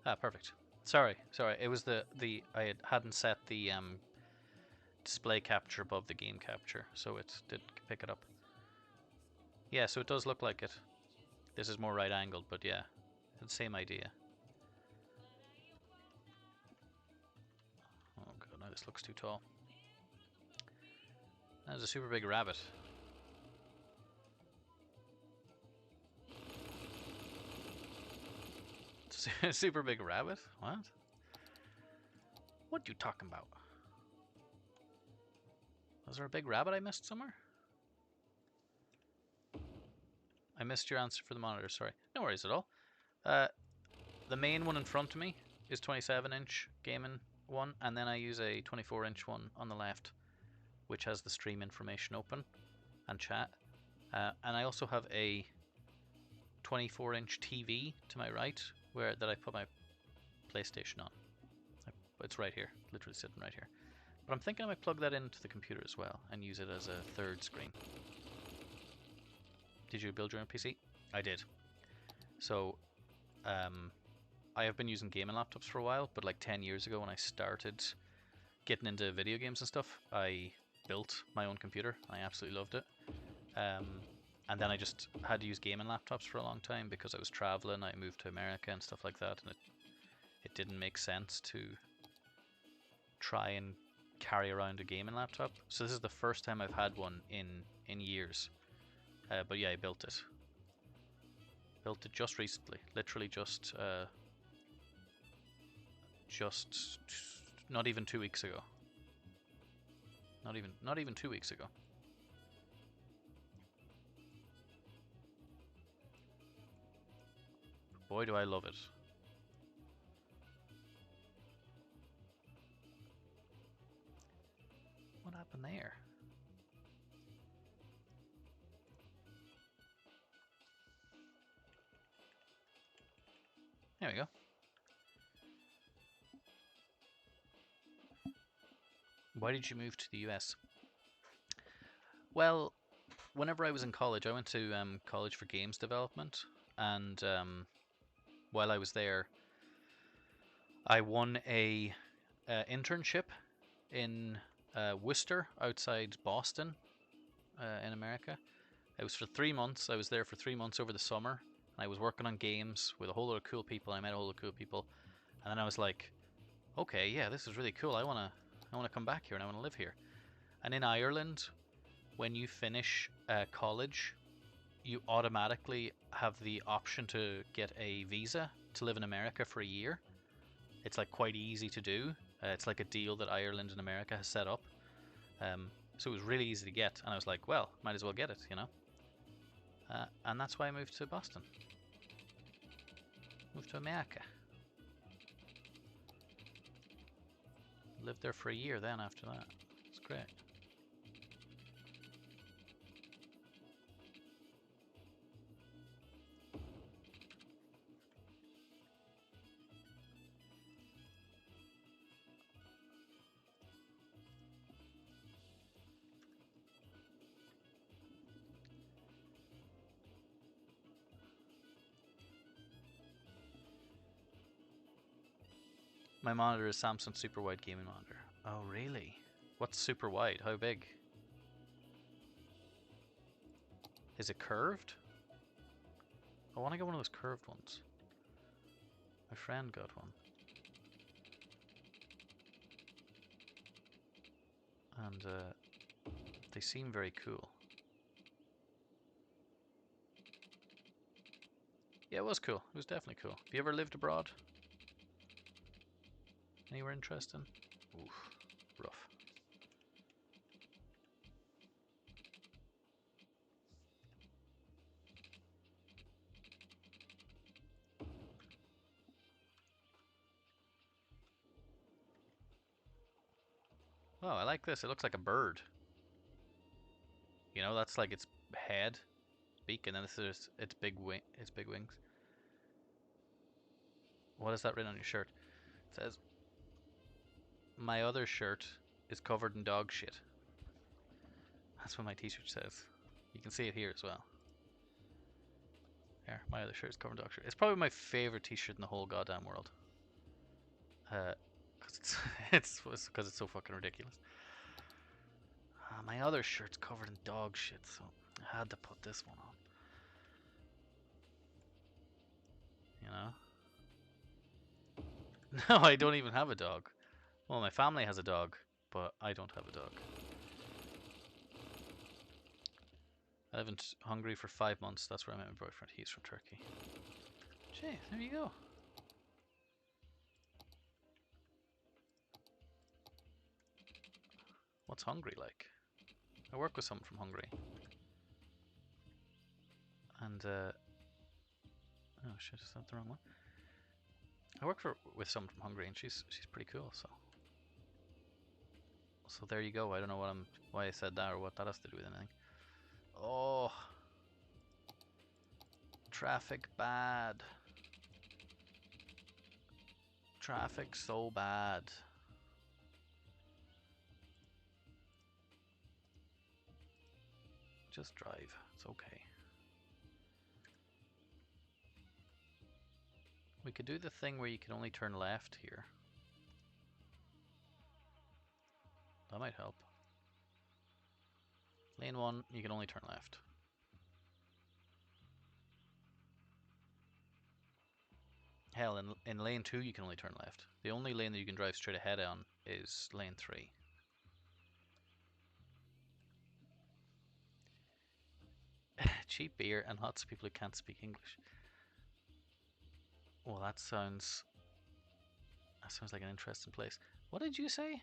Ah, perfect. Sorry. It was I hadn't set the display capture above the game capture, so it did pick it up. Yeah, so it does look like it. This is more right angled, but yeah, it's the same idea. Oh god, now this looks too tall. There's a super big rabbit. Super big rabbit? What? What you talking about? Was there a big rabbit I missed somewhere? I missed your answer for the monitor, sorry. No worries at all. The main one in front of me is 27-inch gaming one, and then I use a 24-inch one on the left, which has the stream information open and chat. And I also have a 24-inch TV to my right, that I put my PlayStation on. It's right here, literally sitting right here. But I'm thinking I might plug that into the computer as well and use it as a third screen. Did you build your own PC? I did. So, I have been using gaming laptops for a while, but like 10 years ago when I started getting into video games and stuff, I built my own computer. I absolutely loved it. And then I just had to use gaming laptops for a long time because I was traveling. I moved to America and stuff like that, and it didn't make sense to try and carry around a gaming laptop. So this is the first time I've had one in years. But yeah, I built it. Built it just recently, literally just not even 2 weeks ago. Not even 2 weeks ago. Boy, do I love it. What happened there? There we go. Why did you move to the US? Well, whenever I was in college, I went to college for games development, and while I was there, I won a internship in Worcester, outside Boston, in America. It was for 3 months. I was there for 3 months over the summer. And I was working on games with a whole lot of cool people. I met a whole lot of cool people, and then I was like, okay, yeah, this is really cool. I wanna come back here and I wanna live here. And in Ireland, when you finish college, you automatically have the option to get a visa to live in America for a year. It's like quite easy to do. It's like a deal that Ireland and America has set up. So it was really easy to get, and I was like, well, might as well get it, you know. And that's why I moved to Boston. Moved to America. Lived there for a year then after that. It's great. My monitor is Samsung super wide gaming monitor. Oh really? What's super wide? How big? Is it curved? I want to get one of those curved ones. My friend got one. And they seem very cool. Yeah, it was cool. It was definitely cool. Have you ever lived abroad? Anywhere interesting? Oof, rough. Oh, I like this. It looks like a bird. You know, that's like its head, beak, and then this is its big wings. What is that written on your shirt? It says, "My other shirt is covered in dog shit." That's what my t-shirt says. You can see it here as well. There, my other shirt is covered in dog shit. It's probably my favorite t-shirt in the whole goddamn world. Cause it's because it's so fucking ridiculous. My other shirt's covered in dog shit, so I had to put this one on. No, I don't even have a dog. Well, my family has a dog, but I don't have a dog. I lived in Hungary for 5 months. That's where I met my boyfriend. He's from Turkey. Gee, there you go. What's Hungary like? I work with someone from Hungary. And, oh shit, is that the wrong one? I work with someone from Hungary, and she's pretty cool, so. So there you go. I don't know why I said that or what that has to do with anything. Oh, traffic bad. Traffic so bad. Just drive. It's okay. We could do the thing where you can only turn left here. That might help. Lane 1, you can only turn left. Hell, in lane 2 you can only turn left. The only lane that you can drive straight ahead on is lane 3. Cheap beer and lots of people who can't speak English. Well, that sounds like an interesting place. What did you say?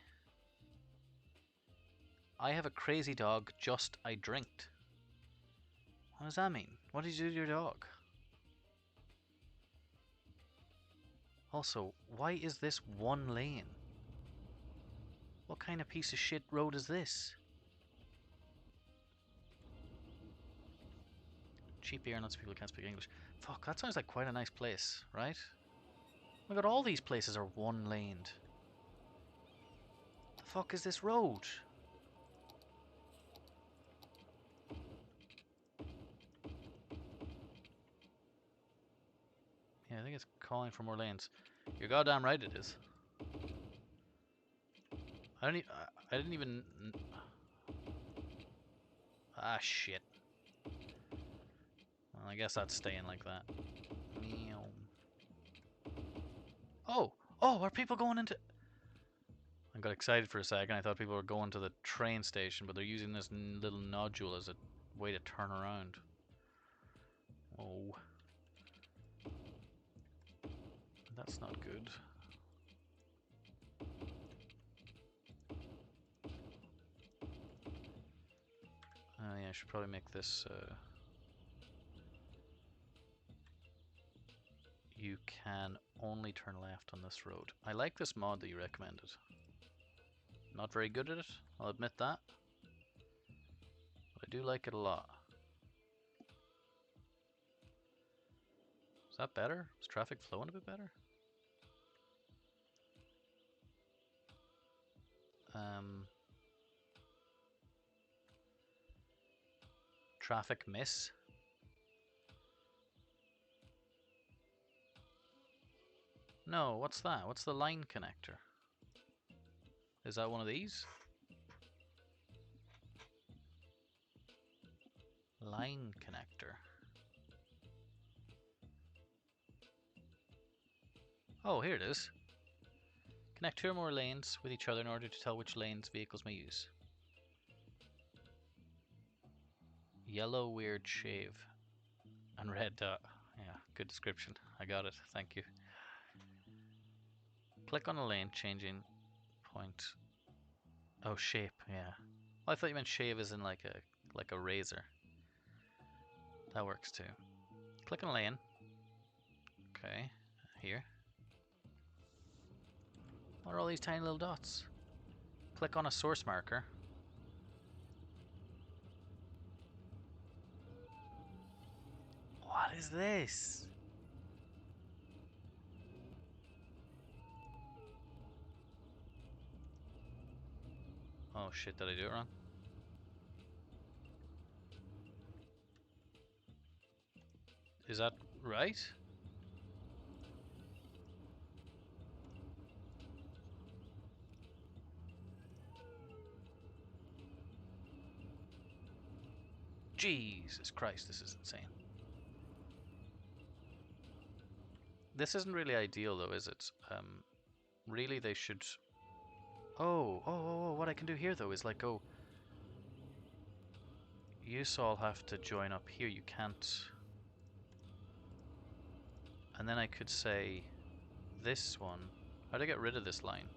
I have a crazy dog, just I drinked. What does that mean? What did you do to your dog? Also, why is this one lane? What kind of piece of shit road is this? Cheap beer and lots of people who can't speak English. Fuck, that sounds like quite a nice place, right? My god, all these places are one laned. The fuck is this road? Yeah, I think it's calling for more lanes. You're goddamn right it is. I didn't even... Ah, shit. Well, I guess that's staying like that. Meow. Oh! Oh, are people going into... I got excited for a second. I thought people were going to the train station, but they're using this little nodule as a way to turn around. Oh. That's not good. Yeah, I should probably make this... you can only turn left on this road. I like this mod that you recommended. Not very good at it, I'll admit that. But I do like it a lot. Is that better? Is traffic flowing a bit better? Traffic miss. No, what's that? What's the line connector? Is that one of these? Line connector. Oh, here it is. Connect 2 or more lanes with each other in order to tell which lanes vehicles may use. Yellow weird shave. And red dot. Yeah, good description. I got it. Thank you. Click on a lane, changing point. Oh, shape. Yeah. Well, I thought you meant shave as in like a razor. That works too. Click on a lane. Okay. Here. What are all these tiny little dots? Click on a source marker. What is this? Oh shit, did I do it wrong? Is that right? Jesus Christ, this is insane. This isn't really ideal though, is it? Really, they should... Oh, what I can do here, though, is like go... You all have to join up here, you can't... And then I could say... This one... How do I get rid of this line?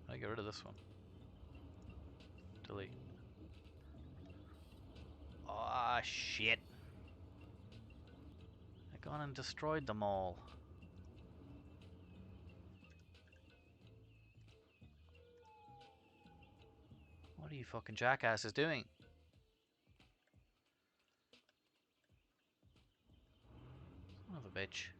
How do I get rid of this one? Delete. Ah, shit! I gone and destroyed them all. What are you fucking jackasses doing? Son of a bitch.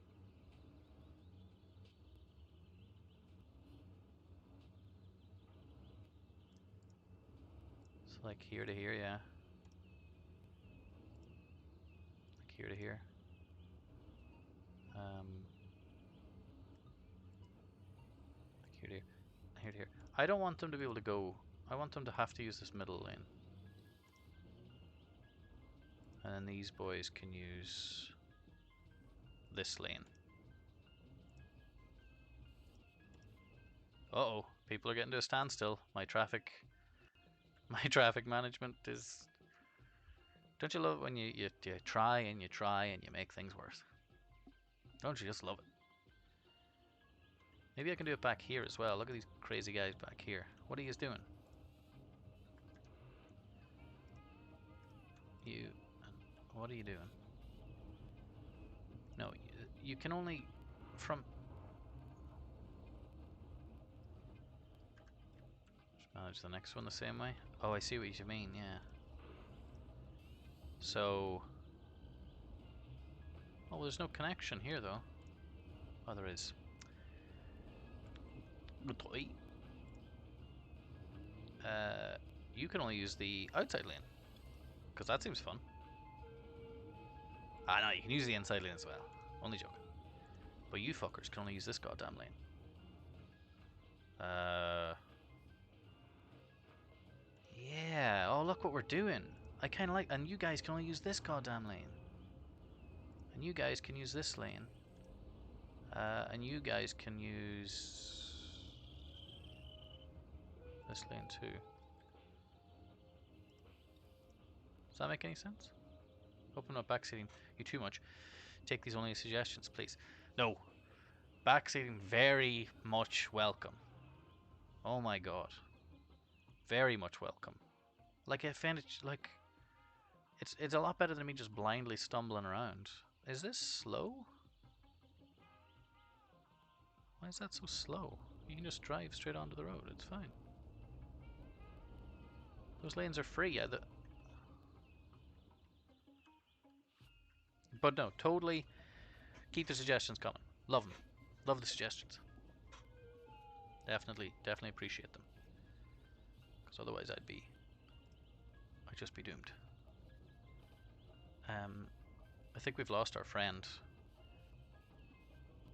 It's like here to here, yeah. Like here to here. Like here to here. Here to here. I don't want them to be able to go. I want them to have to use this middle lane. And then these boys can use this lane. Uh-oh, people are getting to a standstill. My traffic management is... Don't you love it when you try and you try and you make things worse? Don't you just love it? Maybe I can do it back here as well. Look at these crazy guys back here. What are you doing? What are you doing? No, you can only... From... Just manage the next one the same way? Oh, I see what you mean, yeah. So... Oh, well, there's no connection here, though. Oh, there is. You can only use the outside lane. Because that seems fun. Ah, no, you can use the inside lane as well. Only joking. But you fuckers can only use this goddamn lane. Yeah. Oh, look what we're doing. I kind of like... And you guys can only use this goddamn lane. And you guys can use this lane. And you guys can use... this lane too. Does that make any sense? Hope I'm not backseating you too much. Take these only as suggestions, please. No. Backseating very much welcome. Oh my god. Very much welcome. Like I find it like it's a lot better than me just blindly stumbling around. Is this slow? Why is that so slow? You can just drive straight onto the road, it's fine. Those lanes are free, yeah. But no, totally keep the suggestions coming. Love them. Love the suggestions. Definitely appreciate them. Because otherwise I'd just be doomed. I think we've lost our friend.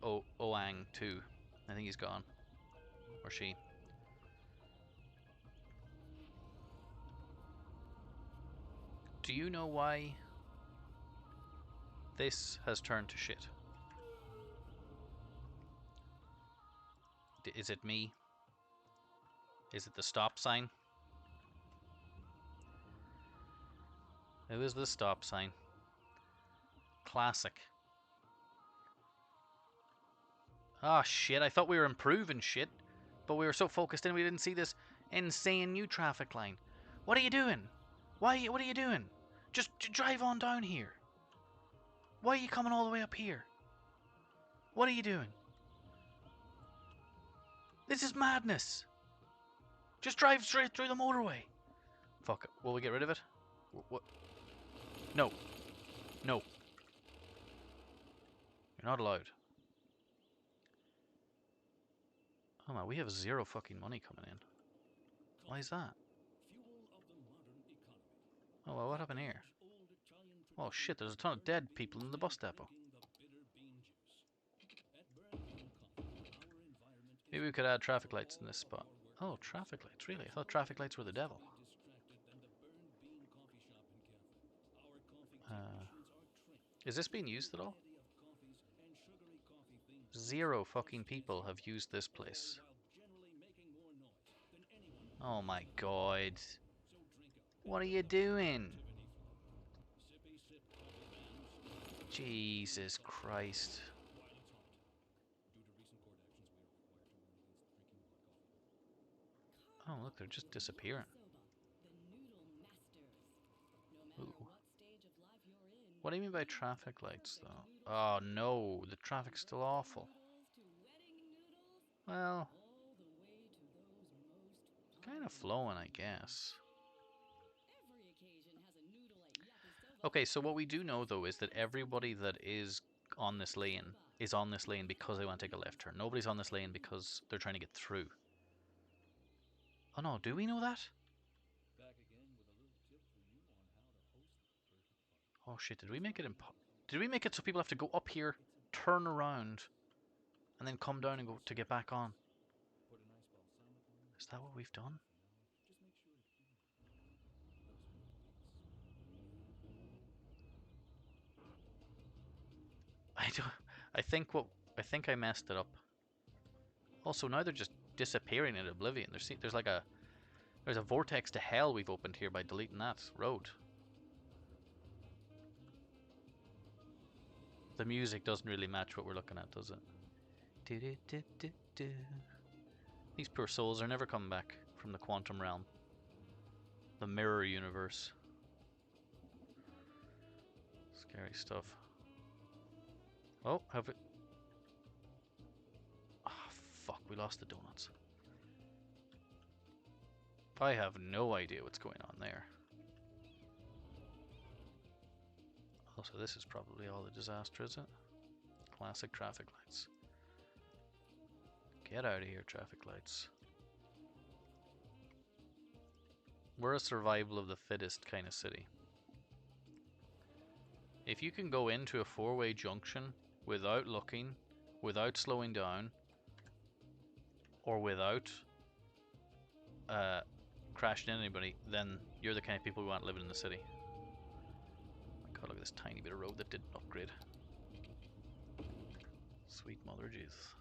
Oang too. I think he's gone. Or she. Do you know why this has turned to shit? Is it me? Is it the stop sign? It was the stop sign. Classic. Ah, shit, I thought we were improving shit, but we were so focused in we didn't see this insane new traffic line. What are you doing? What are you doing? Just drive on down here. Why are you coming all the way up here? What are you doing? This is madness. Just drive straight through the motorway. Fuck it. Will we get rid of it? What? No. No. You're not allowed. Oh man, we have zero fucking money coming in. Why is that? Oh well, what happened here? Oh shit, there's a ton of dead people in the bus depot. Maybe we could add traffic lights in this spot. Oh, traffic lights, really? I thought traffic lights were the devil. Is this being used at all? Variety of coffees and sugary coffee themed drinks 0 and fucking sweets people have used this all place. while generally making more noise than anyone Oh else my in the god. So drink up What are and you let the doing? positivity flow. Sippy sip coffee fans. Jesus Christ. While it's hot. Due to recent court actions, we are required to warn against drinking hot coffee. Oh, look, they're just disappearing. The noodle masters. No Ooh. matter what stage of life you're in, What do you mean by traffic lights, though? Oh no, the traffic's still awful. noodles to wedding noodles, Well, all the way to those most kind of flowing, I guess. Every occasion has a noodle at yakisoba. Okay, so what we do know, though, is that everybody that is on this lane is on this lane because they want to take a left turn. Nobody's on this lane because they're trying to get through. Oh no, do we know that? Back again with a little tip for you on how to host the perfect party. Oh shit, did we make it did we make it so people have to go up here, turn around, and then come down and go to get back on? Put a nice balsamic on it. Is that what we've done? Just make sure it's even. Those are the beats. I don't. I think I messed it up. Also, now they're just disappearing in oblivion. There's a vortex to hell we've opened here by deleting that road. The music doesn't really match what we're looking at, does it? These poor souls are never coming back from the quantum realm. The mirror universe. Scary stuff. Oh, have it. Ah, oh, fuck, we lost the donuts. I have no idea what's going on there. Also, this is probably all the disaster, is it? Classic traffic lights. Get out of here, traffic lights. We're a survival of the fittest kind of city. If you can go into a four-way junction without looking, without slowing down, or without crashing into anybody, then you're the kind of people who want living in the city. God, look at this tiny bit of road that didn't upgrade. Sweet mother Jesus.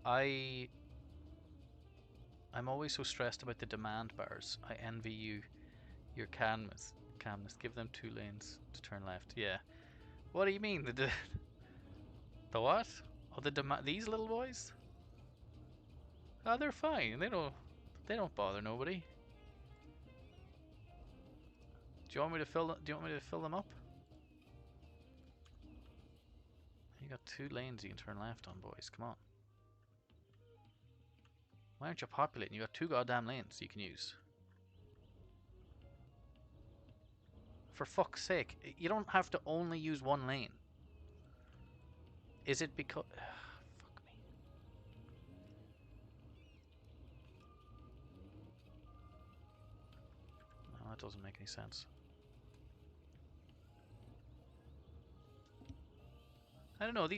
I'm always so stressed about the demand bars. I envy you. Your calmness. Give them 2 lanes to turn left. Yeah. What do you mean? The what? Oh, these little boys? Oh, they're fine. They don't bother nobody. Do you want me to fill them up? You got 2 lanes you can turn left on, boys. Come on. Why aren't you populating? You got 2 goddamn lanes you can use. For fuck's sake, you don't have to only use 1 lane. Is it because... fuck me. No, that doesn't make any sense. I don't know,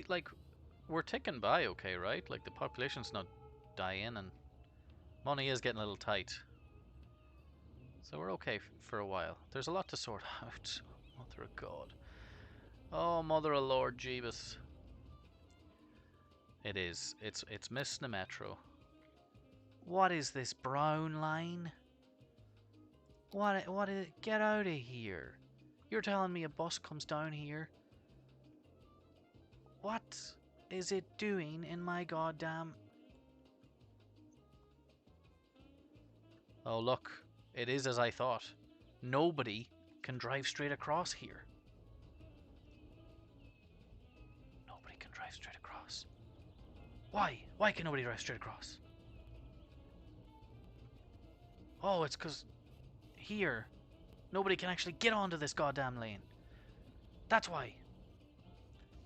we're ticking by okay, right? Like, the population's not dying and money is getting a little tight. So we're okay for a while. There's a lot to sort out. Mother of God. Oh, Mother of Lord Jeebus. It is. It's missing the metro. What is this brown line? What is it? Get out of here. You're telling me a bus comes down here? What is it doing in my goddamn... Oh, look. It is as I thought. Nobody can drive straight across here. Nobody can drive straight across. Why? Why can nobody drive straight across? Oh, it's because here, nobody can actually get onto this goddamn lane. That's why.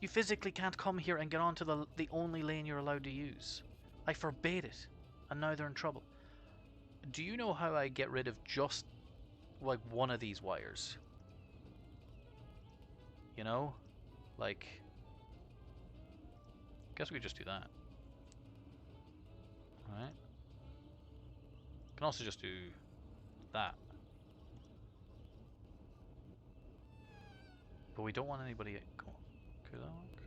You physically can't come here and get onto the only lane you're allowed to use. I forbade it, and now they're in trouble. Do you know how I get rid of just, like, one of these wires? You know? Like... guess we could just do that. Alright. Can also just do that. But we don't want anybody... Could that work?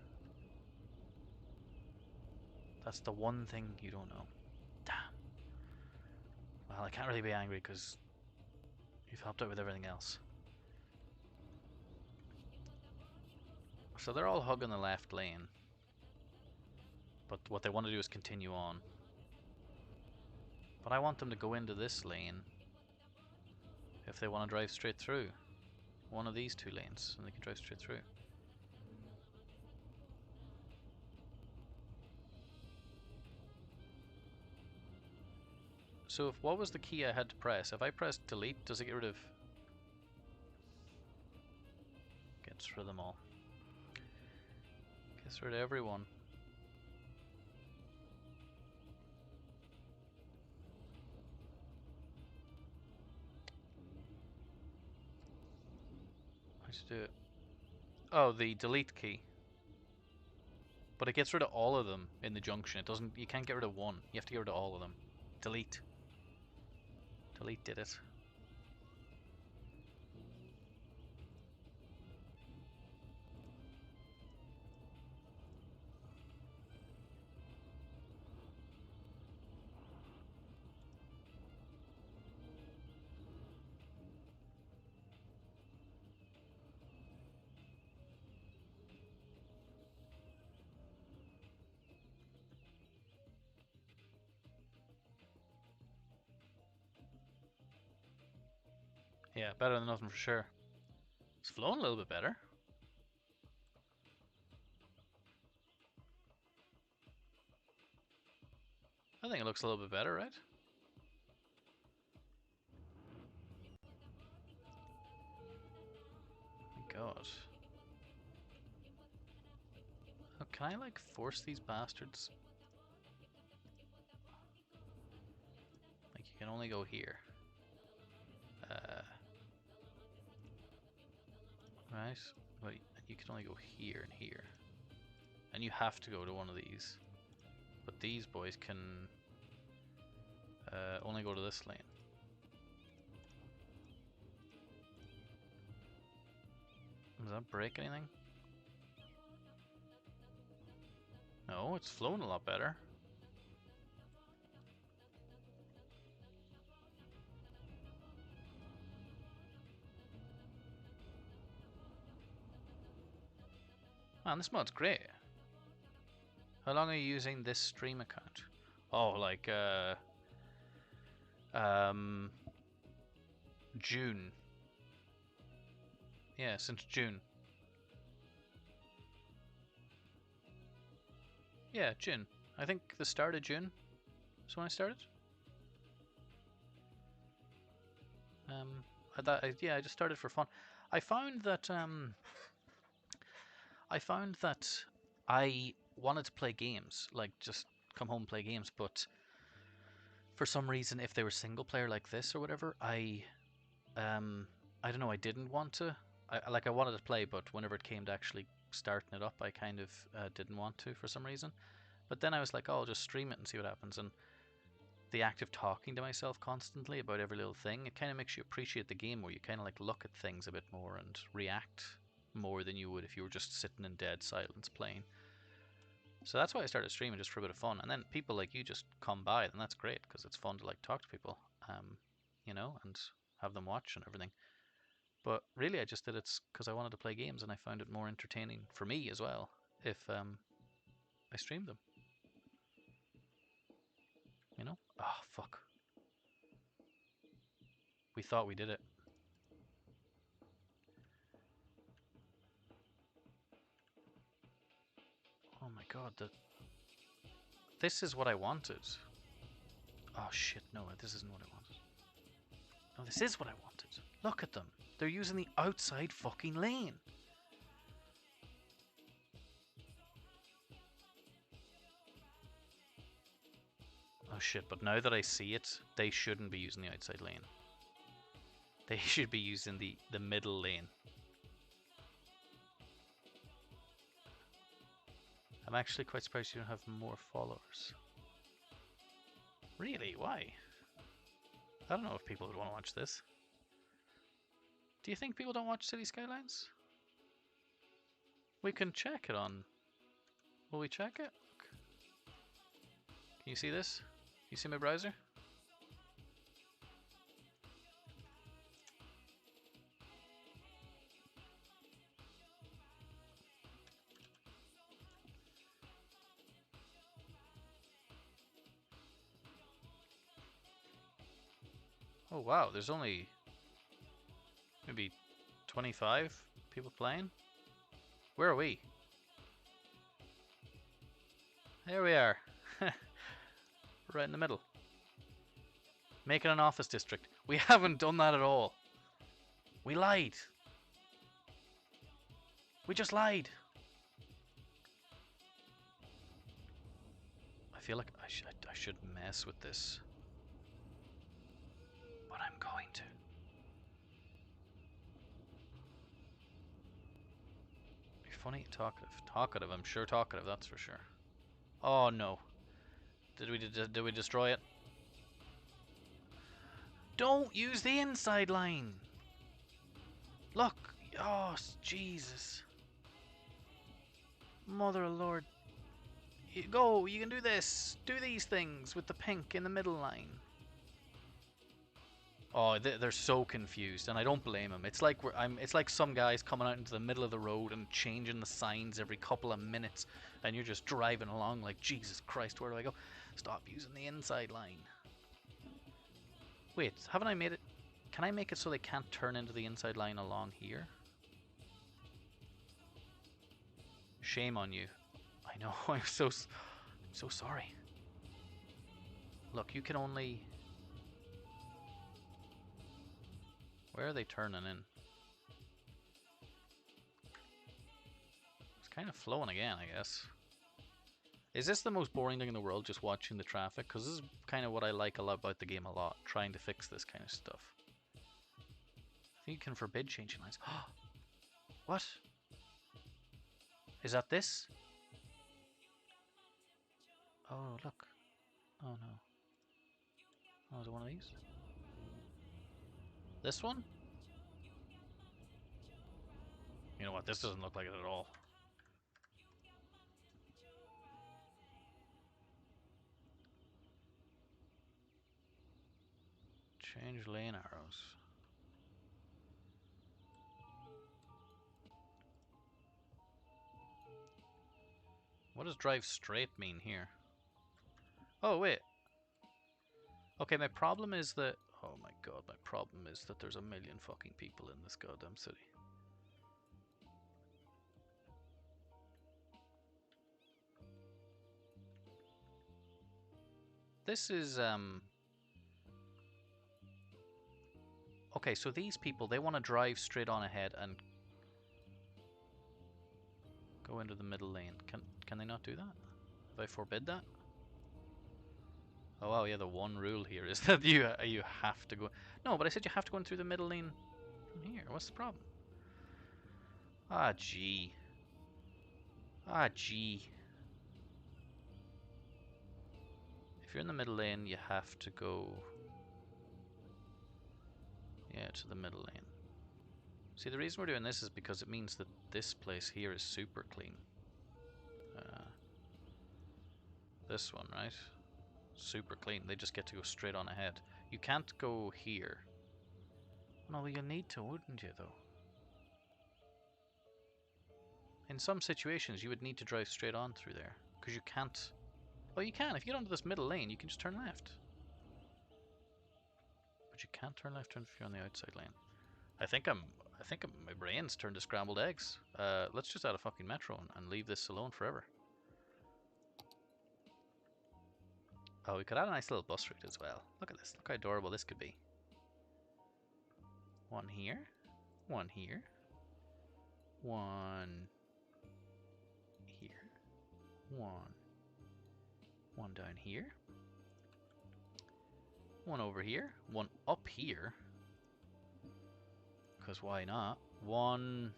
That's the one thing you don't know. Damn. Well, I can't really be angry because you've helped out with everything else. So they're all hugging the left lane. But what they want to do is continue on. But I want them to go into this lane if they want to drive straight through. One of these two lanes, and they can drive straight through. So if, what was the key I had to press? If I press delete, does it get rid of... Gets rid of them all. Gets rid of everyone. How to do it? Oh, the delete key. But it gets rid of all of them in the junction. It doesn't... You can't get rid of one. You have to get rid of all of them. Delete. Delete did it. Yeah, better than nothing for sure. It's flown a little bit better. I think it looks a little bit better, right? My God. Oh, can I like force these bastards? Like you can only go here. Right? Wait, you can only go here and here. And you have to go to one of these. But these boys can only go to this lane. Does that break anything? No, it's flown a lot better. Man, this mod's great. How long are you using this stream account? Oh, like June. Yeah, since June. Yeah, June. I think the start of June is when I started. Yeah, I just started for fun. I found that I wanted to play games, like just come home and play games, but for some reason, if they were single player like this or whatever, I don't know, I didn't want to. I wanted to play, but whenever it came to actually starting it up, I kind of didn't want to for some reason. But then I was like, oh, I'll just stream it and see what happens. And the act of talking to myself constantly about every little thing, it kind of makes you appreciate the game, where you kind of like look at things a bit more and react more than you would if you were just sitting in dead silence playing. So that's why I started streaming, just for a bit of fun. And then people like you just come by, and that's great because it's fun to like talk to people, you know, and have them watch and everything. But really, I just did it because I wanted to play games, and I found it more entertaining for me as well if I streamed them. You know? Oh, fuck. We thought we did it. Oh my god, this is what I wanted. Oh shit, no, this isn't what I wanted. No, this is what I wanted. Look at them. They're using the outside fucking lane. Oh shit, but now that I see it, they shouldn't be using the outside lane. They should be using the middle lane. I'm actually quite surprised you don't have more followers. Really? Why? I don't know if people would want to watch this. Do you think people don't watch City Skylines? We can check it on... Will we check it? Can you see this? Can you see my browser? Oh wow, there's only maybe 25 people playing. Where are we? There we are. Right in the middle. Make it an office district. We haven't done that at all. We lied. We just lied. I feel like I should mess with this. But I'm going to. You're funny, talkative. Talkative, I'm sure talkative, that's for sure. Oh no. Did we destroy it? Don't use the inside line. Look. Oh, Jesus. Mother of Lord. Go, you can do this. Do these things with the pink in the middle line. Oh, they're so confused, and I don't blame them. It's like it's like some guys coming out into the middle of the road and changing the signs every couple of minutes, and you're just driving along like, Jesus Christ, where do I go? Stop using the inside line. Wait, haven't I made it? Can I make it so they can't turn into the inside line along here? Shame on you. I know. I'm so sorry. Look, you can only... Where are they turning in? It's kind of flowing again, I guess. Is this the most boring thing in the world, just watching the traffic? Because this is kind of what I like a lot about the game a lot, trying to fix this kind of stuff. I think you can forbid changing lines. What? Is that this? Oh, look. Oh, no. Oh, is it one of these? This one? You know what? This doesn't look like it at all. Change lane arrows. What does drive straight mean here? Oh, wait. Okay, my problem is that... Oh my god, my problem is that there's a million fucking people in this goddamn city. This is, okay, so these people, they want to drive straight on ahead and go into the middle lane. Can they not do that? Have I forbid that? Oh wow, yeah, the one rule here is that you have to go... No, but I said you have to go in through the middle lane from here. What's the problem? Ah, gee. Ah, gee. If you're in the middle lane, you have to go... Yeah, to the middle lane. See, the reason we're doing this is because it means that this place here is super clean. This one, right? Super clean. They just get to go straight on ahead. You can't go here. No, you need to, wouldn't you, though? In some situations, you would need to drive straight on through there. Because you can't... Oh, you can. If you get onto this middle lane, you can just turn left. But you can't turn left if you're on the outside lane. I think my brain's turned to scrambled eggs. Let's just add a fucking metro and leave this alone forever. Oh, we could add a nice little bus route as well. Look at this. Look how adorable this could be. One here. One here. One here. One down here. One over here. One up here. Because why not? One...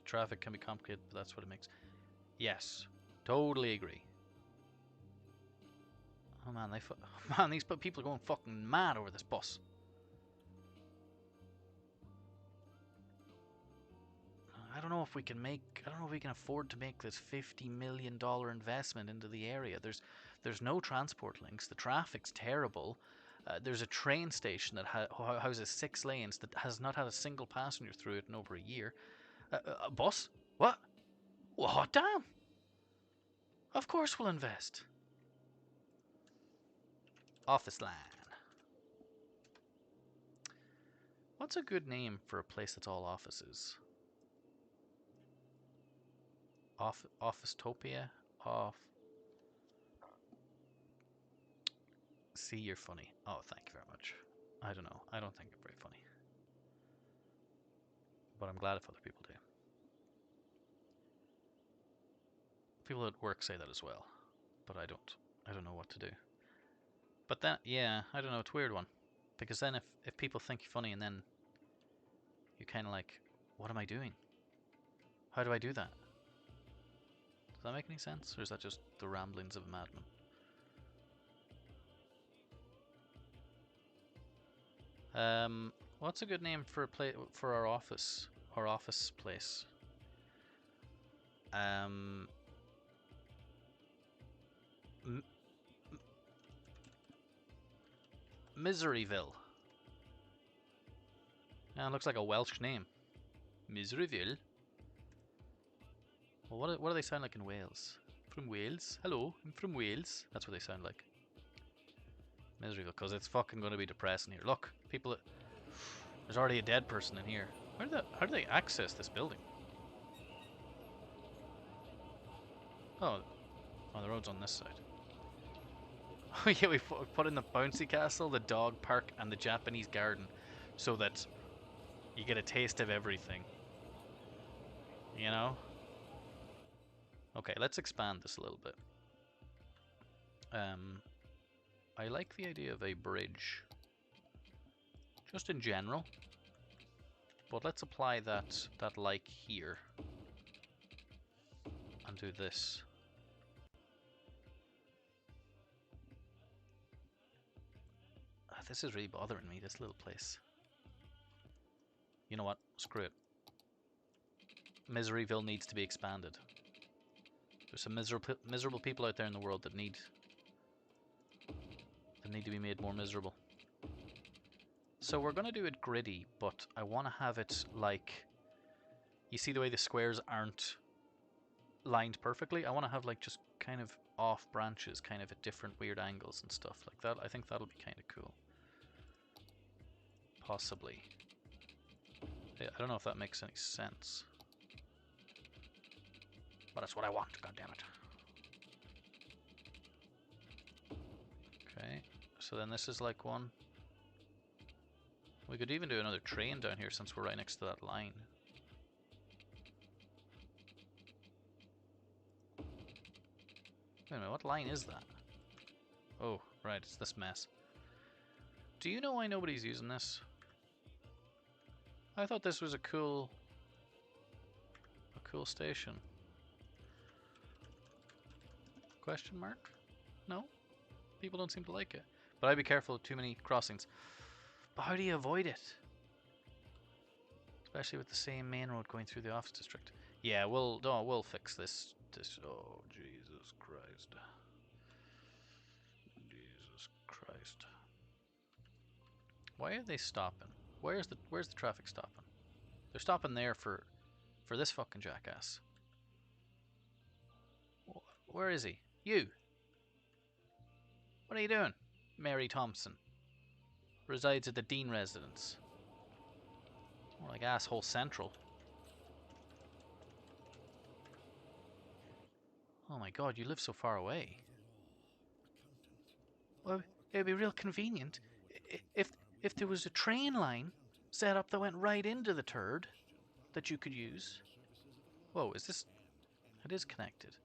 Traffic can be complicated, but that's what it makes. Yes, totally agree. Oh man, man, these people are going fucking mad over this bus. I don't know if we can afford to make this $50 million investment into the area. There's no transport links. The traffic's terrible. There's a train station that houses 6 lanes that has not had a single passenger through it in over a year. A bus? What? What? Damn! Of course we'll invest. Office line. What's a good name for a place that's all offices? Officetopia? See, you're funny. Oh, thank you very much. I don't know. I don't think I'm very funny. But I'm glad if other people do. People at work say that as well. But I don't. I don't know what to do. But that, yeah, I don't know. It's a weird one. Because then if people think you're funny and then you're kind of like, what am I doing? How do I do that? Does that make any sense? Or is that just the ramblings of a madman? What's a good name for for our office? Our office place. Miseryville. Yeah, it looks like a Welsh name. Miseryville. Well, what do they sound like in Wales? From Wales? Hello, I'm from Wales. That's what they sound like. Miseryville, because it's fucking going to be depressing here. Look, people. There's already a dead person in here. How do they access this building? Oh, the road's on this side. Oh yeah, we put in the bouncy castle, the dog park, and the Japanese garden, so that you get a taste of everything. You know? Okay, let's expand this a little bit. I like the idea of a bridge, just in general. But let's apply that like here, and do this. This is really bothering me, this little place. You know what? Screw it. Miseryville needs to be expanded. There's some miserable people out there in the world that need to be made more miserable. So we're going to do it gritty, but I want to have it like... You see the way the squares aren't lined perfectly? I want to have like just kind of off branches, kind of at different weird angles and stuff like that. I think that'll be kind of cool. Possibly. I don't know if that makes any sense. But that's what I want, goddammit. Okay, so then this is like one. We could even do another train down here since we're right next to that line. Wait a minute, what line is that? Oh, right, it's this mess. Do you know why nobody's using this? I thought this was a cool station. Question mark? No? People don't seem to like it. But I'd be careful of too many crossings. But how do you avoid it? Especially with the same main road going through the office district. Yeah, we'll fix this. Oh, Jesus Christ. Jesus Christ. Why are they stopping? Where's the traffic stopping? They're stopping there for this fucking jackass. Where is he? You! What are you doing? Mary Thompson. Resides at the Dean residence. More like asshole central. Oh my god, you live so far away. Well, it'd be real convenient if there was a train line set up that went right into the turd that you could use. Whoa, is this... It is connected.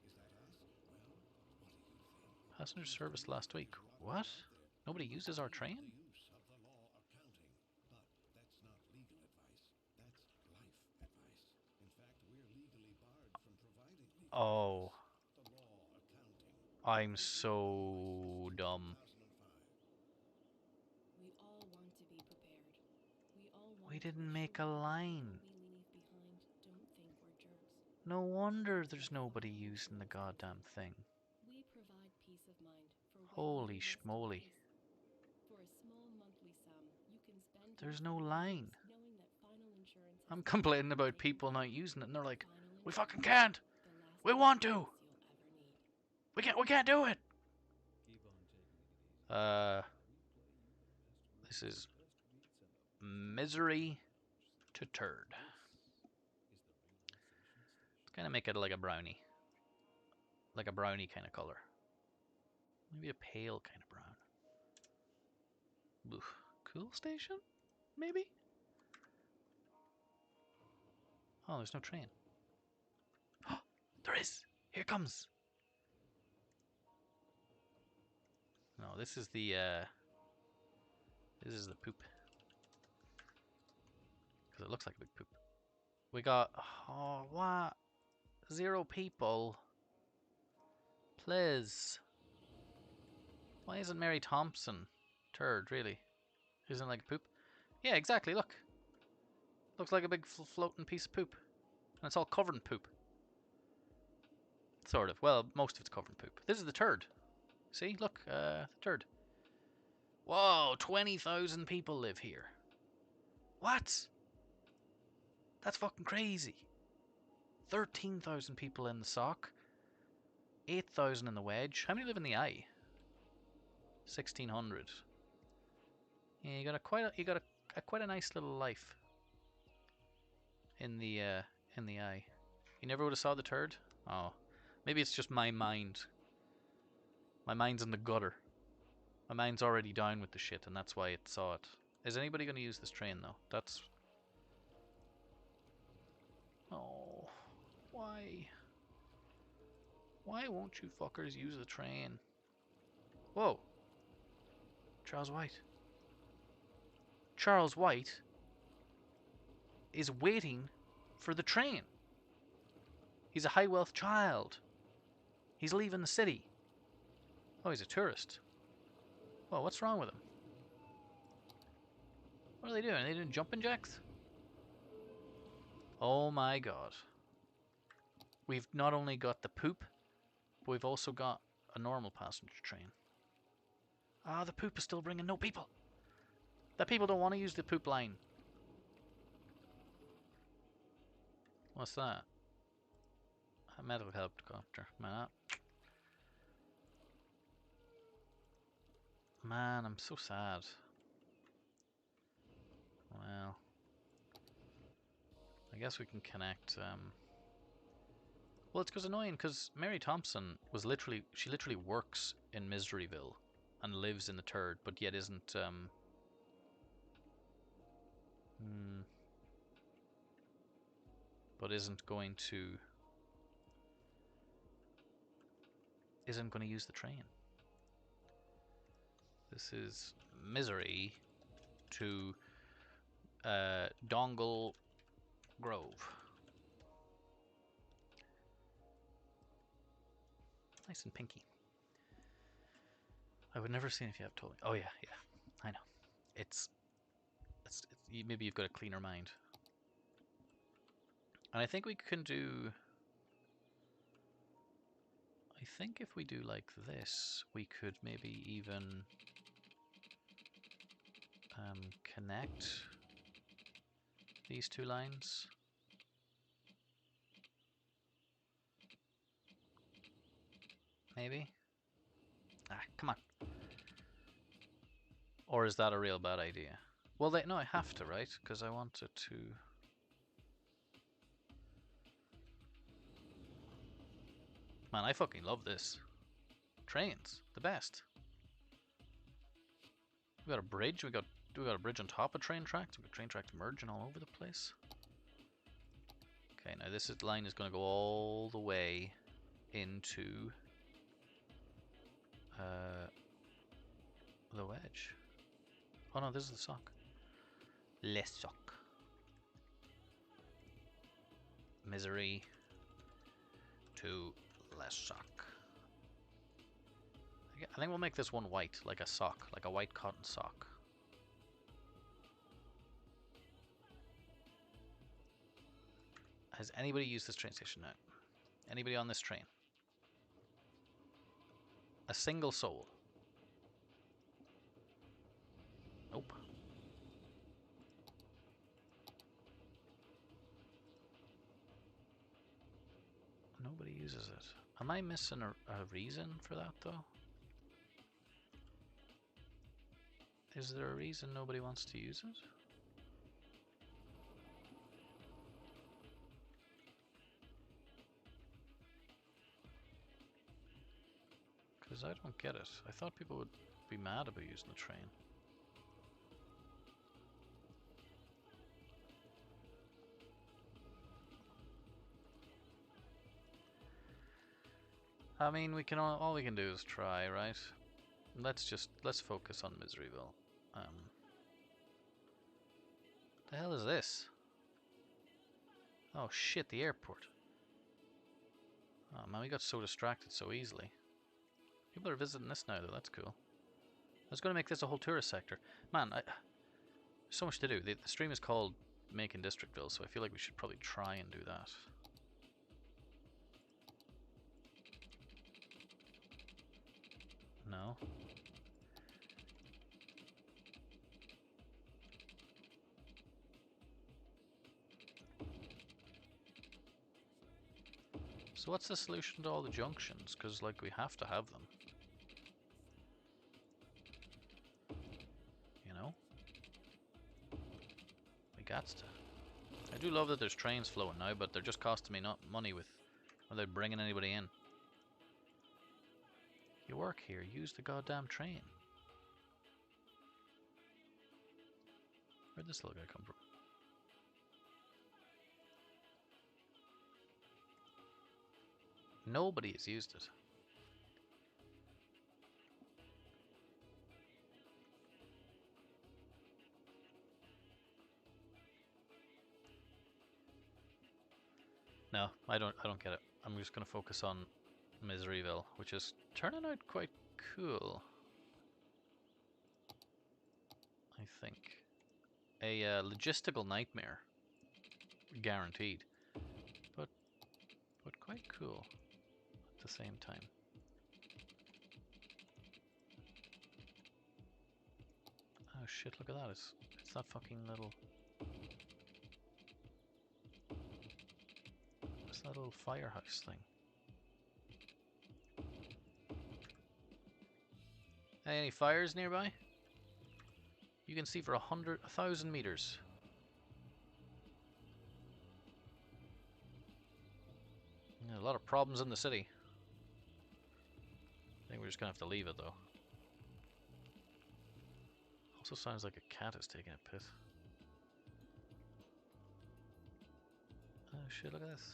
Passenger service last week. What? Nobody uses our train? Oh. I'm so dumb. We all want to be prepared. We all want We to didn't assure make a that the line. people we leave behind don't think we're jerks. No wonder there's nobody using the goddamn thing. We provide peace of mind for when Holy you must schmoly. face. For a small monthly sum, you can spend There's your no final line. years knowing that final insurance has I'm taken complaining about taken people care not of. using it, and they're like, Final we insurance, fucking can't. the last We piece want of to. advice you'll ever need. We can't do it. Keep on taking it easy. This is misery to turd. Let's kind of make it like a brownie. Like a brownie kind of color. Maybe a pale kind of brown. Oof. Cool station? Maybe? Oh, there's no train. Oh, there is! Here it comes! No, this is the poop. Because it looks like a big poop. We got, oh, what? 0 people. Please. Why isn't Mary Thompson turd, really? Isn't it like a poop? Yeah, exactly, look. Looks like a big floating piece of poop. And it's all covered in poop. Sort of. Well, most of it's covered in poop. This is the turd. See? Look, the turd. Whoa, 20,000 people live here. What? That's fucking crazy. 13,000 people in the sock. 8,000 in the wedge. How many live in the eye? 1,600. Yeah, you got quite a nice little life in the eye. You never would have saw the turd? Oh, maybe it's just my mind. My mind's in the gutter. My mind's already down with the shit, and that's why it saw it. Is anybody going to use this train though? That's. Oh, why? Why won't you fuckers use the train? Whoa. Charles White. Charles White is waiting for the train. He's a high wealth child. He's leaving the city. Oh, he's a tourist. Well, what's wrong with him? What are they doing? Are they doing jumping jacks? Oh my god. We've not only got the poop, but we've also got a normal passenger train. Ah, the poop is still bringing no people. The people don't want to use the poop line. What's that? A medical helicopter. Man, I'm so sad. Well, I guess we can connect. Well, it's because annoying because Mary Thompson she literally works in Miseryville and lives in the turd, but yet isn't going to use the train. This is misery to Dongle Grove. Nice and pinky. I would never seen if you have told me. Oh yeah, I know. It's maybe you've got a cleaner mind. And I think we can do. I think if we do like this, we could maybe even connect these two lines. Maybe? Ah, come on. Or is that a real bad idea? Well, no, I have to, right? Because I want it to... Man, I fucking love this. Trains, the best. We got a bridge. We got a bridge on top of train tracks. We got train tracks merging all over the place. Okay, now this line is going to go all the way into the wedge. Oh no, this is the sock. Les sock. Misery to Les sock. I think we'll make this one white, like a sock, like a white cotton sock. Has anybody used this train station now? Anybody on this train? A single soul? Nope. Nobody uses it. Am I missing a reason for that, though? Is there a reason nobody wants to use it? Because I don't get it. I thought people would be mad about using the train. I mean, we can all we can do is try, right? Let's focus on Miseryville. The hell is this? Oh shit, the airport. Oh man, we got so distracted so easily. People are visiting this now though, that's cool. I was gonna make this a whole tourist sector. Man, so much to do. The stream is called Making Districtville, so I feel like we should probably try and do that. No? So what's the solution to all the junctions? Because, like, we have to have them. You know? We gots to. I do love that there's trains flowing now, but they're just costing me not money without bringing anybody in. You work here, use the goddamn train. Where'd this little guy come from? Nobody has used it. No, I don't get it. I'm just gonna focus on Miseryville, which is turning out quite cool. I think. A logistical nightmare. Guaranteed. But quite cool at the same time. Oh shit, look at that. It's that fucking little... It's that little firehouse thing. Hey, any fires nearby? You can see for 1,000 meters. There's a lot of problems in the city. I think we're just gonna have to leave it though. Also sounds like a cat is taking a piss. Oh shit, look at this.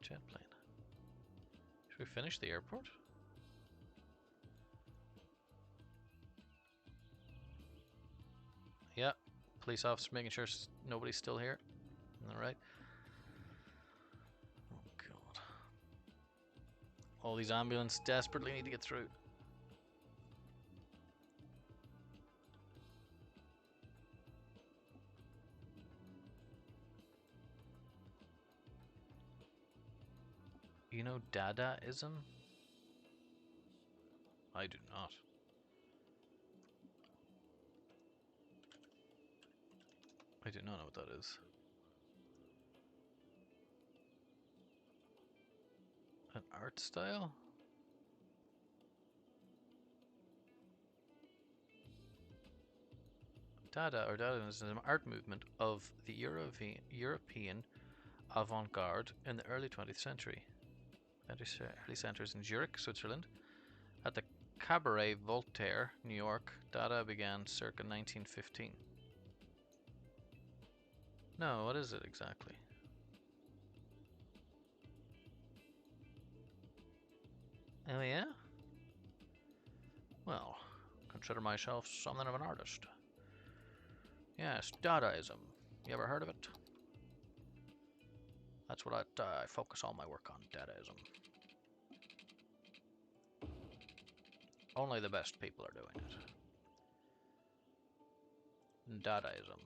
A jet plane. Should we finish the airport? Yeah, police officer making sure nobody's still here. Alright. Oh god. All these ambulances desperately need to get through. You know Dadaism? I do not. I do not know what that is. An art style? Dada or Dadaism is an art movement of the European avant-garde in the early 20th century. Early centers in Zurich, Switzerland. At the Cabaret Voltaire, New York, Dada began circa 1915. No, what is it exactly? Oh yeah? Well, consider myself something of an artist. Yes, Dadaism. You ever heard of it? That's what I focus all my work on, Dadaism. Only the best people are doing it. Dadaism.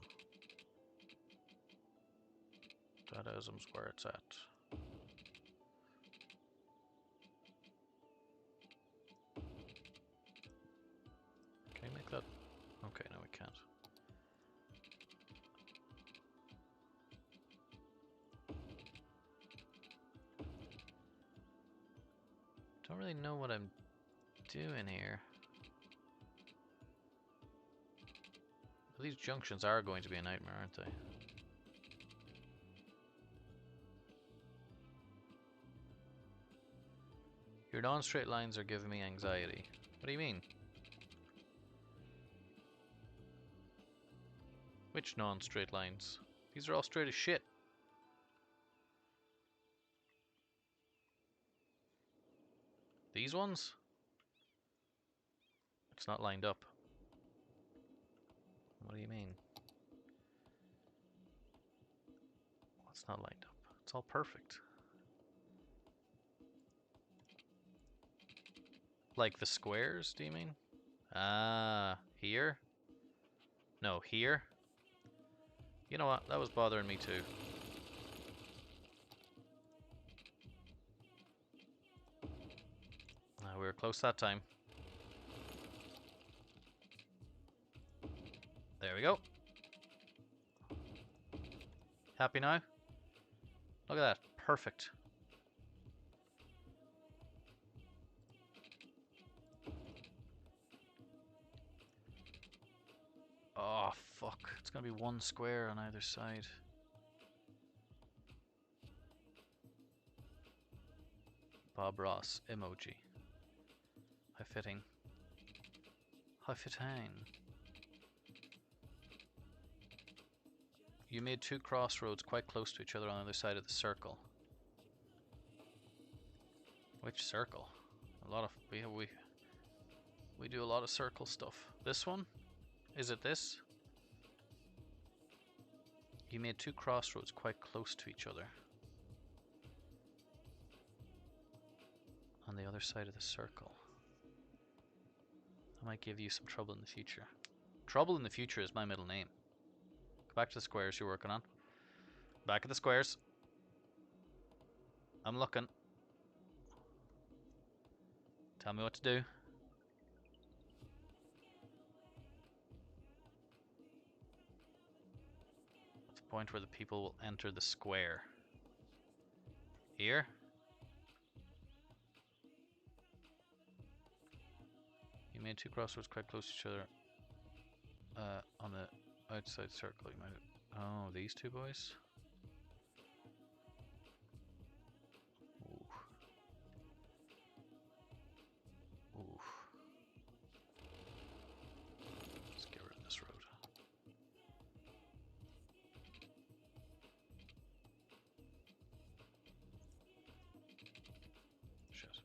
Dadaism's where it's at. Can you make that? Okay, no we can't. Don't really know what I'm doing here. These junctions are going to be a nightmare, aren't they? Your non-straight lines are giving me anxiety. What do you mean? Which non-straight lines? These are all straight as shit. These ones? It's not lined up. What do you mean? It's not lined up. It's all perfect. Like the squares, do you mean? Ah, here? No, here? You know what? That was bothering me too. We were close that time. There we go. Happy now? Look at that. Perfect. Oh, fuck. It's gonna be one square on either side. Bob Ross emoji. How fitting. How fitting. You made two crossroads quite close to each other on the other side of the circle. Which circle? A lot of we do a lot of circle stuff. This one? Is it this? You made two crossroads quite close to each other on the other side of the circle. That might give you some trouble in the future. Trouble in the future is my middle name. Go back to the squares you're working on. Back at the squares. I'm looking. Tell me what to do. At the point where the people will enter the square. Here. You made two crossroads quite close to each other. On the outside circle, you might. Oh, these two boys. Ooh. Ooh. Let's get rid of this road. Shit.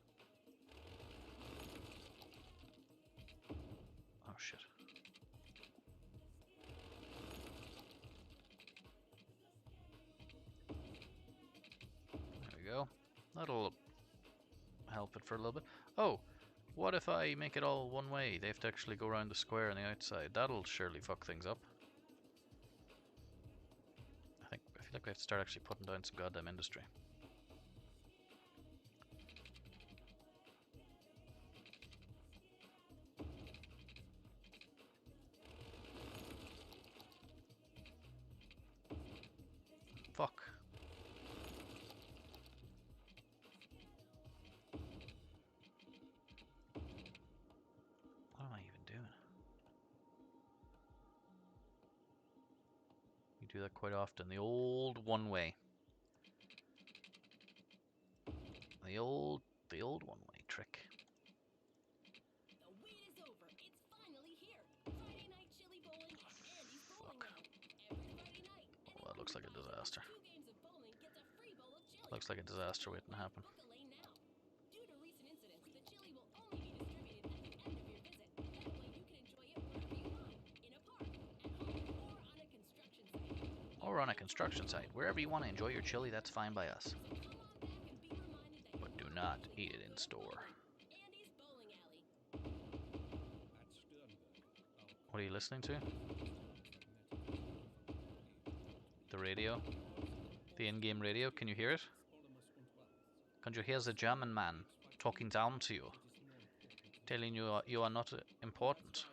Oh shit. There we go. That'll help it for a little bit. Oh, what if I make it all one way? They have to actually go around the square on the outside. That'll surely fuck things up. I feel like we have to start actually putting down some goddamn industry. Fuck. What am I even doing? You do that quite often. The old one way. The old one-way trick. The wait is over. It's finally here. Friday night chili bowling at Andy's Bowling Fuck. Alley. Every Friday night. Well, that looks like a disaster. 2 games of bowling gets a free bowl of chili. Looks like a disaster waiting to happen. Book a lane now. Due to recent incidents, the chili will only be distributed at the end of your visit. That way you can enjoy it wherever you want. In a park, at home, or on a construction site. Wherever you want to enjoy your chili, that's fine by us. So come on back and be reminded that But do not eat it in store. Andy's Bowling Alley. What are you listening to? The radio? The in-game radio? Can you hear it? Can you hear the German man talking down to you, telling you are not important?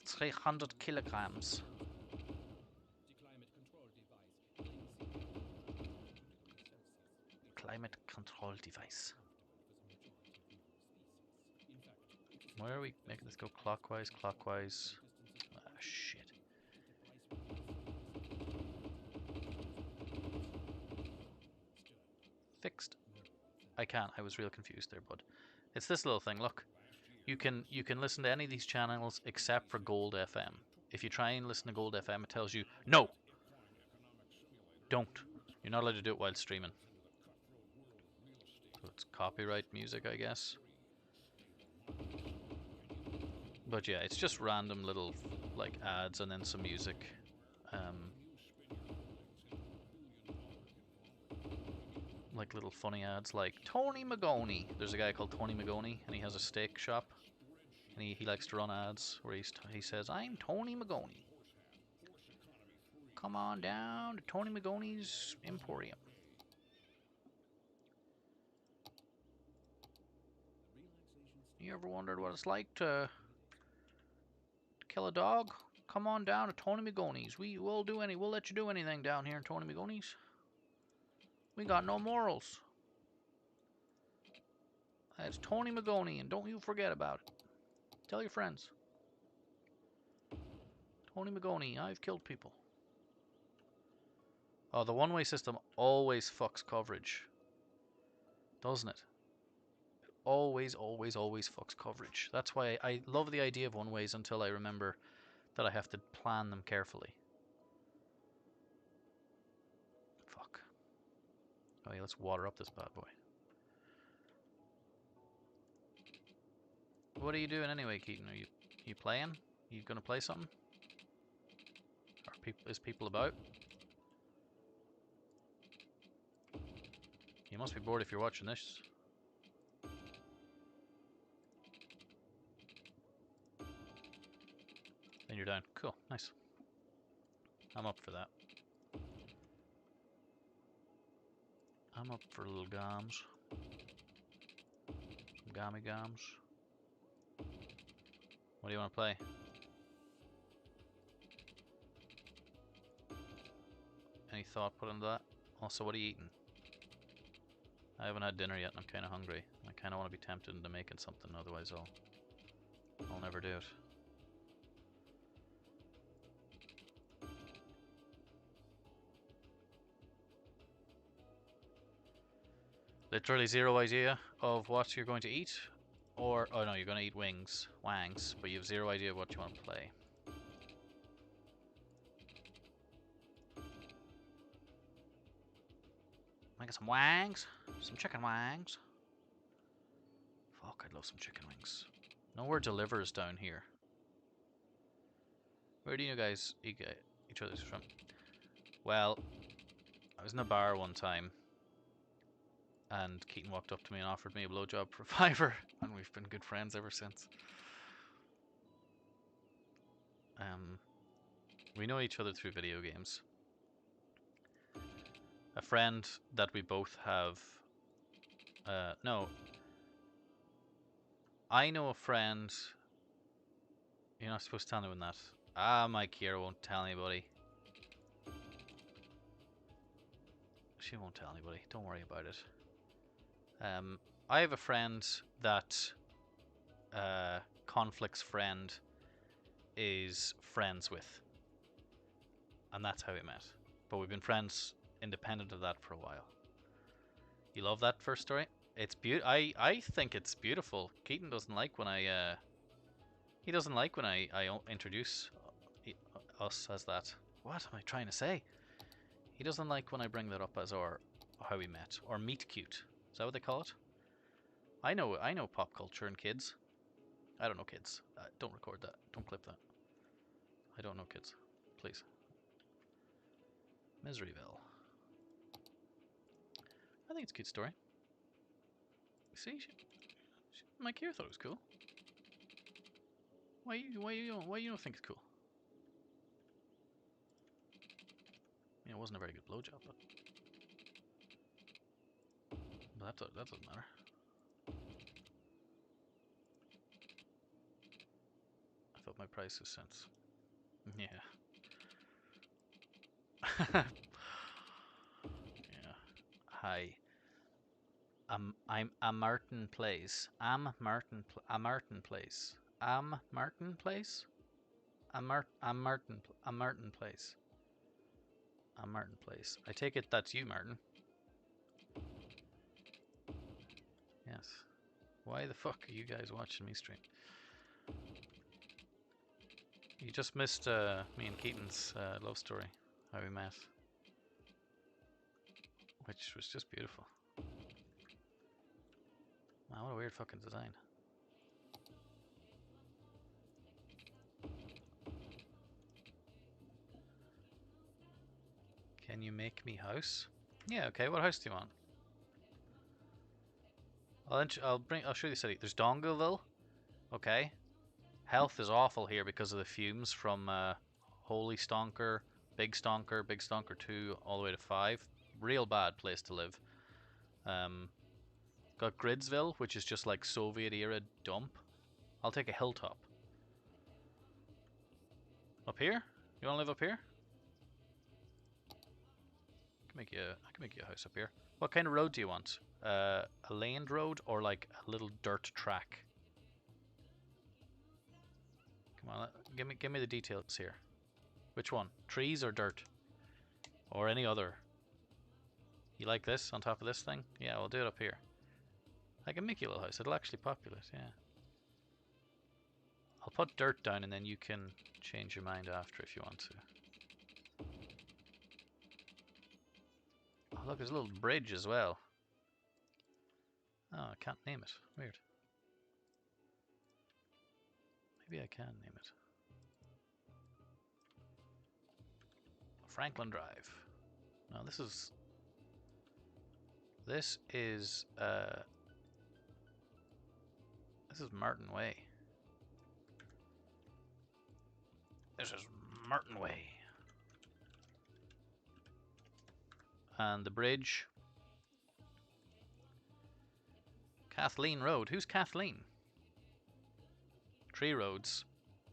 300 kilograms. Climate control device. Where are we making this go? Clockwise, clockwise. Ah, shit. Fixed. I can't. I was real confused there, bud. It's this little thing. Look, you can listen to any of these channels except for Gold FM. If you try and listen to Gold FM, it tells you no, don't. You're not allowed to do it while streaming. So it's copyright music, I guess. But yeah, it's just random little like ads and then some music. Like little funny ads like Tony Magoni. There's a guy called Tony Magoni and he has a steak shop and he likes to run ads where he says, I'm Tony Magoni. Come on down to Tony Magoni's Emporium. You ever wondered what it's like to kill a dog? Come on down to Tony Magoni's. We'll let you do anything down here in Tony Magoni's. We got no morals. It's Tony Magoni, and don't you forget about it. Tell your friends. Tony Magoni, I've killed people. Oh, the one-way system always fucks coverage. Doesn't it? Always, always, always fucks coverage. That's why I love the idea of one-ways until I remember that I have to plan them carefully. Fuck. Oh yeah, let's water up this bad boy. What are you doing anyway, Keaton? Are you playing? You gonna play something? Is people about? You must be bored if you're watching this. Then you're down. Cool, nice. I'm up for that. I'm up for little goms. Some gommy goms. What do you want to play? Any thought put into that? Also, what are you eating? I haven't had dinner yet and I'm kind of hungry. I kind of want to be tempted into making something, otherwise I'll never do it. Literally zero idea of what you're going to eat? Or, oh no, you're going to eat wangs, but you have zero idea what you want to play. I get some wangs? Some chicken wangs? Fuck, I'd love some chicken wings. Nowhere delivers down here. Where do you guys eat each other's from? Well, I was in a bar one time and Keaton walked up to me and offered me a blowjob for a $5, and we've been good friends ever since. We know each other through video games. A friend that we both have... no. I know a friend... You're not supposed to tell anyone that. Ah, my Kira won't tell anybody. She won't tell anybody. Don't worry about it. I have a friend that Conflict's friend is friends with. And that's how we met. But we've been friends independent of that for a while. You love that first story? It's I think it's beautiful. Keaton doesn't like when I he doesn't like when I introduce us as that. What am I trying to say? He doesn't like when I bring that up as our how we met or meet cute. Is that what they call it? I know pop culture and kids. I don't know kids. Don't record that. Don't clip that. I don't know kids. Please. Miseryville. I think it's a cute story. See, my Kira thought it was cool. Why you don't think it's cool? I mean, it wasn't a very good blowjob, but that doesn't matter. I thought my price was cents. Yeah. Yeah. Hi. I'm a Martin Place. Am Martin Place. A Martin Place. Am Martin Place. A Martin Place. A Martin Place. I take it that's you, Martin. Yes. Why the fuck are you guys watching me stream? You just missed me and Keaton's love story, how we met, which was just beautiful. Wow, what a weird fucking design. Can you make me house? Yeah, okay. What house do you want? I'll show you the city. There's Dongleville. Okay. Health is awful here because of the fumes from Holy Stonker, Big Stonker, Big Stonker 2, all the way to 5. Real bad place to live. Got Gridsville, which is just like Soviet era dump. I'll take a hilltop. Up here? You wanna live up here? I can make you a house up here. What kind of road do you want? A laned road or like a little dirt track? Come on, give me the details here. Which one? Trees or dirt? Or any other? You like this on top of this thing? Yeah, we'll do it up here. I can make you a little house. It'll actually populate, yeah. I'll put dirt down and then you can change your mind after if you want to. Oh, look, there's a little bridge as well. Oh, I can't name it. Weird. Maybe I can name it. Franklin Drive. No, this is Martin Way. This is Martin Way. And the bridge. Kathleen Road. Who's Kathleen? Tree Roads.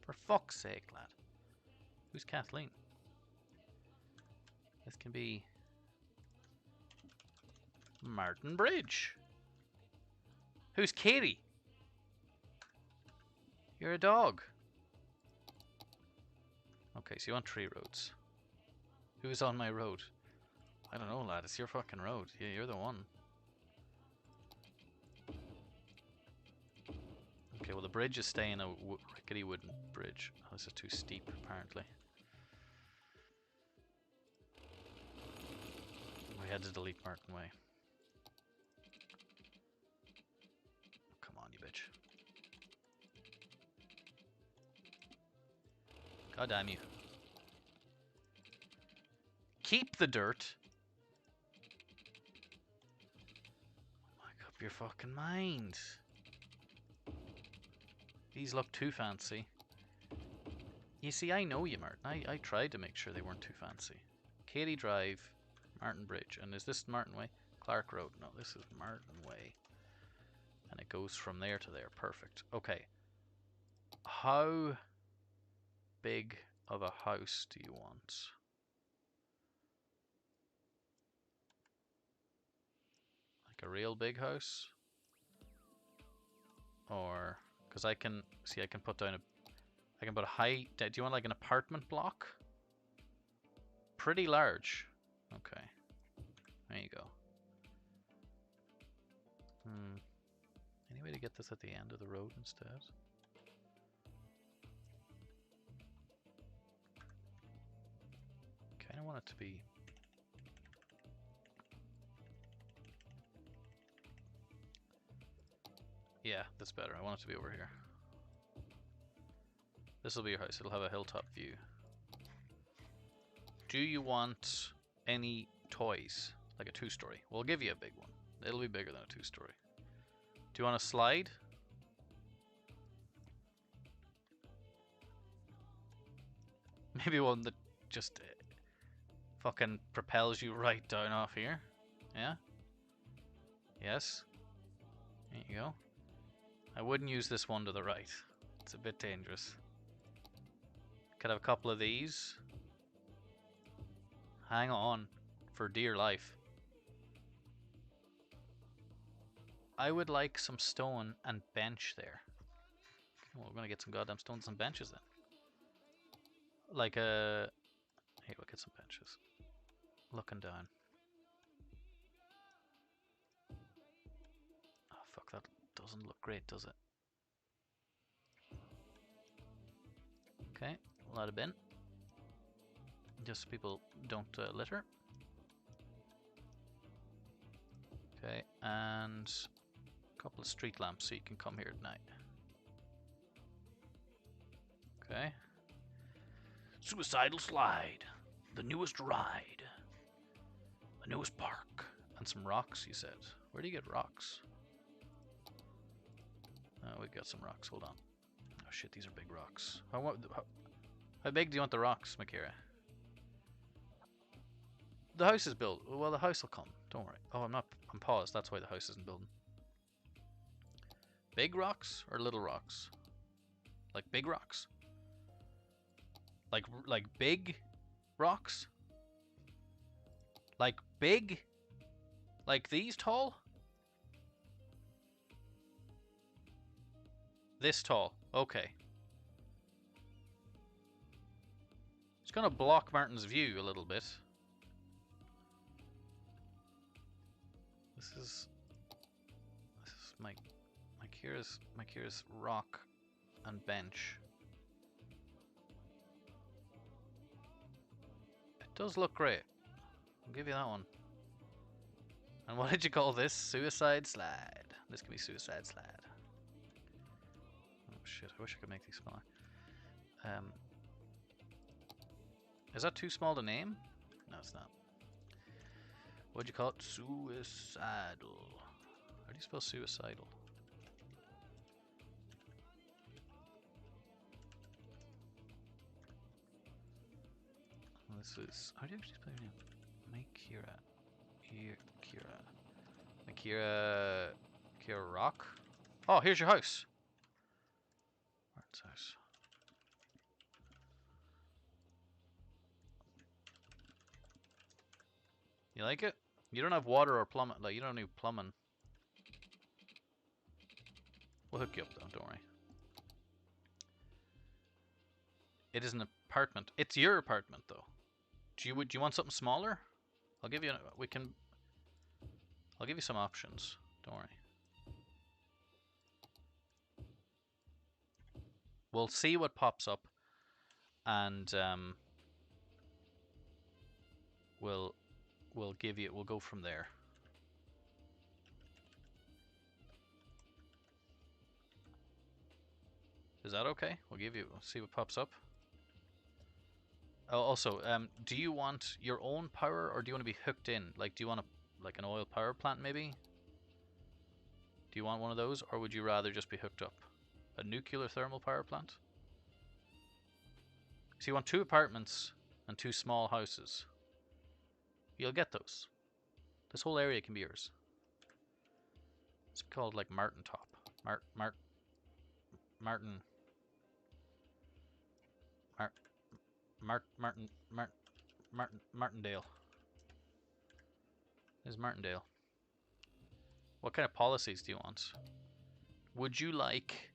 For fuck's sake, lad. Who's Kathleen? This can be Martin Bridge. Who's Katie? You're a dog. Okay, so you want Tree Roads. Who's on my road? I don't know, lad. It's your fucking road. Yeah, you're the one. Okay, well the bridge is staying a rickety wooden bridge. Oh, this is too steep, apparently. We had to delete Martin Way. Come on, you bitch. God damn you. Keep the dirt. Make up your fucking mind. These look too fancy. You see, I know you, Martin. I tried to make sure they weren't too fancy. Katy Drive, Martin Bridge. And is this Martin Way? Clark Road. No, this is Martin Way. And it goes from there to there. Perfect. Okay. How big of a house do you want? Like a real big house? Or, because I can put down I can put a high, do you want like an apartment block? Pretty large. Okay. There you go. Any way to get this at the end of the road instead? Kinda want it to be... Yeah, that's better. I want it to be over here. This will be your house. It'll have a hilltop view. Do you want any toys? Like a 2-story? We'll give you a big one. It'll be bigger than a 2-story. Do you want a slide? Maybe one that just fucking propels you right down off here. Yeah? Yes? There you go. I wouldn't use this one to the right. It's a bit dangerous. Could have a couple of these. Hang on. For dear life. I would like some stone and bench there. Well, we're gonna get some goddamn stones and benches then. Like a... Hey, we'll get some benches. Looking down. Oh, fuck, that doesn't look great, does it? Okay, let it bin. Just so people don't litter. Okay, and a couple of street lamps so you can come here at night. Okay. Suicidal Slide, the newest ride, the newest park, and some rocks, you said. Where do you get rocks? Oh, we got some rocks, hold on. Oh shit, these are big rocks. How big do you want the rocks, Makira? The house is built. Well, the house will come. Don't worry. Oh, I'm paused. That's why the house isn't building. Big rocks or little rocks? Like big rocks? Like big rocks? Like big? Like these tall? This tall. Okay. It's gonna block Martin's view a little bit. This is my Kira's rock and bench. It does look great. I'll give you that one. And what did you call this? Suicide Slide. This can be Suicide Slide. Oh shit, I wish I could make these smaller. Is that too small to name? No, it's not. What'd you call it? Suicidal. How do you spell suicidal? This is... How do you actually spell your name? Kira Rock? Oh, here's your house. Martin's house. You like it? You don't have water or plumbing. Like, you don't need plumbing. We'll hook you up though, don't worry. It is an apartment. It's your apartment though. Do you want something smaller? I'll give you I'll give you some options. Don't worry. We'll see what pops up, and we'll go from there. Is that okay? We'll see what pops up. Oh, also, do you want your own power or do you want to be hooked in? Like, do you want like an oil power plant maybe? Do you want one of those, or would you rather just be hooked up? A nuclear thermal power plant? So you want 2 apartments and 2 small houses. You'll get those. This whole area can be yours. It's called like Martin Top. Martindale. This is Martindale. What kind of policies do you want? Would you like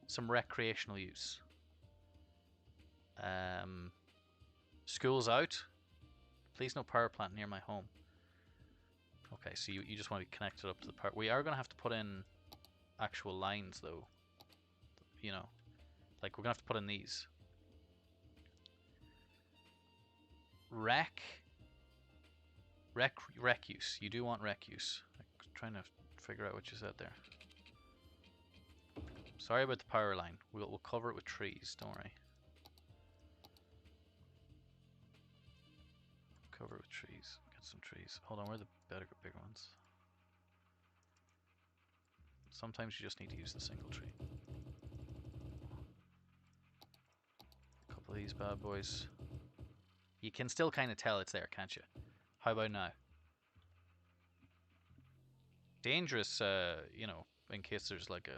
some recreational use? School's out. Please no power plant near my home. Okay, so you just want to be connected up to the power. We are going to have to put in actual lines though. You know, like we're going to have to put in these. Rec use. You do want rec use. I'm trying to figure out what you said there. Sorry about the power line. We'll cover it with trees. Don't worry. Cover it with trees. Get some trees. Hold on. Where are the bigger ones? Sometimes you just need to use the single tree. A couple of these bad boys. You can still kind of tell it's there, can't you? How about now? Dangerous, you know, in case there's like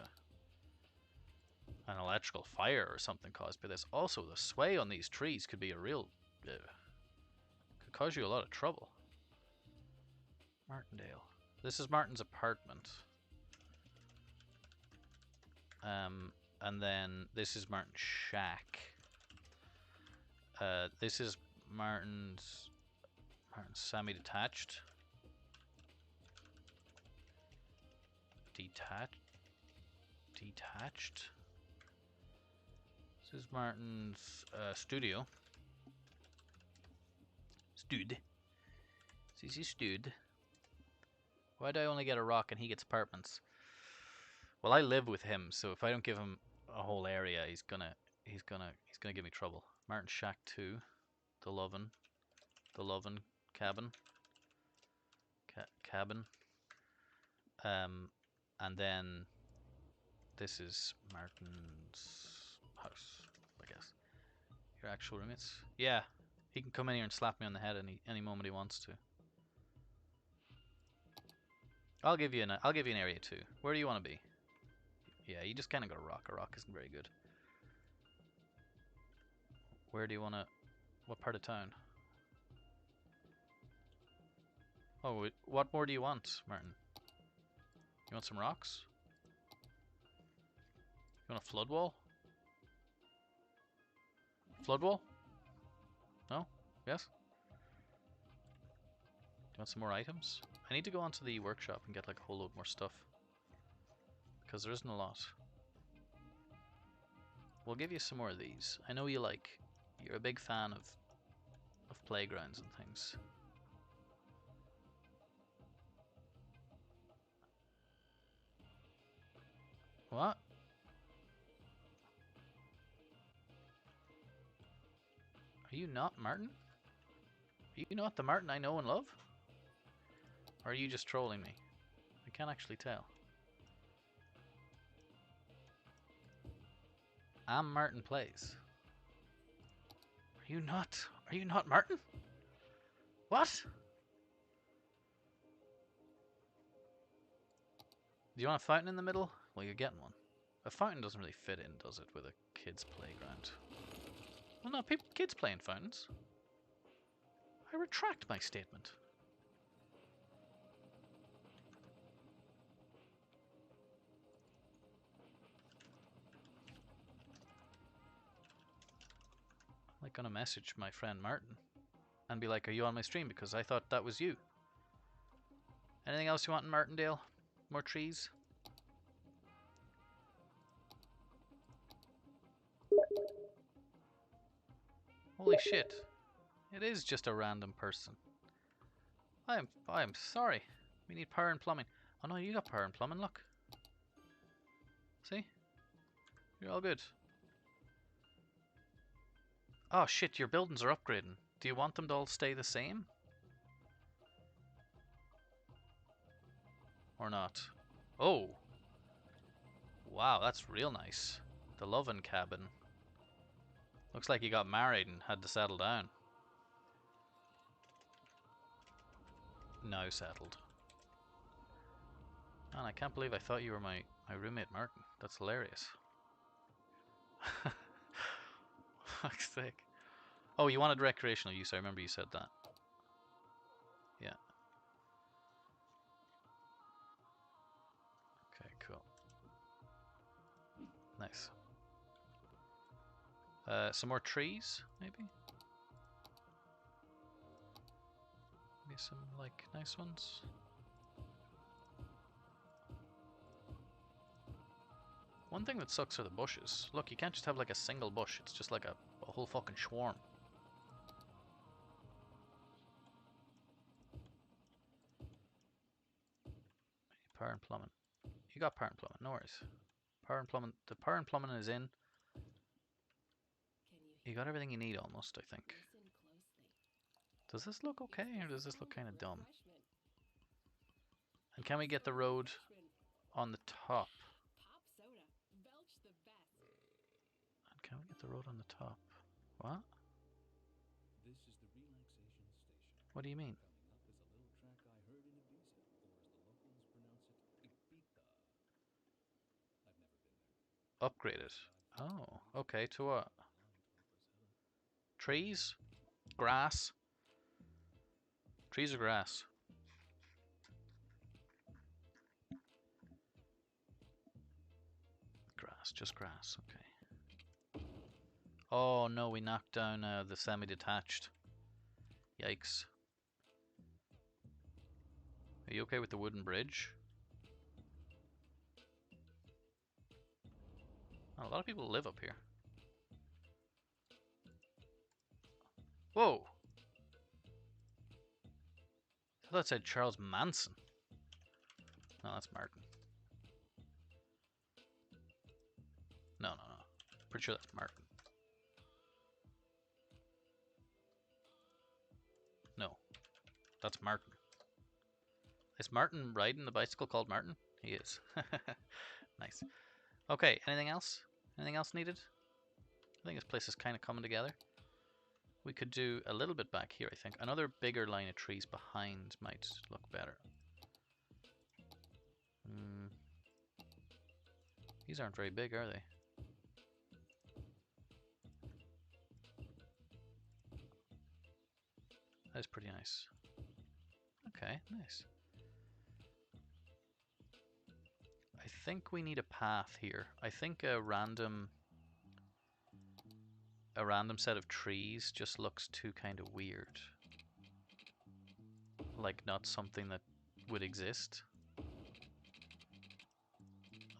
an electrical fire or something caused by this. Also, the sway on these trees could be a real... could cause you a lot of trouble. Martindale. This is Martin's apartment. And then this is Martin's shack. This is Martin's semi-detached. Detached. This is Martin's studio. Stud. This is Stud. Why do I only get a rock and he gets apartments? Well, I live with him, so if I don't give him a whole area, he's gonna give me trouble. Martin's shack 2, the Lovin cabin. Cabin. And then this is Martin's house, I guess. Your actual roommates? Yeah, he can come in here and slap me on the head any moment he wants to. I'll give you an area 2. Where do you want to be? Yeah, you just kind of got a rock. A rock isn't very good. Where do you want to... What part of town? Oh, what more do you want, Martin? You want some rocks? You want a flood wall? Flood wall? No? Yes? Do you want some more items? I need to go onto the workshop and get like a whole load more stuff. Because there isn't a lot. We'll give you some more of these. I know you're a big fan of playgrounds and things. What? Are you not Martin? Are you not the Martin I know and love? Or are you just trolling me? I can't actually tell. I'm Martin Plays. Are you not Martin? What? Do you want a fountain in the middle? Well, you're getting one. A fountain doesn't really fit in, does it, with a kid's playground? Well, no, kids play in fountains. I retract my statement. I'm like gonna message my friend Martin and be like, are you on my stream? Because I thought that was you. Anything else you want in Martindale? More trees? Holy shit. It is just a random person. I am sorry. We need power and plumbing. Oh no, you got power and plumbing, look. See? You're all good. Oh shit, your buildings are upgrading. Do you want them to all stay the same? Or not? Oh! Wow, that's real nice. The Lovin' cabin. Looks like you got married and had to settle down. Now settled. Man, I can't believe I thought you were my roommate Martin. That's hilarious. Fuck's sake. Oh, you wanted recreational use. I remember you said that. Yeah. Okay, cool. Nice. Some more trees, maybe? Maybe some, like, nice ones? One thing that sucks are the bushes. Look, you can't just have, like, a single bush. It's just like a whole fucking swarm. Power and plumbing. You got power and plumbing, no worries. Power and plumbing. The power and plumbing is in. You got everything you need almost, I think. Does this look okay, or does this look kind of dumb? And can we get the road on the top? And can we get the road on the top? What? This is the relaxation station. What do you mean? Coming up is a little track I heard in Ibiza, or as the locals pronounce it, Ibiza. I've never been there. Upgraded. But I've Oh, heard okay. To what? online to Brazil. Trees? Grass? Trees or grass? Grass, just grass. Okay. Oh no, we knocked down the semi-detached. Yikes. Are you okay with the wooden bridge? Oh, a lot of people live up here. Whoa! I thought it said Charles Manson. No, that's Martin. No, no, no. Pretty sure that's Martin. No, that's Martin. Is Martin riding the bicycle called Martin? He is. Nice. Okay, anything else? Anything else needed? I think this place is kind of coming together. We could do a little bit back here, I think. Another bigger line of trees behind might look better. These aren't very big, are they? That's pretty nice. Okay, nice. I think we need a path here. I think a random set of trees just looks too kind of weird. Like not something that would exist.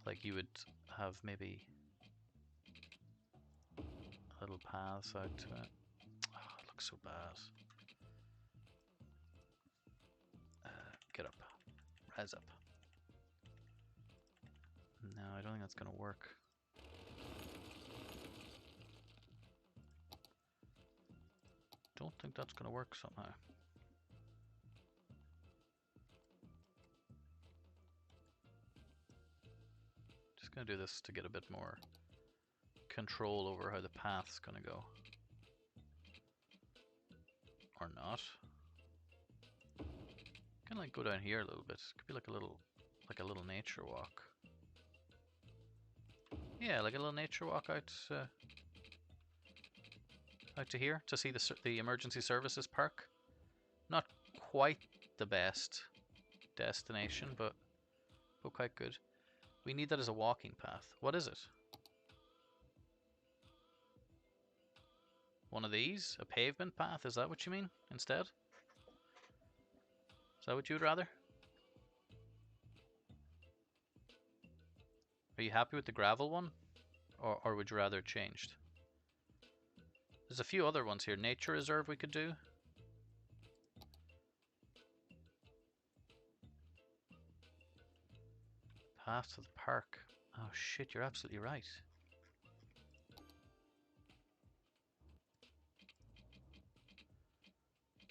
Like you would have maybe little paths out to it. Oh, it looks so bad. Get up. Rise up. No, I don't think that's gonna work. Don't think that's gonna work somehow. Just gonna do this to get a bit more control over how the path's gonna go. Or not. Kind of like go down here a little bit. Could be like a little nature walk. Yeah, like a little nature walk out out to here to see the emergency services park. Not quite the best destination, but quite good. We need that as a walking path. What is it? One of these? A pavement path? Is that what you mean instead? Is that what you would rather? Are you happy with the gravel one? Or would you rather it changed? There's a few other ones here. Nature reserve we could do. Path to the park. Oh shit, you're absolutely right.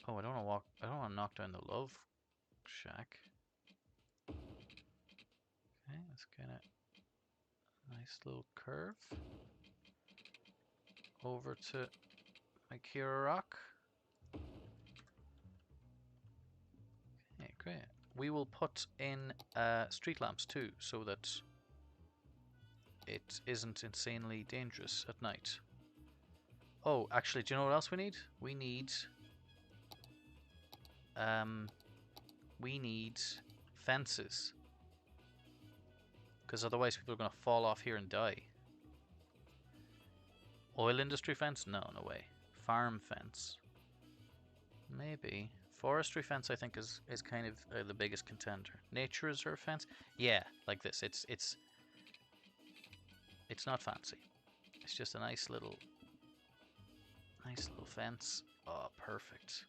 Oh, I don't want to walk. I don't want to knock down the love shack. Okay, that's kind of nice little curve over to Kira Rock. Okay, great. We will put in street lamps too, so that it isn't insanely dangerous at night. Oh, actually, do you know what else we need? We need fences, because otherwise people are going to fall off here and die. Oil industry fence? No, no way. Farm fence? Maybe. Forestry fence, I think, is kind of the biggest contender. Nature reserve fence? Yeah, like this. It's not fancy. It's just a nice little fence. Oh, perfect.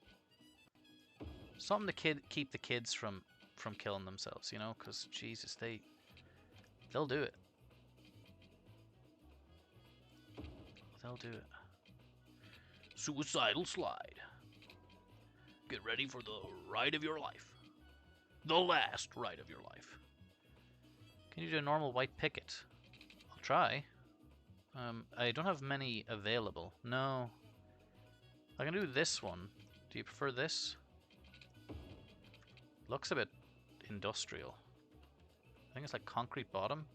Something to keep the kids from killing themselves, you know, because Jesus, they'll do it. They'll do it. Suicidal slide. Get ready for the ride of your life. The last ride of your life. Can you do a normal white picket? I'll try. I don't have many available. No. I can do this one. Do you prefer this? Looks a bit industrial. I think it's like concrete bottom.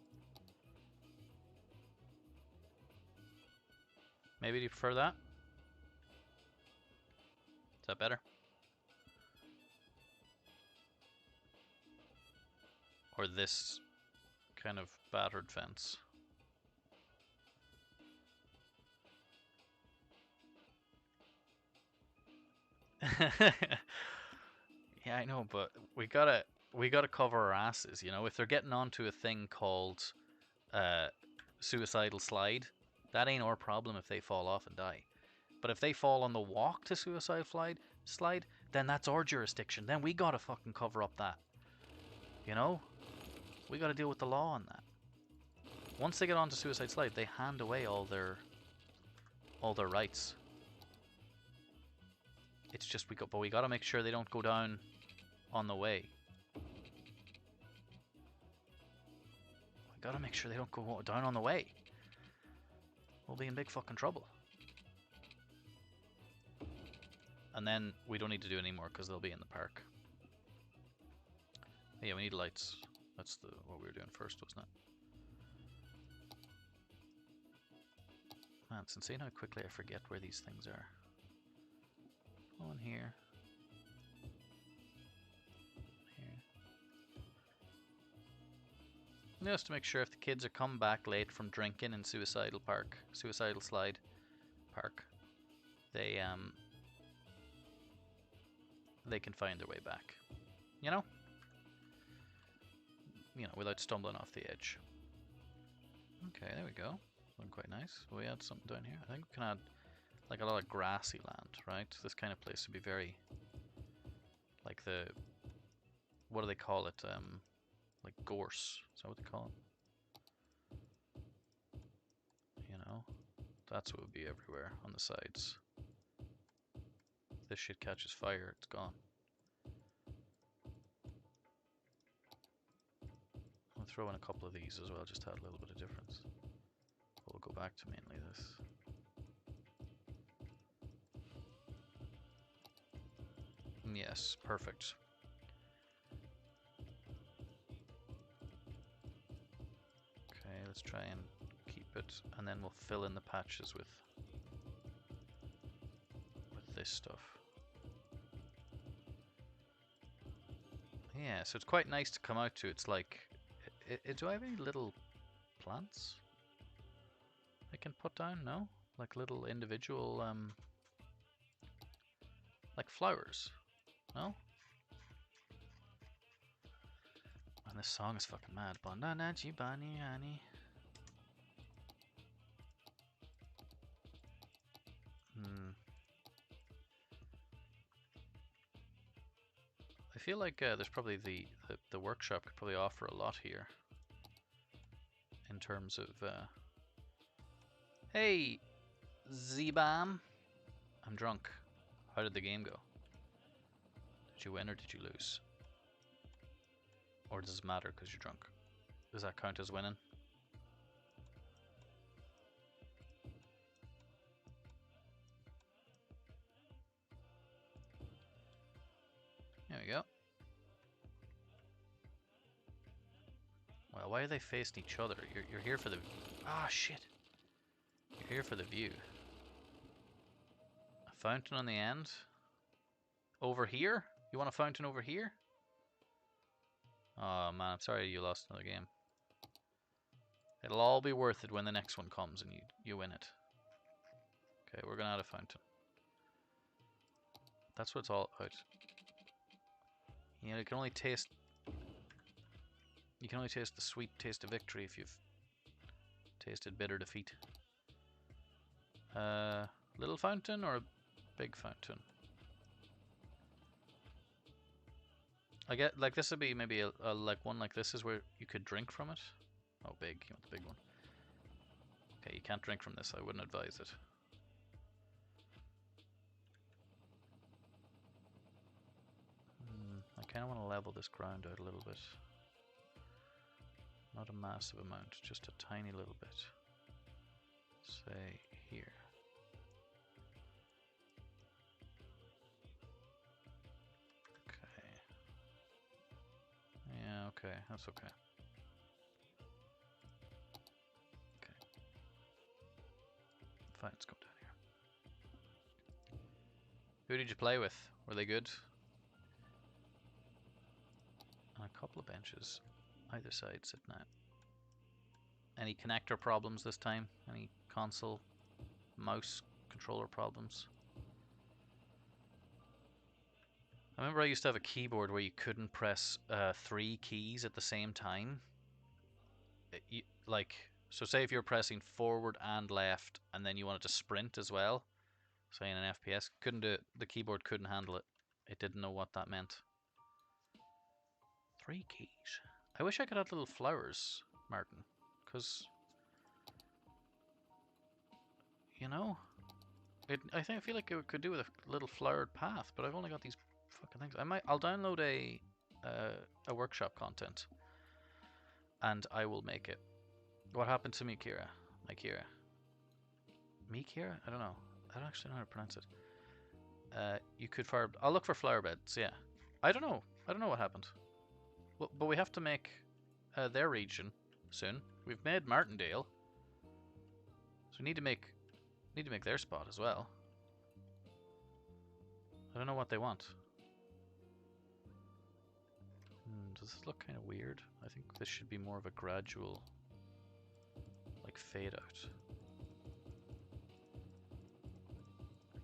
Maybe do you prefer that? Is that better? Or this kind of battered fence? Yeah, I know, but we gotta cover our asses, you know. If they're getting onto a thing called suicidal slide, that ain't our problem if they fall off and die. But if they fall on the walk to suicide slide, then that's our jurisdiction. Then we gotta fucking cover up that. You know? We gotta deal with the law on that. Once they get onto suicide slide, they hand away all their rights. It's just but we gotta make sure they don't go down on the way. We gotta make sure they don't go down on the way. We'll be in big fucking trouble. And then we don't need to do any more because they'll be in the park. Yeah, we need lights. That's what we were doing first, wasn't it? Man, it's insane how quickly I forget where these things are. One here. Here. Just to make sure if the kids are come back late from drinking in Suicidal Slide Park, they can find their way back. You know, without stumbling off the edge. Okay, there we go. Looking quite nice. We add something down here. I think we can add like a lot of grassy land, right? This kind of place would be very like what do they call it? Like gorse. Is that what they call it? You know, that's what would be everywhere on the sides. If this shit catches fire, it's gone. I'll throw in a couple of these as well, just to add a little bit of difference. We'll go back to mainly this. Yes, perfect. Okay, let's try and keep it, and then we'll fill in the patches with this stuff. Yeah, so it's quite nice to come out to. It's like, do I have any little plants I can put down? No? Like little individual, like flowers? No? Man, this song is fucking mad. Bananachi bani ani. I feel like there's probably the workshop could probably offer a lot here in terms of hey Zbam, I'm drunk. How did the game go? Did you win or did you lose? Or does it matter because you're drunk? Does that count as winning? There we go. Well, why are they facing each other? You're here for the... Ah, shit. You're here for the view. A fountain on the end? Over here? You want a fountain over here? Oh man, I'm sorry you lost another game. It'll all be worth it when the next one comes and you win it. Okay, we're gonna add a fountain. That's what it's all about. You know, you can only taste the sweet taste of victory if you've tasted bitter defeat. Little fountain or a big fountain? I get like this would be maybe a like one like this is where you could drink from it. Oh, big! You want the big one? Okay, you can't drink from this. I wouldn't advise it. I kind of want to level this ground out a little bit. Not a massive amount, just a tiny little bit. Say here. okay. That's okay. Okay. Fine, let's go down here. Who did you play with? Were they good? And a couple of benches either side sitting out. Any connector problems this time? Any console, mouse, controller problems? I remember I used to have a keyboard where you couldn't press 3 keys at the same time. So say if you're pressing forward and left and then you wanted to sprint as well, say in an FPS, couldn't do it. The keyboard couldn't handle it. It didn't know what that meant. 3 keys. I wish I could have little flowers, Martin, because you know, I feel like it could do with a little flowered path, but I've only got these fucking things. I'll download a workshop content, and I will make it. What happened to me, Kira? My Kira. Me, Kira? I don't know. I don't actually know how to pronounce it. You could fire. I'll look for flower beds. Yeah. I don't know. I don't know what happened. Well, but we have to make their region soon. We've made Martindale, so we need to make their spot as well. I don't know what they want. Does this look kind of weird? I think this should be more of a gradual, like, fade out.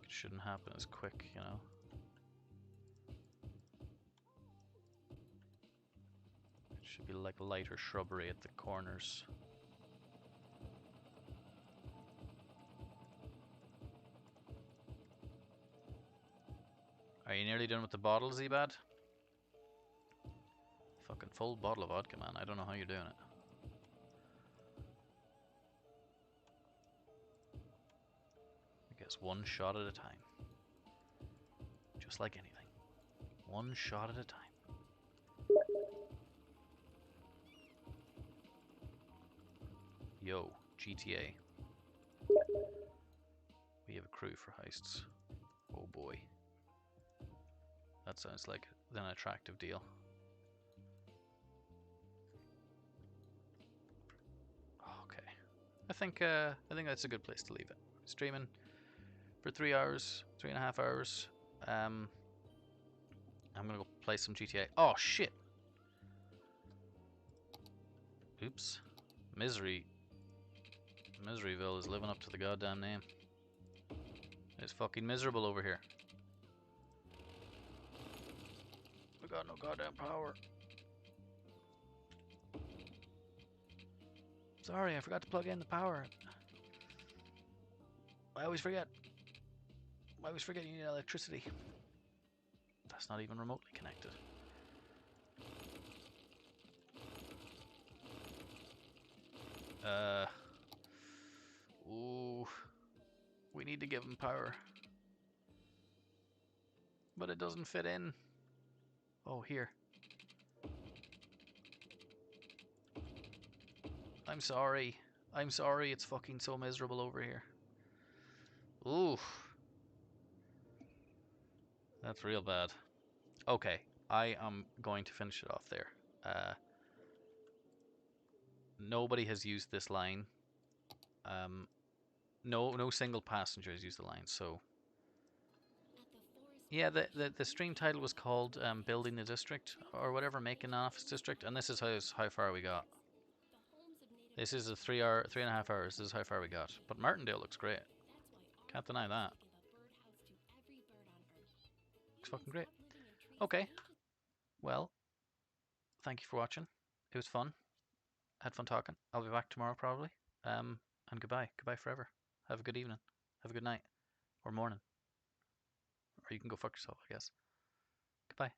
It shouldn't happen as quick, you know? It should be like lighter shrubbery at the corners. Are you nearly done with the bottle, Zbad? Fucking full bottle of vodka, man. I don't know how you're doing it. I guess one shot at a time. Just like anything. One shot at a time. Yo, GTA. We have a crew for heists. Oh boy. That sounds like an attractive deal. Okay. I think that's a good place to leave it. Streaming for 3 hours, 3.5 hours. I'm gonna go play some GTA. Oh shit! Oops. Miseryville is living up to the goddamn name. It's fucking miserable over here. We got no goddamn power. Sorry, I forgot to plug in the power. I always forget. I always forget you need electricity. That's not even remotely connected. Ooh. We need to give him power. But it doesn't fit in. Oh, here. I'm sorry. I'm sorry, it's fucking so miserable over here. Ooh. That's real bad. Okay, I am going to finish it off there. Nobody has used this line. No single passenger has used the line, so... Yeah, the stream title was called Building the District, or whatever, Making an Office District, and this is how far we got. This is a 3.5 hours, this is how far we got. But Martindale looks great. Can't deny that. Looks fucking great. Okay, well, thank you for watching. It was fun. Had fun talking. I'll be back tomorrow probably. And goodbye. Goodbye forever. Have a good evening. Have a good night. Or morning. Or you can go fuck yourself, I guess. Goodbye.